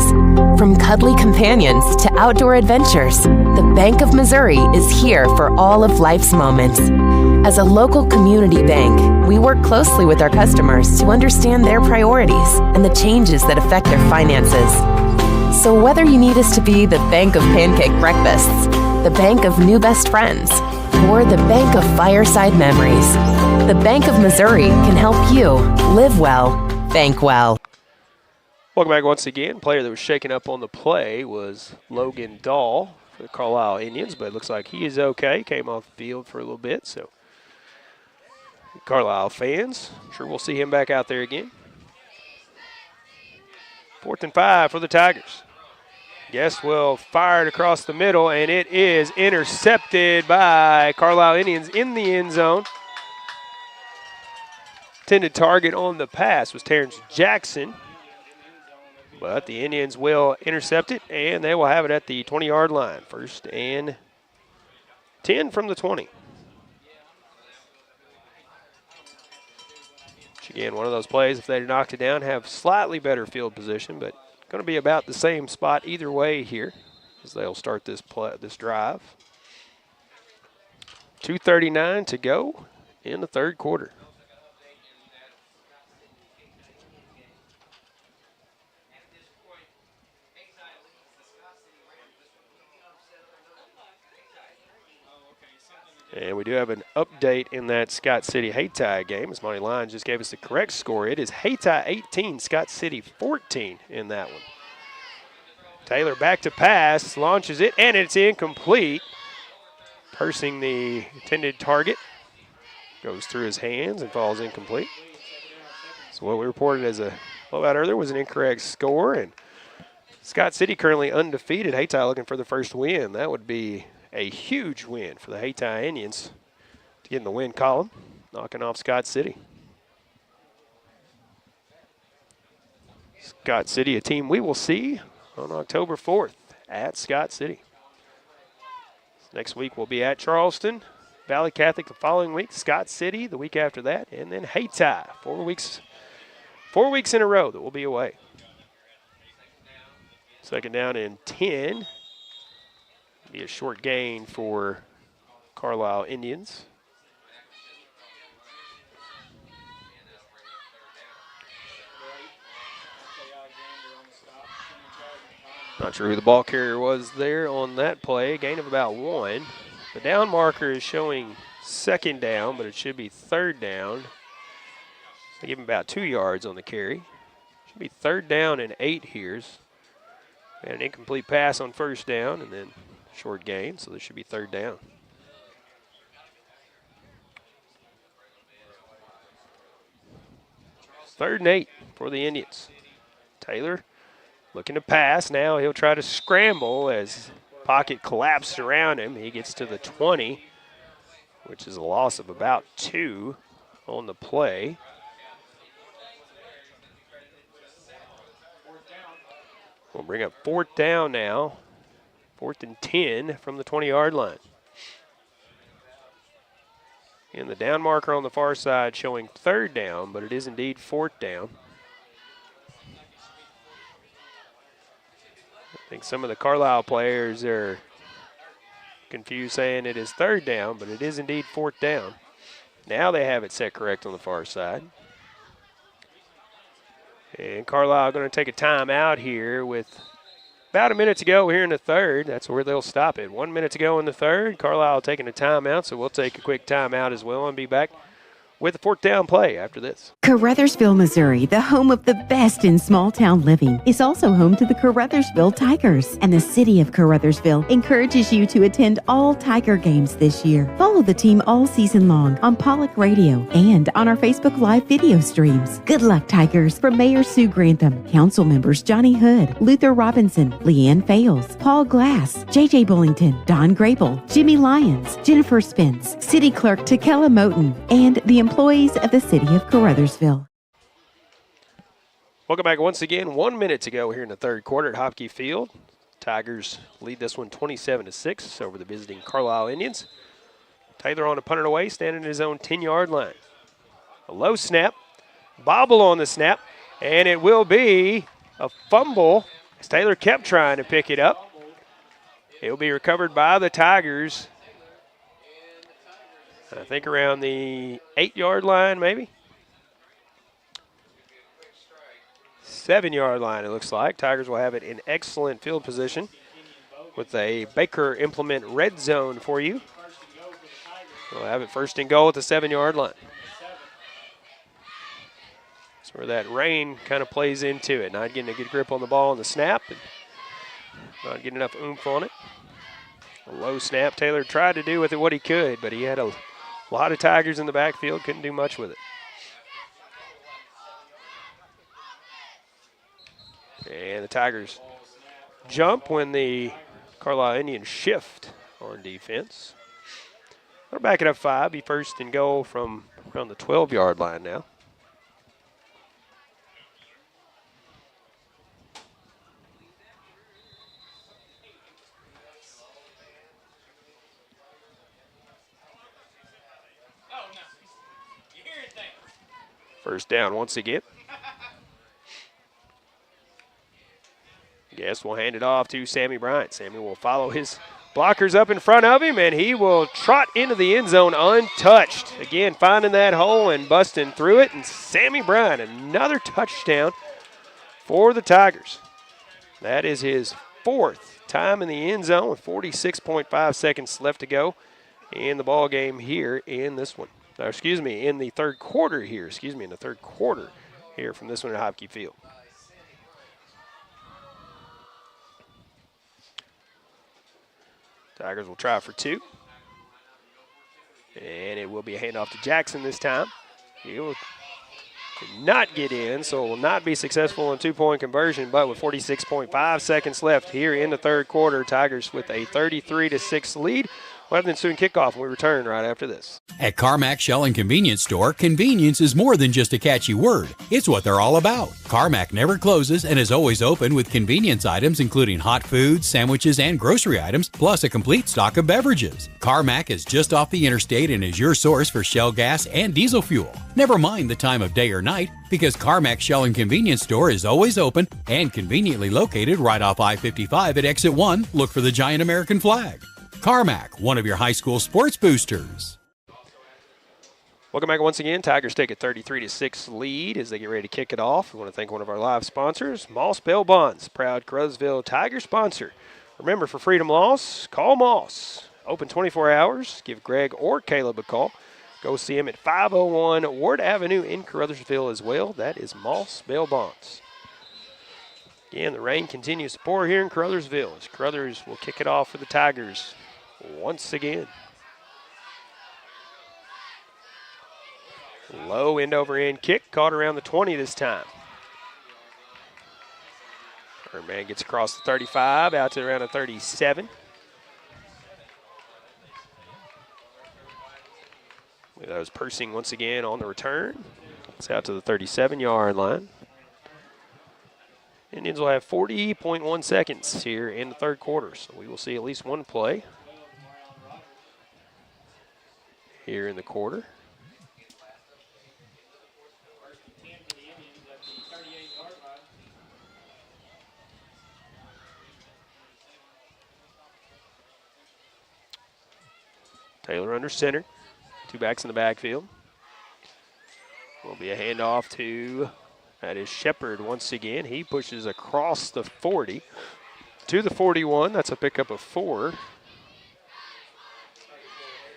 from cuddly companions to outdoor adventures, the Bank of Missouri is here for all of life's moments. As a local community bank, we work closely with our customers to understand their priorities and the changes that affect their finances. So whether you need us to be the bank of pancake breakfasts, the bank of new best friends, or the bank of fireside memories, the Bank of Missouri can help you live well, bank well. Welcome back once again. Player that was shaken up on the play was Logan Dahl for the Carlisle Indians, but it looks like he is okay. Came off the field for a little bit, so Carlisle fans, I'm sure we'll see him back out there again. 4th and 5 for the Tigers. Guess will fire it across the middle, and it is intercepted by Carlisle Indians in the end zone. Intended target on the pass was Terrence Jackson. But the Indians will intercept it, and they will have it at the 20-yard line. 1st and 10 from the 20. Which, again, one of those plays, if they knocked it down, have slightly better field position, but going to be about the same spot either way here as they'll start this drive. 2:39 to go in the 3rd quarter. And we do have an update in that Scott City Hayti game, as Monty Lyons just gave us the correct score. It is Hayti 18, Scott City 14 in that one. Taylor back to pass, launches it, and it's incomplete. Pursing the intended target. Goes through his hands and falls incomplete. So what we reported as a blowout earlier was an incorrect score, and Scott City currently undefeated. Hayti looking for the first win. That would be a huge win for the Hayti Indians to get in the win column, knocking off Scott City. Scott City, a team we will see on October 4th at Scott City. Next week we'll be at Charleston, Valley Catholic the following week, Scott City the week after that, and then Hayti. 4 weeks in a row that we'll be away. Second down and 10. Be a short gain for Carlyle Indians. Not sure who the ball carrier was there on that play. Gain of about 1. The down marker is showing second down, but it should be third down. They give him about 2 yards on the carry. Should be third down and 8 here. And an incomplete pass on first down, and then short gain, so this should be third down. Third and 8 for the Indians. Taylor looking to pass. Now he'll try to scramble as pocket collapsed around him. He gets to the 20, which is a loss of about 2 on the play. We'll bring up fourth down now. 4th and 10 from the 20-yard line. And the down marker on the far side showing third down, but it is indeed fourth down. I think some of the Carlisle players are confused saying it is third down, but it is indeed fourth down. Now they have it set correct on the far side. And Carlisle going to take a timeout here with about a minute to go here in the third. That's where they'll stop it. 1 minute to go in the third. Carlisle taking a timeout, so we'll take a quick timeout as well and be back with a fourth down play after this. Caruthersville, Missouri, the home of the best in small-town living, is also home to the Caruthersville Tigers. And the city of Caruthersville encourages you to attend all Tiger games this year. Follow the team all season long on Pollock Radio and on our Facebook Live video streams. Good luck, Tigers, from Mayor Sue Grantham, council members Johnny Hood, Luther Robinson, Leanne Fales, Paul Glass, J.J. Bullington, Don Grable, Jimmy Lyons, Jennifer Spence, City Clerk Takela Moten, and the employees of the city of Caruthersville. Welcome back once again. 1 minute to go here in the third quarter at Hopke Field. Tigers lead this one 27-6 over the visiting Carlisle Indians. Taylor on a punt it away, standing at his own 10-yard line. A low snap, bobble on the snap, and it will be a fumble as Taylor kept trying to pick it up. It will be recovered by the Tigers. I think around the 8-yard line, maybe. 7-yard line, it looks like. Tigers will have it in excellent field position with a Baker Implement red zone for you. We'll have it first and goal at the 7-yard line. That's where that rain kind of plays into it. Not getting a good grip on the ball on the snap and not getting enough oomph on it. A low snap. Taylor tried to do with it what he could, but he had a lot of Tigers in the backfield, couldn't do much with it. And the Tigers jump when the Carlisle Indians shift on defense. They'll back it up 5, be first and goal from around the 12-yard line now. First down once again. Guess we'll hand it off to Sammy Bryant. Sammy will follow his blockers up in front of him, and he will trot into the end zone untouched. Again, finding that hole and busting through it. And Sammy Bryant, another touchdown for the Tigers. That is his 4th time in the end zone with 46.5 seconds left to go in the ball game here in this one. In the third quarter here. In the third quarter here from this one at Hopke Field. Tigers will try for 2. And it will be a handoff to Jackson this time. He will Did not get in, so will not be successful in two-point conversion, but with 46.5 seconds left here in the third quarter, Tigers with a 33-6 lead. We'll have the ensuing kickoff when we return right after this. At Carmack Shell and Convenience Store, convenience is more than just a catchy word. It's what they're all about. Carmack never closes and is always open with convenience items including hot foods, sandwiches, and grocery items, plus a complete stock of beverages. Carmack is just off the interstate and is your source for Shell gas and diesel fuel. Never mind the time of day or night, because Carmack Shell and Convenience Store is always open and conveniently located right off I-55 at Exit 1. Look for the giant American flag. Carmack, one of your high school sports boosters. Welcome back once again. Tigers take a 33-6 lead as they get ready to kick it off. We want to thank one of our live sponsors, Moss Bail Bonds, proud Caruthersville Tigers sponsor. Remember, for freedom loss, call Moss. Open 24 hours. Give Greg or Caleb a call. Go see him at 501 Ward Avenue in Caruthersville as well. That is Moss Bail Bonds. Again, the rain continues to pour here in Caruthersville as Caruthers will kick it off for the Tigers once again. Low end over end kick, caught around the 20 this time. Our man gets across the 35, out to around the 37. That was Persing once again on the return. It's out to the 37-yard line. Indians will have 40.1 seconds here in the third quarter, so we will see at least one play here in the quarter. Taylor under center. Two backs in the backfield. Will be a handoff to, that is Shepard once again. He pushes across the 40 to the 41. That's a pickup of 4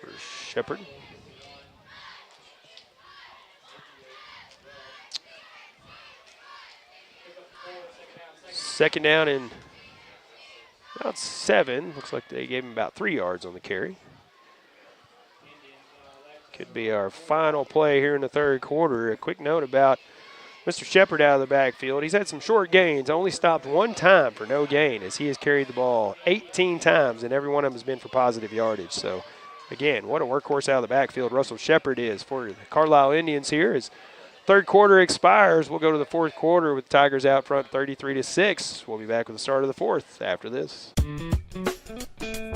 for Shepard. Second down and about 7. Looks like they gave him about 3 yards on the carry. Could be our final play here in the third quarter. A quick note about Mr. Shepard out of the backfield. He's had some short gains, only stopped one time for no gain as he has carried the ball 18 times, and every one of them has been for positive yardage. So, again, what a workhorse out of the backfield Russell Shepard is for the Carlisle Indians here. As third quarter expires, we'll go to the fourth quarter with the Tigers out front 33-6. We'll be back with the start of the fourth after this.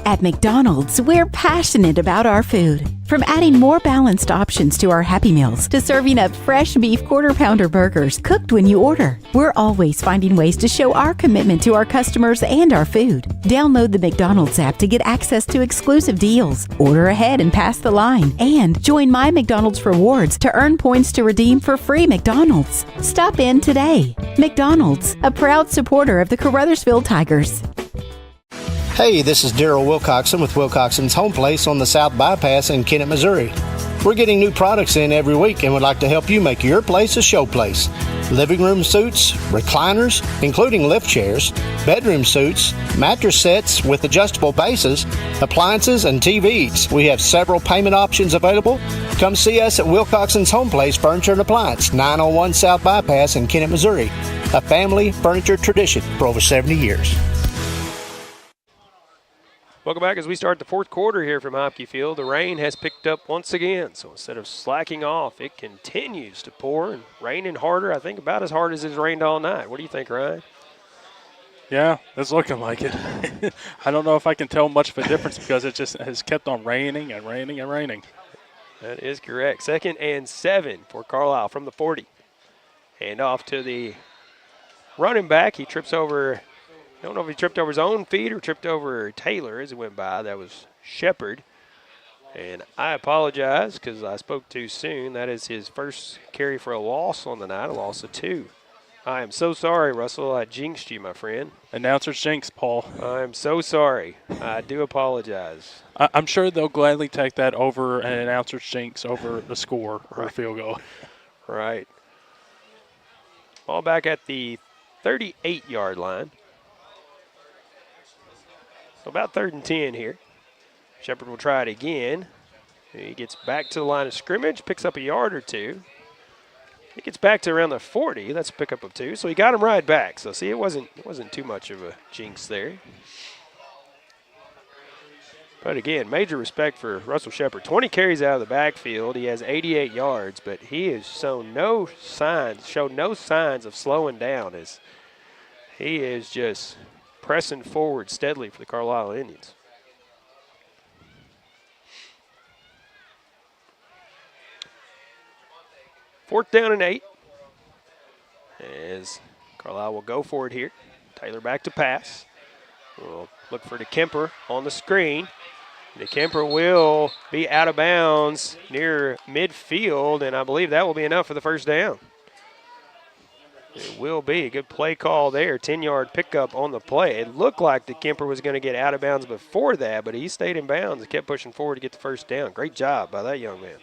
At McDonald's, we're passionate about our food. From adding more balanced options to our Happy Meals to serving up fresh beef quarter-pounder burgers cooked when you order, we're always finding ways to show our commitment to our customers and our food. Download the McDonald's app to get access to exclusive deals, order ahead and pass the line, and join My McDonald's Rewards to earn points to redeem for free McDonald's. Stop in today. McDonald's, a proud supporter of the Caruthersville Tigers. Hey, this is Daryl Wilcoxon with Wilcoxon's Home Place on the South Bypass in Kennett, Missouri. We're getting new products in every week and would like to help you make your place a show place. Living room suites, recliners, including lift chairs, bedroom suites, mattress sets with adjustable bases, appliances, and TVs. We have several payment options available. Come see us at Wilcoxon's Home Place Furniture and Appliance, 901 South Bypass in Kennett, Missouri. A family furniture tradition for over 70 years. Welcome back as we start the fourth quarter here from Hopke Field. The rain has picked up once again, so instead of slacking off, it continues to pour and raining harder. I think about as hard as it's rained all night. What do you think, Ryan? Yeah, it's looking like it. I don't know if I can tell much of a difference because it just has kept on raining and raining and raining. That is correct. 2nd and 7 for Carlisle from the 40. Hand off to the running back. He trips over. I don't know if he tripped over his own feet or tripped over Taylor as he went by. That was Shepard. And I apologize because I spoke too soon. That is his first carry for a loss on the night, a loss of 2. I am so sorry, Russell. I jinxed you, my friend. Announcer's jinx, Paul. I am so sorry. I do apologize. I'm sure they'll gladly take that over an announcer's jinx over the score or a field goal. Right. Ball back at the 38-yard line. So about 3rd and 10 here. Shepard will try it again. He gets back to the line of scrimmage, picks up a yard or 2. He gets back to around the 40. That's a pickup of 2. So he got him right back. So see, it wasn't too much of a jinx there. But again, major respect for Russell Shepard. 20 carries out of the backfield. He has 88 yards, but he has showed no signs of slowing down as he is just pressing forward steadily for the Carlisle Indians. Fourth down and 8. As Carlisle will go for it here. Taylor back to pass. We'll look for DeKemper on the screen. DeKemper will be out of bounds near midfield, and I believe that will be enough for the first down. It will be a good play call there. 10-yard pickup on the play. It looked like DeKemper was going to get out of bounds before that, but he stayed in bounds and kept pushing forward to get the first down. Great job by that young man.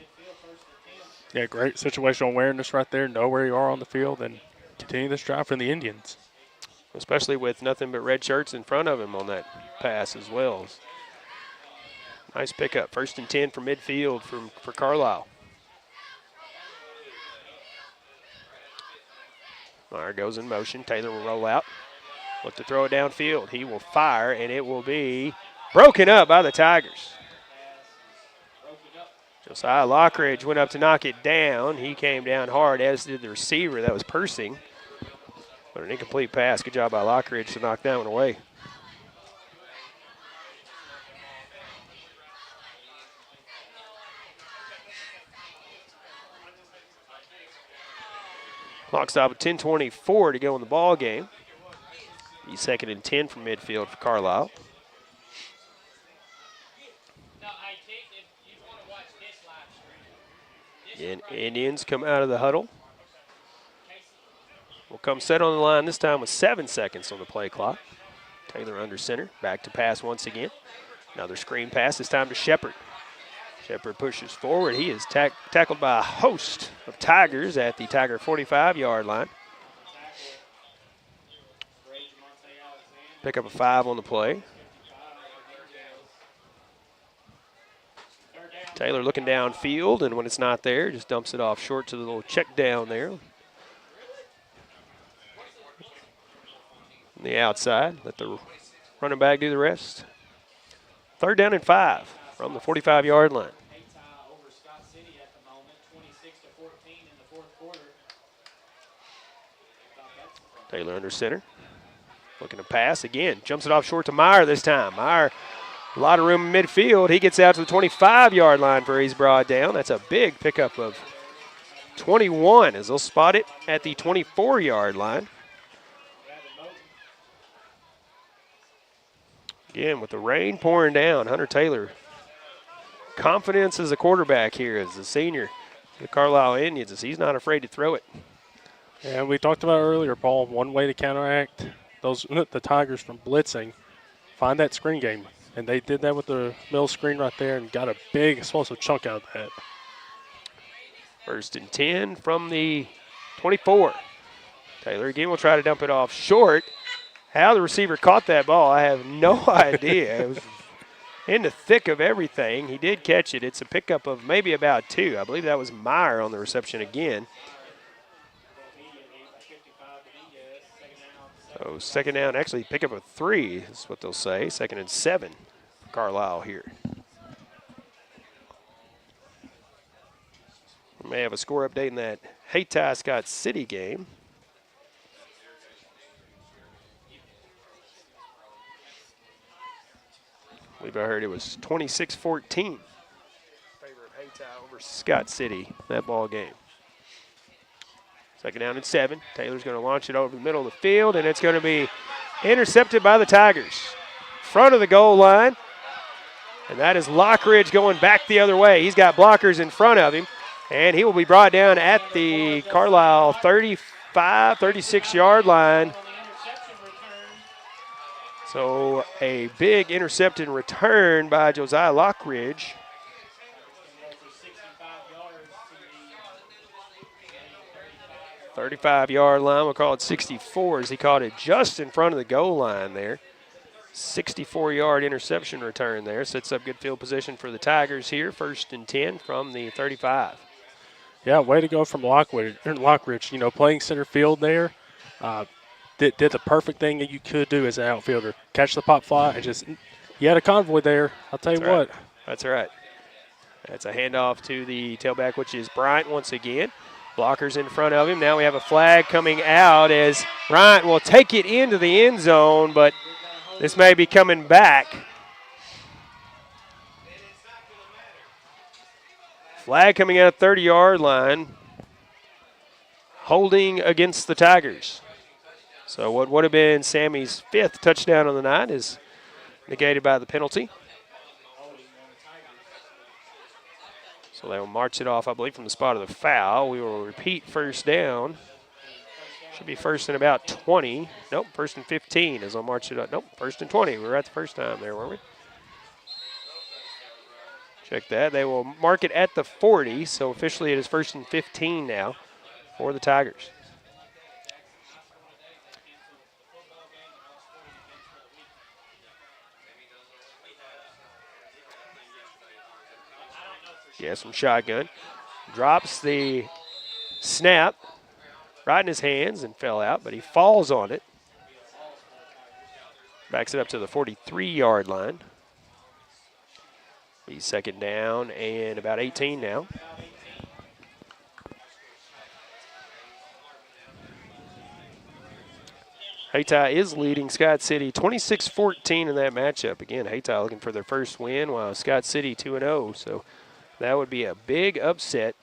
Yeah, great situational awareness right there. Know where you are on the field and continue this drive for the Indians. Especially with nothing but red shirts in front of him on that pass as well. Nice pickup. 1st and 10 from midfield for Carlisle. Meyer goes in motion. Taylor will roll out. Look to throw it downfield. He will fire, and it will be broken up by the Tigers. Josiah Lockridge went up to knock it down. He came down hard, as did the receiver. That was Persing. But an incomplete pass. Good job by Lockridge to knock that one away. Clock stop at 10:24 to go in the ball game. He's 2nd and 10 from midfield for Carlisle. And Indians come out of the huddle. Will come set on the line this time with 7 seconds on the play clock. Taylor under center. Back to pass once again. Another screen pass. This time to Shepard. Shepard pushes forward. He is tackled by a host of Tigers at the Tiger 45-yard line. Pick up a 5 on the play. Taylor looking downfield, and when it's not there, just dumps it off short to the little check down there. On the outside, let the running back do the rest. 3rd down and 5 from the 45-yard line. Taylor under center. Looking to pass again. Jumps it off short to Meyer this time. Meyer, a lot of room in midfield. He gets out to the 25-yard line for he's brought down. That's a big pickup of 21 as they'll spot it at the 24-yard line. Again, with the rain pouring down, Hunter Taylor, confidence as a quarterback here as a senior. The Carlisle Indians, as he's not afraid to throw it. Yeah, we talked about earlier, Paul, one way to counteract the Tigers from blitzing, find that screen game. And they did that with the middle screen right there and got a big explosive chunk out of that. 1st and 10 from the 24. Taylor again will try to dump it off short. How the receiver caught that ball, I have no idea. It was in the thick of everything. He did catch it. It's a pickup of maybe about 2. I believe that was Meyer on the reception again. So 2nd down, actually pickup of 3 is what they'll say. 2nd and 7 for Carlisle here. We may have a score update in that Hayti-Scott City game. I believe I heard it was 26-14 in favor of Hayti over Scott City, that ball game. 2nd down and 7. Taylor's going to launch it over the middle of the field, and it's going to be intercepted by the Tigers. Front of the goal line, and that is Lockridge going back the other way. He's got blockers in front of him, and he will be brought down at the Carlisle 35, 36-yard line. So a big intercepted return by Josiah Lockridge. 35-yard line, we'll call it 64 as he caught it just in front of the goal line there. 64-yard interception return there. Sets up good field position for the Tigers here. 1st and 10 from the 35. Yeah, way to go from Lockridge. You know, playing center field there, did the perfect thing that you could do as an outfielder. Catch the pop fly and just – you had a convoy there. I'll tell you what. That's right. That's a handoff to the tailback, which is Bryant once again. Blockers in front of him. Now we have a flag coming out as Bryant will take it into the end zone, but this may be coming back. Flag coming out 30-yard line. Holding against the Tigers. So what would have been Sammy's 5th touchdown on the night is negated by the penalty. So they will march it off, I believe, from the spot of the foul. We will repeat first down. Should be first and about 20. Nope, first and 15 as they'll march it up. Nope, first and 20. We were at the first time there, weren't we? Check that. They will mark it at the 40, so officially it is first and 15 now for the Tigers. Yeah, some shotgun. Drops the snap right in his hands and fell out, but he falls on it. Backs it up to the 43-yard line. He's second down and about 18 now. Hayti is leading Scott City 26-14 in that matchup. Again, Hayti looking for their first win while Scott City 2-0. So that would be a big upset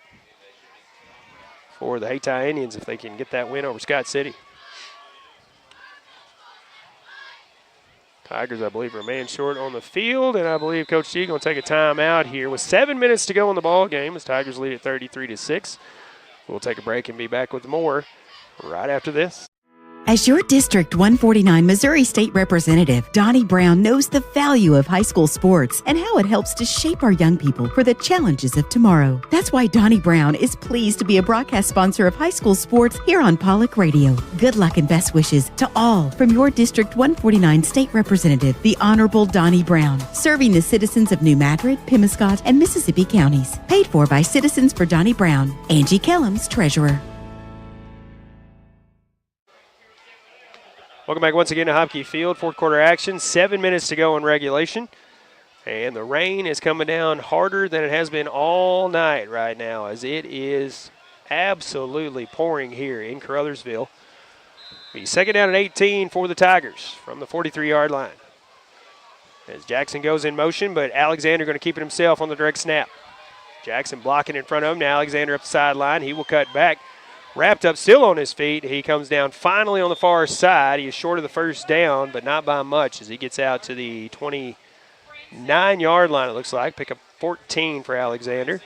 for the Hayti Indians if they can get that win over Scott City. Tigers, I believe, are man short on the field, and I believe Coach G going to take a timeout here with 7 minutes to go in the ball game as Tigers lead at 33-6. We'll take a break and be back with more right after this. As your District 149 Missouri State Representative, Donnie Brown knows the value of high school sports and how it helps to shape our young people for the challenges of tomorrow. That's why Donnie Brown is pleased to be a broadcast sponsor of high school sports here on Pollock Radio. Good luck and best wishes to all from your District 149 State Representative, the Honorable Donnie Brown, serving the citizens of New Madrid, Pemiscot, and Mississippi counties. Paid for by Citizens for Donnie Brown. Angie Kellums, Treasurer. Welcome back once again to Hopke Field. Fourth quarter action, 7 minutes to go in regulation. And the rain is coming down harder than it has been all night right now as it is absolutely pouring here in Caruthersville. Be second down and 18 for the Tigers from the 43-yard line. As Jackson goes in motion, but Alexander going to keep it himself on the direct snap. Jackson blocking in front of him. Now Alexander up the sideline. He will cut back. Wrapped up, still on his feet. He comes down finally on the far side. He is short of the first down, but not by much as he gets out to the 29-yard line, it looks like. Pick up 14 for Alexander.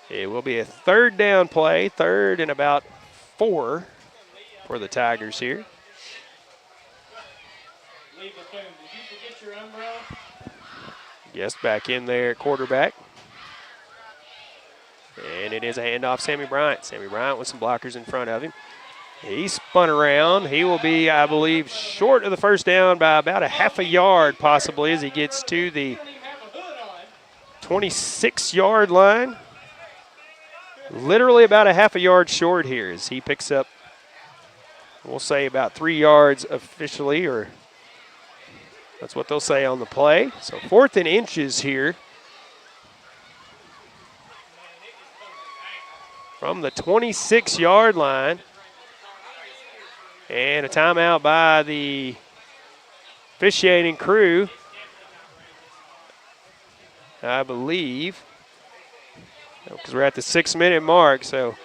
It will be a third down play, third and about 4 for the Tigers here. Yes, back in there, quarterback. And it is a handoff, Sammy Bryant. Sammy Bryant with some blockers in front of him. He spun around. He will be, I believe, short of the first down by about a half a yard possibly as he gets to the 26-yard line. Literally about a half a yard short here as he picks up, we'll say about 3 yards officially, or that's what they'll say on the play. So 4th and inches here. From the 26-yard line. And a timeout by the officiating crew, I believe, because we're at the 6-minute mark. So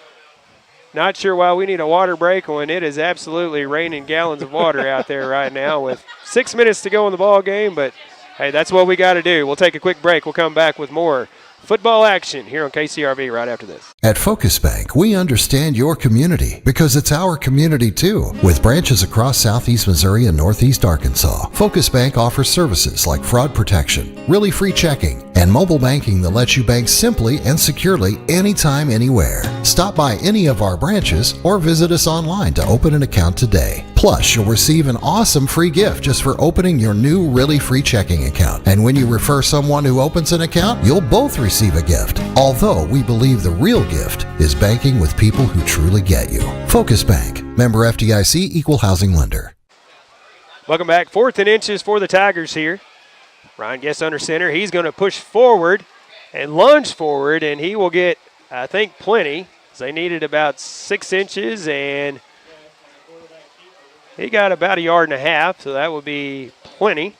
not sure why we need a water break when it is absolutely raining gallons of water out there right now with 6 minutes to go in the ball game. But, hey, that's what we got to do. We'll take a quick break. We'll come back with more football action here on KCRV right after this. At Focus Bank, we understand your community because it's our community too. With branches across southeast Missouri and northeast Arkansas, Focus Bank offers services like fraud protection, really free checking, and mobile banking that lets you bank simply and securely anytime, anywhere. Stop by any of our branches or visit us online to open an account today. Plus, you'll receive an awesome free gift just for opening your new really free checking account. And when you refer someone who opens an account, you'll both receive a gift. Although we believe the real gift is banking with people who truly get you. Focus Bank, member FDIC, equal housing lender. Welcome back. 4th and inches for the Tigers here. Ryan Guess under center. He's going to push forward and lunge forward, and he will get, I think, plenty. They needed about 6 inches, and he got about 1.5 yards, so that would be plenty.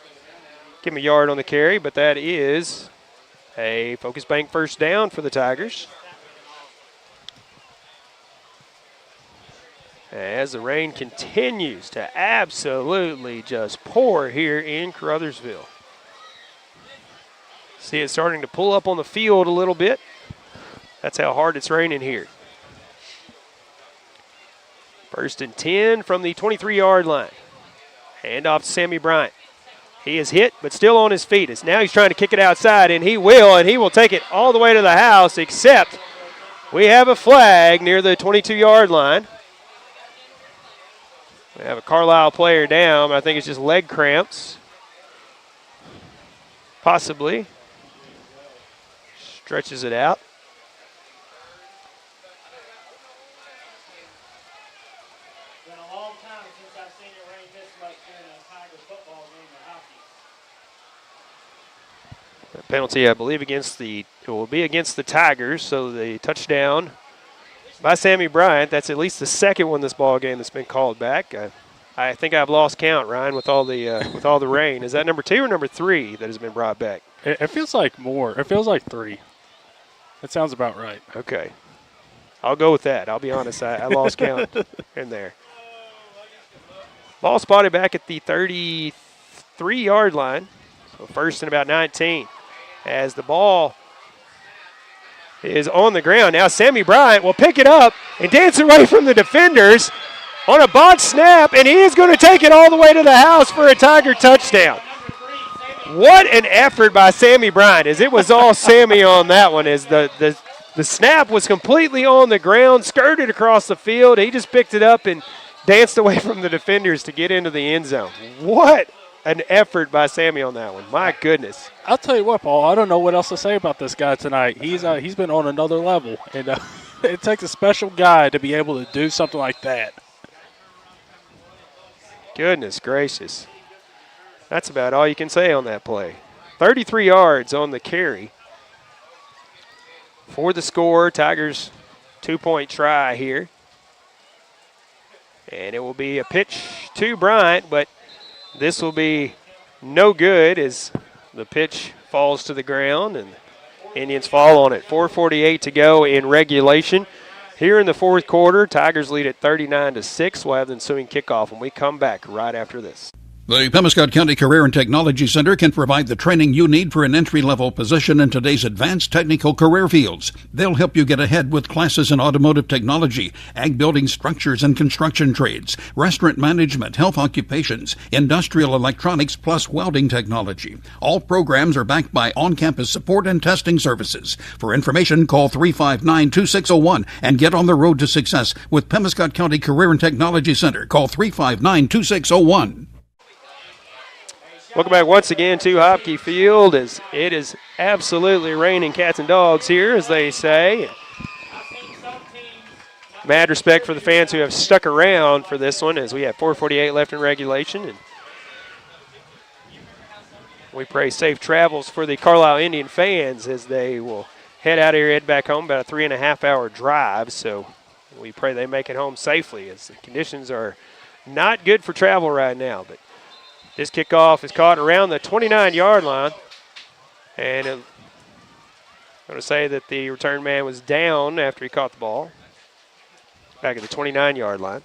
Give him a yard on the carry, but that is a Focus Bank first down for the Tigers. As the rain continues to absolutely just pour here in Caruthersville. See it starting to pull up on the field a little bit. That's how hard it's raining here. 1st and 10 from the 23-yard line. Hand off to Sammy Bryant. He is hit, but still on his feet. Now he's trying to kick it outside, and he will take it all the way to the house, except we have a flag near the 22-yard line. We have a Carlisle player down. I think it's just leg cramps. Possibly. Stretches it out. It's been a long time since I've seen it rain this much during a Tiger football game or hockey. Penalty, I believe, it will be against the Tigers. So the touchdown by Sammy Bryant. That's at least the second one this ball game that's been called back. I think I've lost count, Ryan, with all the rain. Is that number 2 or number 3 that has been brought back? It feels like more. It feels like 3. That sounds about right. Okay. I'll go with that. I'll be honest. I lost count in there. Ball spotted back at the 33-yard line. So 1st and about 19. As the ball is on the ground. Now Sammy Bryant will pick it up and dance away from the defenders on a botched snap, and he is going to take it all the way to the house for a Tiger touchdown. What an effort by Sammy Bryant, as it was all Sammy on that one, as the snap was completely on the ground, skirted across the field. He just picked it up and danced away from the defenders to get into the end zone. What an effort by Sammy on that one. My goodness. I'll tell you what, Paul, I don't know what else to say about this guy tonight. He's been on another level, and it takes a special guy to be able to do something like that. Goodness gracious. That's about all you can say on that play. 33 yards on the carry. For the score, Tigers 2-point try here. And it will be a pitch to Bryant, but this will be no good as the pitch falls to the ground and Indians fall on it. 4:48 to go in regulation. Here in the 4th quarter, Tigers lead at 39-6. We'll have the ensuing kickoff when we come back right after this. The Pemiscot County Career and Technology Center can provide the training you need for an entry-level position in today's advanced technical career fields. They'll help you get ahead with classes in automotive technology, ag building structures and construction trades, restaurant management, health occupations, industrial electronics, plus welding technology. All programs are backed by on-campus support and testing services. For information, call 359-2601 and get on the road to success with Pemiscot County Career and Technology Center. Call 359-2601. Welcome back once again to Hopke Field, as it is absolutely raining cats and dogs here, as they say. Mad respect for the fans who have stuck around for this one, as we have 4:48 left in regulation. And we pray safe travels for the Carlisle Indian fans as they will head out here, head back home, about a 3.5-hour drive. So we pray they make it home safely, as the conditions are not good for travel right now. But this kickoff is caught around the 29-yard line. And I'm going to say that the return man was down after he caught the ball. Back at the 29-yard line.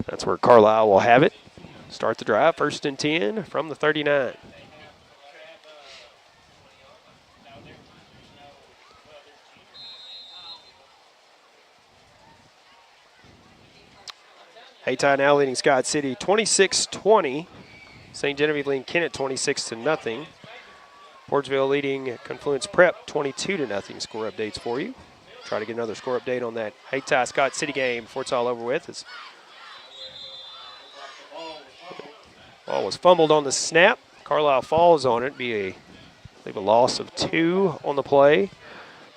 That's where Carlisle will have it. start the drive, 1st and 10 from the 39. Hayti now leading Scott City 26-20. St. Genevieve leading Kennett 26-0. Portsville leading Confluence Prep 22-0. Score updates for you. Try to get another score update on that Hayti Scott City game before it's all over with. As ball was fumbled on the snap. Carlyle falls on it. Be I believe a loss of 2 on the play.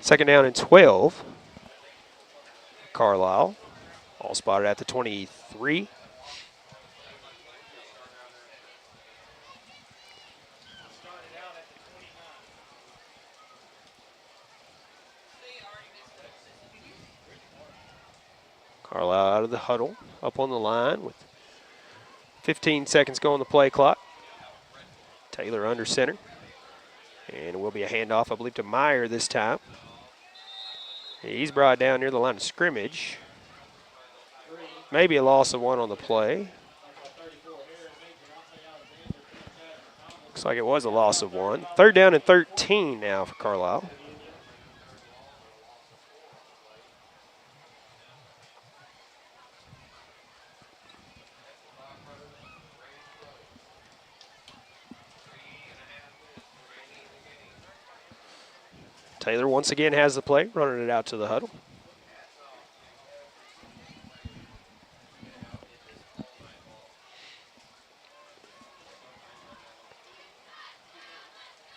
2nd down and 12. Carlyle. All spotted at the 23. Carlyle out of the huddle, up on the line with 15 seconds go on the play clock. Taylor under center. And it will be a handoff, I believe, to Meyer this time. He's brought down near the line of scrimmage. Maybe a loss of 1 on the play. Looks like it was a loss of 1. 3rd down and 13 now for Carlyle. Taylor once again has the play, running it out to the huddle.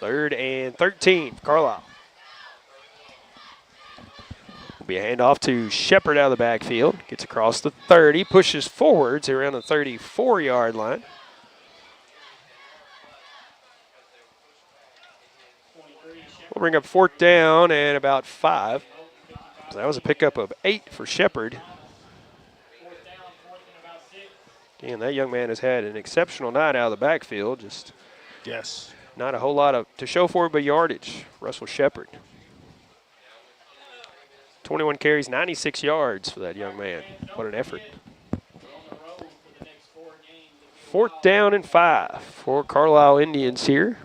Third and 13 for Carlyle. Will be a handoff to Shepard out of the backfield. Gets across the 30, pushes forwards around the 34-yard line. We'll bring up 4th down and about 5. So that was a pickup of 8 for Shepard. Again, that young man has had an exceptional night out of the backfield. Just yes, not a whole lot to show for it but yardage. Russell Shepard. 21 carries, 96 yards for that young man. What an effort. 4th down and 5 for Carlisle Indians here.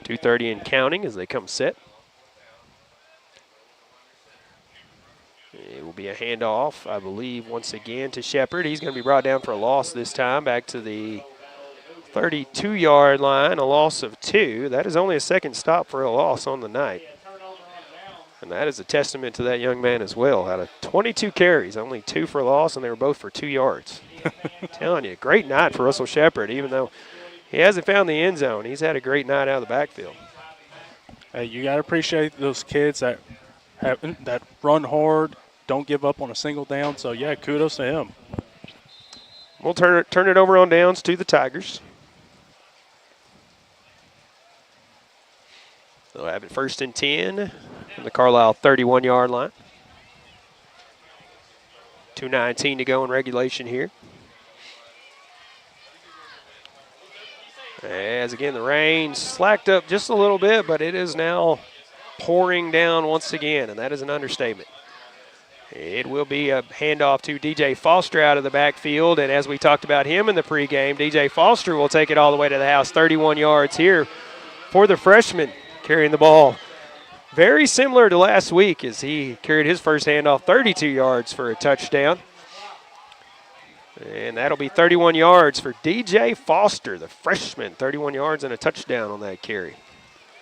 2:30 and counting as they come set. It will be a handoff, I believe, once again to Shepard. He's going to be brought down for a loss this time, back to the 32-yard line, a loss of 2. That is only a 2nd stop for a loss on the night. And that is a testament to that young man as well. Out of 22 carries, only 2 for a loss, and they were both for 2 yards. I'm telling you, great night for Russell Shepard, even though he hasn't found the end zone. He's had a great night out of the backfield. Hey, you got to appreciate those kids that run hard, don't give up on a single down. So, yeah, kudos to him. We'll turn it over on downs to the Tigers. They'll have it 1st and 10 from the Carlisle 31-yard line. 2:19 to go in regulation here. As again, the rain slacked up just a little bit, but it is now pouring down once again, and that is an understatement. It will be a handoff to DJ Foster out of the backfield, and as we talked about him in the pregame, DJ Foster will take it all the way to the house, 31 yards here for the freshman carrying the ball. Very similar to last week as he carried his first handoff 32 yards for a touchdown. And that'll be 31 yards for DJ Foster, the freshman. 31 yards and a touchdown on that carry.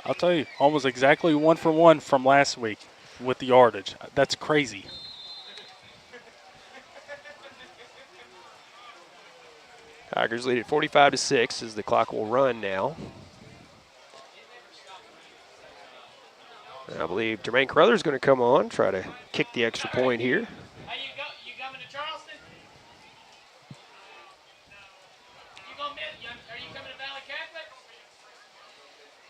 I'll tell you, almost exactly 1 for 1 from last week with the yardage. That's crazy. Tigers lead at 45-6 as the clock will run now. And I believe Jermaine Carruthers is going to come on, try to kick the extra point here. You coming to Charleston? Are you coming to Valley Catholic?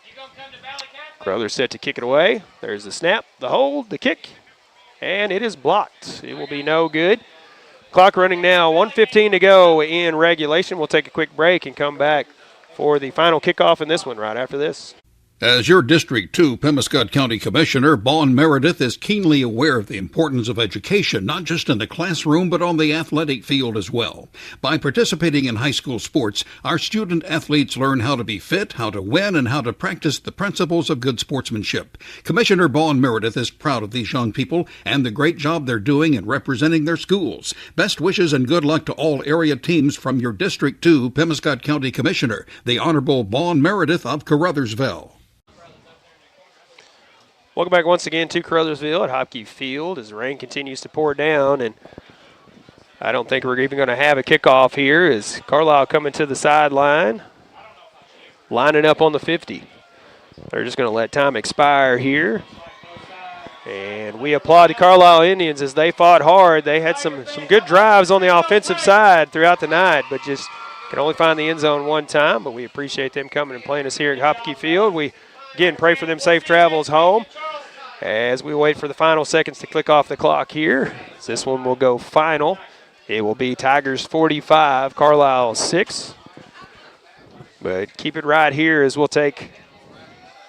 You gonna come to Valley Catholic? Carruthers set to kick it away. There's the snap, the hold, the kick, and it is blocked. It will be no good. Clock running now, 1:15 to go in regulation. We'll take a quick break and come back for the final kickoff in this one right after this. As your District 2 Pemiscot County Commissioner, Vaughn Meredith is keenly aware of the importance of education, not just in the classroom, but on the athletic field as well. By participating in high school sports, our student athletes learn how to be fit, how to win, and how to practice the principles of good sportsmanship. Commissioner Vaughn Meredith is proud of these young people and the great job they're doing in representing their schools. Best wishes and good luck to all area teams from your District 2 Pemiscot County Commissioner, the Honorable Vaughn Meredith of Caruthersville. Welcome back once again to Caruthersville at Hopke Field as the rain continues to pour down, and I don't think we're even going to have a kickoff here as Carlyle coming to the sideline, lining up on the 50. They're just going to let time expire here. And we applaud the Carlyle Indians as they fought hard. They had some good drives on the offensive side throughout the night, but just can only find the end zone one time. But we appreciate them coming and playing us here at Hopke Field. We, again, pray for them safe travels home as we wait for the final seconds to click off the clock here. This one will go final. It will be Tigers 45, Carlyle 6. But keep it right here as we'll take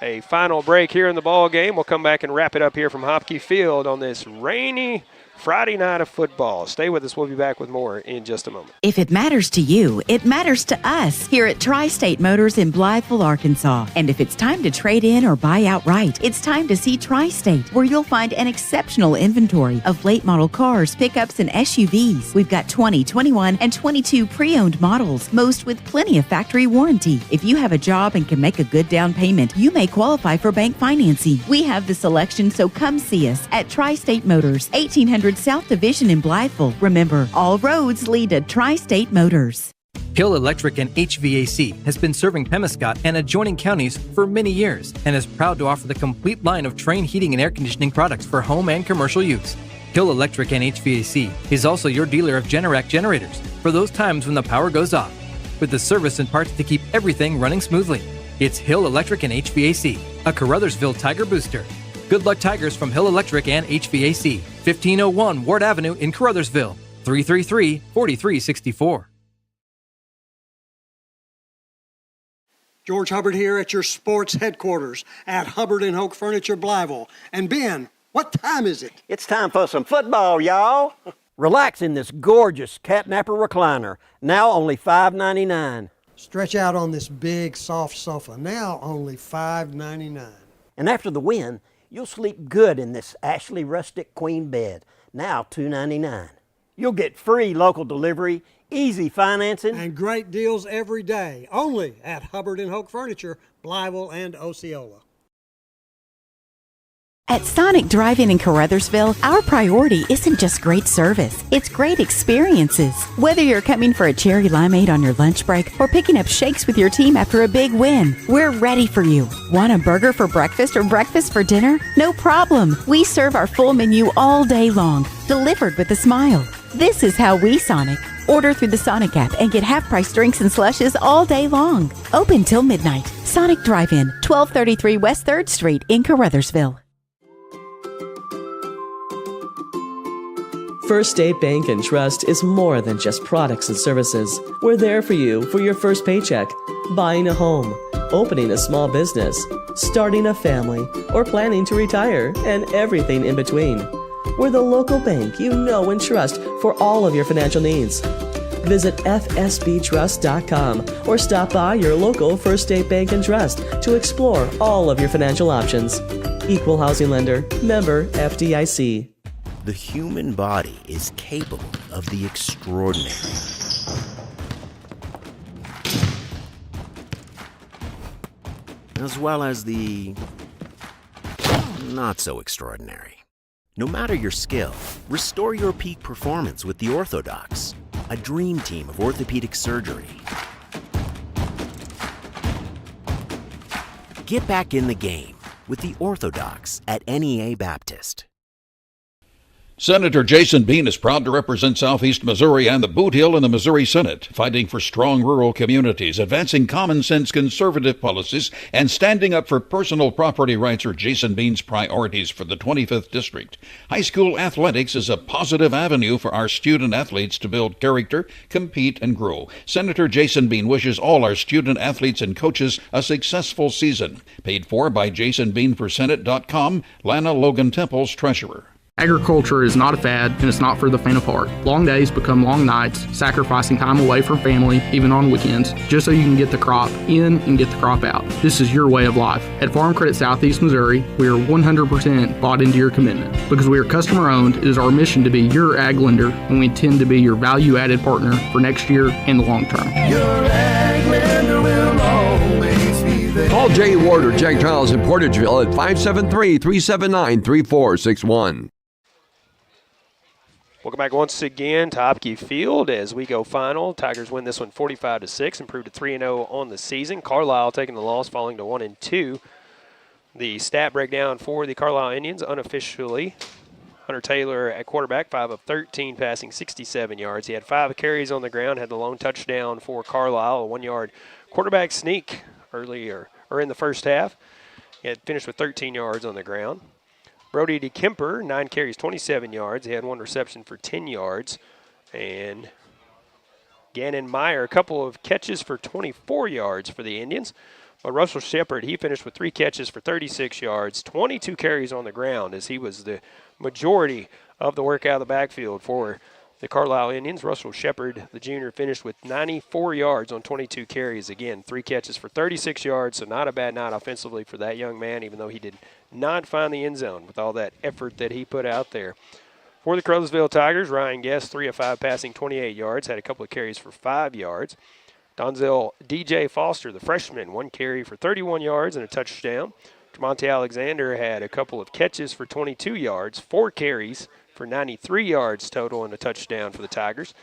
a final break here in the ball game. We'll come back and wrap it up here from Hopke Field on this rainy Friday night of football. Stay with us. We'll be back with more in just a moment. If it matters to you, it matters to us here at Tri-State Motors in Blytheville, Arkansas. And if it's time to trade in or buy outright, it's time to see Tri-State, where you'll find an exceptional inventory of late model cars, pickups, and SUVs. We've got 20, 21, and 22 pre-owned models, most with plenty of factory warranty. If you have a job and can make a good down payment, you may qualify for bank financing. We have the selection, so come see us at Tri-State Motors, 1800 South Division in Blytheville. Remember, all roads lead to Tri-State Motors. Hill Electric and HVAC has been serving Pemiscot and adjoining counties for many years and is proud to offer the complete line of Trane heating and air conditioning products for home and commercial use. Hill Electric and HVAC is also your dealer of Generac generators for those times when the power goes off, with the service and parts to keep everything running smoothly. It's Hill Electric and HVAC, a Caruthersville Tiger booster. Good luck, Tigers, from Hill Electric and HVAC, 1501 Ward Avenue in Caruthersville, 333-4364. George Hubbard here at your sports headquarters at Hubbard & Hoke Furniture, Blytheville. And Ben, what time is it? It's time for some football, y'all. Relax in this gorgeous catnapper recliner, now only $5.99. Stretch out on this big, soft sofa, now only $5.99. And after the win, you'll sleep good in this Ashley rustic queen bed, now $2.99. You'll get free local delivery, easy financing, and great deals every day, only at Hubbard & Hoke Furniture, Blytheville and Osceola. At Sonic Drive-In in Caruthersville, our priority isn't just great service, it's great experiences. Whether you're coming for a cherry limeade on your lunch break or picking up shakes with your team after a big win, we're ready for you. Want a burger for breakfast or breakfast for dinner? No problem. We serve our full menu all day long, delivered with a smile. This is how we Sonic. Order through the Sonic app and get half-price drinks and slushes all day long. Open till midnight. Sonic Drive-In, 1233 West 3rd Street in Caruthersville. First State Bank and Trust is more than just products and services. We're there for you for your first paycheck, buying a home, opening a small business, starting a family, or planning to retire, and everything in between. We're the local bank you know and trust for all of your financial needs. Visit fsbtrust.com or stop by your local First State Bank and Trust to explore all of your financial options. Equal housing lender, member FDIC. The human body is capable of the extraordinary. As well as the not so extraordinary. No matter your skill, restore your peak performance with the Orthodox, a dream team of orthopedic surgery. Get back in the game with the Orthodox at NEA Baptist. Senator Jason Bean is proud to represent Southeast Missouri and the Boot Hill in the Missouri Senate, fighting for strong rural communities, advancing common-sense conservative policies, and standing up for personal property rights are Jason Bean's priorities for the 25th District. High school athletics is a positive avenue for our student athletes to build character, compete, and grow. Senator Jason Bean wishes all our student athletes and coaches a successful season. Paid for by JasonBeanForSenate.com, Lana Logan Temple's treasurer. Agriculture is not a fad, and it's not for the faint of heart. Long days become long nights, sacrificing time away from family, even on weekends, just so you can get the crop in and get the crop out. This is your way of life. At Farm Credit Southeast Missouri, we are 100% bought into your commitment. Because we are customer-owned, it is our mission to be your ag lender, and we intend to be your value-added partner for next year and the long term. Your ag lender will always be there. Call Jay Ward or Jack Giles in Portageville at 573-379-3461. Welcome back once again to Hopke Field as we go final. Tigers win this one 45-6, improved to 3-0 on the season. Carlyle taking the loss, falling to 1-2. The stat breakdown for the Carlyle Indians unofficially: Hunter Taylor at quarterback, 5 of 13, passing 67 yards. He had 5 carries on the ground, had the lone touchdown for Carlyle, a 1-yard quarterback sneak earlier or in the first half. He had finished with 13 yards on the ground. Brody DeKemper, 9 carries, 27 yards. He had 1 reception for 10 yards. And Gannon Meyer, a couple of catches for 24 yards for the Indians. But Russell Shepard, he finished with 3 catches for 36 yards, 22 carries on the ground, as he was the majority of the work out of the backfield for the Carlyle Indians. Russell Shepard, the junior, finished with 94 yards on 22 carries. Again, 3 catches for 36 yards, so not a bad night offensively for that young man, even though he did not find the end zone with all that effort that he put out there. For the Caruthersville Tigers, Ryan Guest, 3 of 5, passing 28 yards, had a couple of carries for 5 yards. Donzel DJ Foster, the freshman, 1 carry for 31 yards and a touchdown. Tremonte Alexander had a couple of catches for 22 yards, 4 carries for 93 yards total and a touchdown for the Tigers.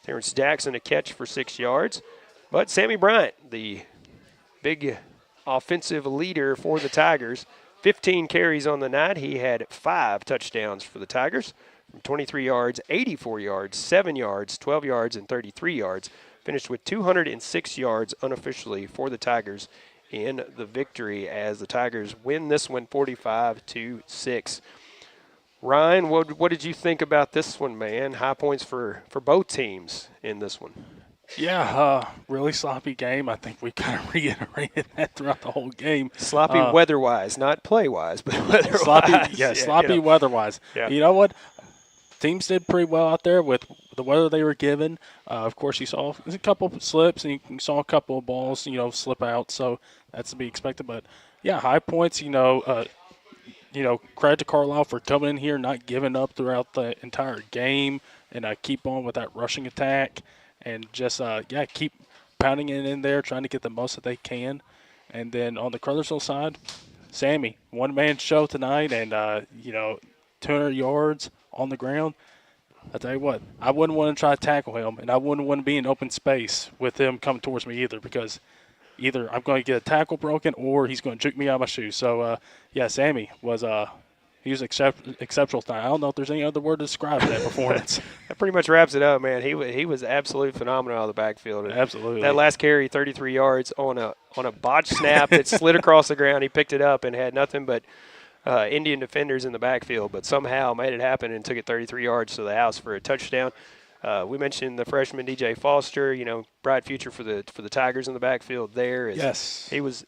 Terrence Jackson, a catch for 6 yards. But Sammy Bryant, the big offensive leader for the Tigers, 15 carries on the night. He had 5 touchdowns for the Tigers from 23 yards, 84 yards, 7 yards, 12 yards, and 33 yards. Finished with 206 yards unofficially for the Tigers in the victory as the Tigers win this one 45-6. Ryan, what did you think about this one, man? High points for both teams in this one. Yeah, really sloppy game. I think we kind of reiterated that throughout the whole game. Sloppy weather-wise, not play-wise, but weather-wise. Sloppy weather-wise. Yeah. You know what? Teams did pretty well out there with the weather they were given. Of course, you saw a couple of slips and you saw a couple of balls, slip out. So that's to be expected. But, yeah, high points, credit to Carlyle for coming in here, not giving up throughout the entire game, and keep on with that rushing attack. And just, keep pounding it in there, trying to get the most that they can. And then on the Caruthersville side, Sammy, one-man show tonight and, 200 yards on the ground. I tell you what, I wouldn't want to try to tackle him, and I wouldn't want to be in open space with him coming towards me either, because either I'm going to get a tackle broken or he's going to juke me out of my shoes. So, Sammy was he was exceptional tonight. I don't know if there's any other word to describe that performance. That pretty much wraps it up, man. He was absolutely phenomenal out of the backfield. Absolutely. That last carry, 33 yards on a botched snap that slid across the ground. He picked it up and had nothing but Indian defenders in the backfield, but somehow made it happen and took it 33 yards to the house for a touchdown. We mentioned the freshman DJ Foster, bright future for the Tigers in the backfield there. Yes. He was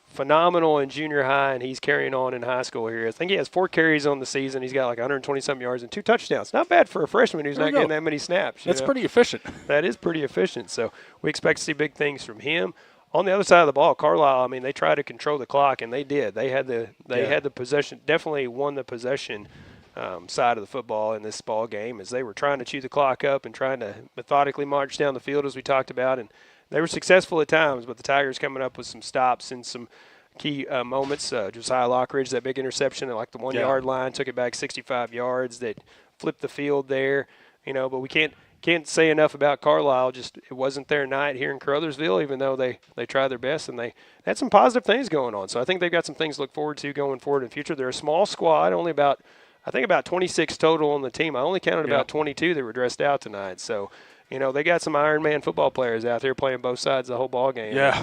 phenomenal in junior high, and he's carrying on in high school here. I think he has 4 carries on the season. He's got like 120-something yards and 2 touchdowns. Not bad for a freshman who's not getting that many snaps. That's pretty efficient. That is pretty efficient. So we expect to see big things from him. On the other side of the ball, Carlyle, they tried to control the clock, and they did. They had the possession, definitely won the possession side of the football in this ball game, as they were trying to chew the clock up and trying to methodically march down the field, as we talked about. And they were successful at times, but the Tigers coming up with some stops and some key moments. Josiah Lockridge, that big interception at like the 1-yard line, took it back 65 yards that flipped the field there. But we can't say enough about Carlyle. Just it wasn't their night here in Caruthersville, even though they tried their best, and they had some positive things going on. So I think they've got some things to look forward to going forward in the future. They're a small squad, only about I think about 26 total on the team. I only counted about 22 that were dressed out tonight. So, they got some Iron Man football players out there playing both sides of the whole ball game. Yeah.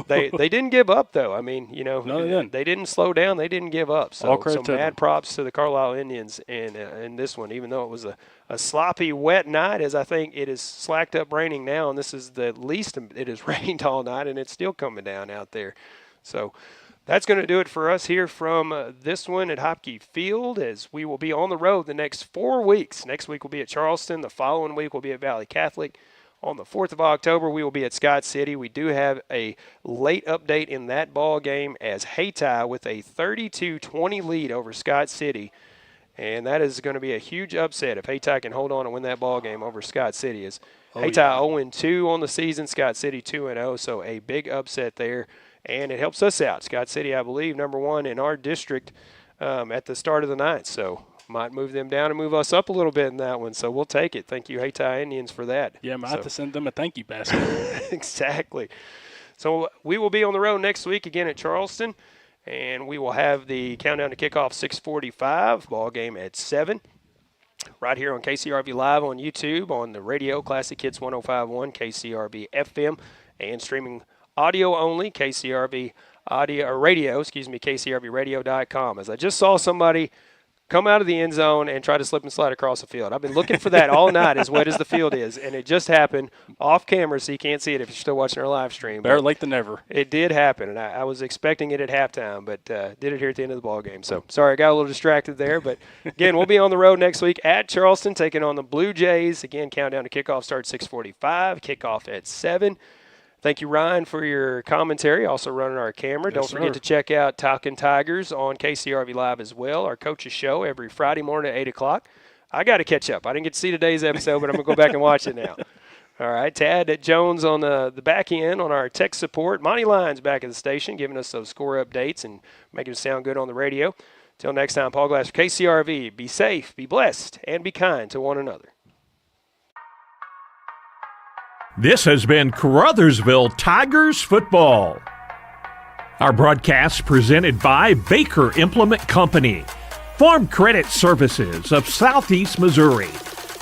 they didn't give up, though. I mean, No, they didn't. They didn't slow down. They didn't give up. So, All credit to mad them. props to the Carlisle Indians in this one, even though it was a sloppy, wet night, as I think it is slacked up raining now, and this is the least it has rained all night, and it's still coming down out there. So that's going to do it for us here from this one at Hopke Field, as we will be on the road the next 4 weeks. Next week we'll be at Charleston. The following week we'll be at Valley Catholic. On the 4th of October, we will be at Scott City. We do have a late update in that ball game as Hayti with a 32-20 lead over Scott City. And that is going to be a huge upset if Hayti can hold on and win that ball game over Scott City. As Hayti 0-2 on the season, Scott City 2-0, so a big upset there. And it helps us out. Scott City, I believe, #1 in our district at the start of the night. So might move them down and move us up a little bit in that one. So we'll take it. Thank you, Hayti Indians, for that. Yeah, might have to send them a thank you basket. Exactly. So we will be on the road next week again at Charleston. And we will have the countdown to kickoff 6:45, ball game at 7. Right here on KCRV Live on YouTube, on the radio, Classic Hits 105.1, KCRV FM, and streaming audio only, KCRV audio or radio, KCRVradio.com. As I just saw somebody come out of the end zone and try to slip and slide across the field. I've been looking for that all night, as wet as the field is, and it just happened off camera, so you can't see it if you're still watching our live stream. Better late than never. It did happen, and I was expecting it at halftime, but did it here at the end of the ball game. So sorry, I got a little distracted there. But again, we'll be on the road next week at Charleston, taking on the Blue Jays. Again, countdown to kickoff starts 6:45, kickoff at 7. Thank you, Ryan, for your commentary, also running our camera. Don't forget to check out Talkin' Tigers on KCRV Live as well, our coach's show every Friday morning at 8 o'clock. I got to catch up. I didn't get to see today's episode, but I'm going to go back and watch it now. All right, Tad Jones on the back end on our tech support. Monty Lyons back at the station giving us those score updates and making it sound good on the radio. Till next time, Paul Glass for KCRV. Be safe, be blessed, and be kind to one another. This has been Caruthersville Tigers football. Our broadcast presented by Baker Implement Company, Farm Credit Services of Southeast Missouri,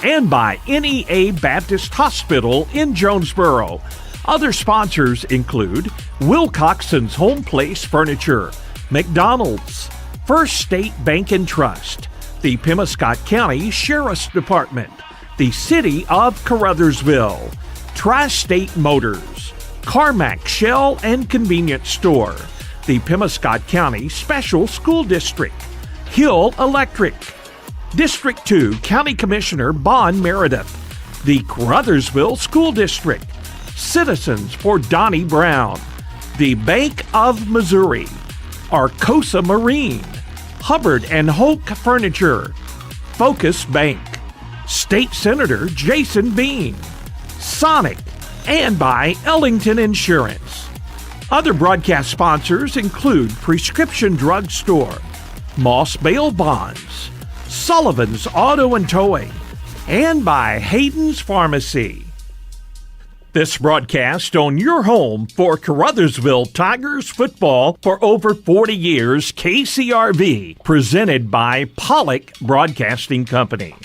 and by NEA Baptist Hospital in Jonesboro. Other sponsors include Wilcoxon's Home Place Furniture, McDonald's, First State Bank and Trust, the Pemiscot County Sheriff's Department, the City of Caruthersville, Tri-State Motors, Carmack Shell and Convenience Store, the Pemiscot County Special School District, Hill Electric, District 2 County Commissioner Bon Meredith, the Caruthersville School District, Citizens for Donnie Brown, the Bank of Missouri, Arcosa Marine, Hubbard and Hopke Furniture, Focus Bank, State Senator Jason Bean, Sonic, and by Ellington Insurance. Other broadcast sponsors include Prescription Drug Store, Moss Bail Bonds, Sullivan's Auto and Towing, and by Hayden's Pharmacy. This broadcast on your home for Caruthersville Tigers football for over 40 years, KCRV, presented by Pollock Broadcasting Company.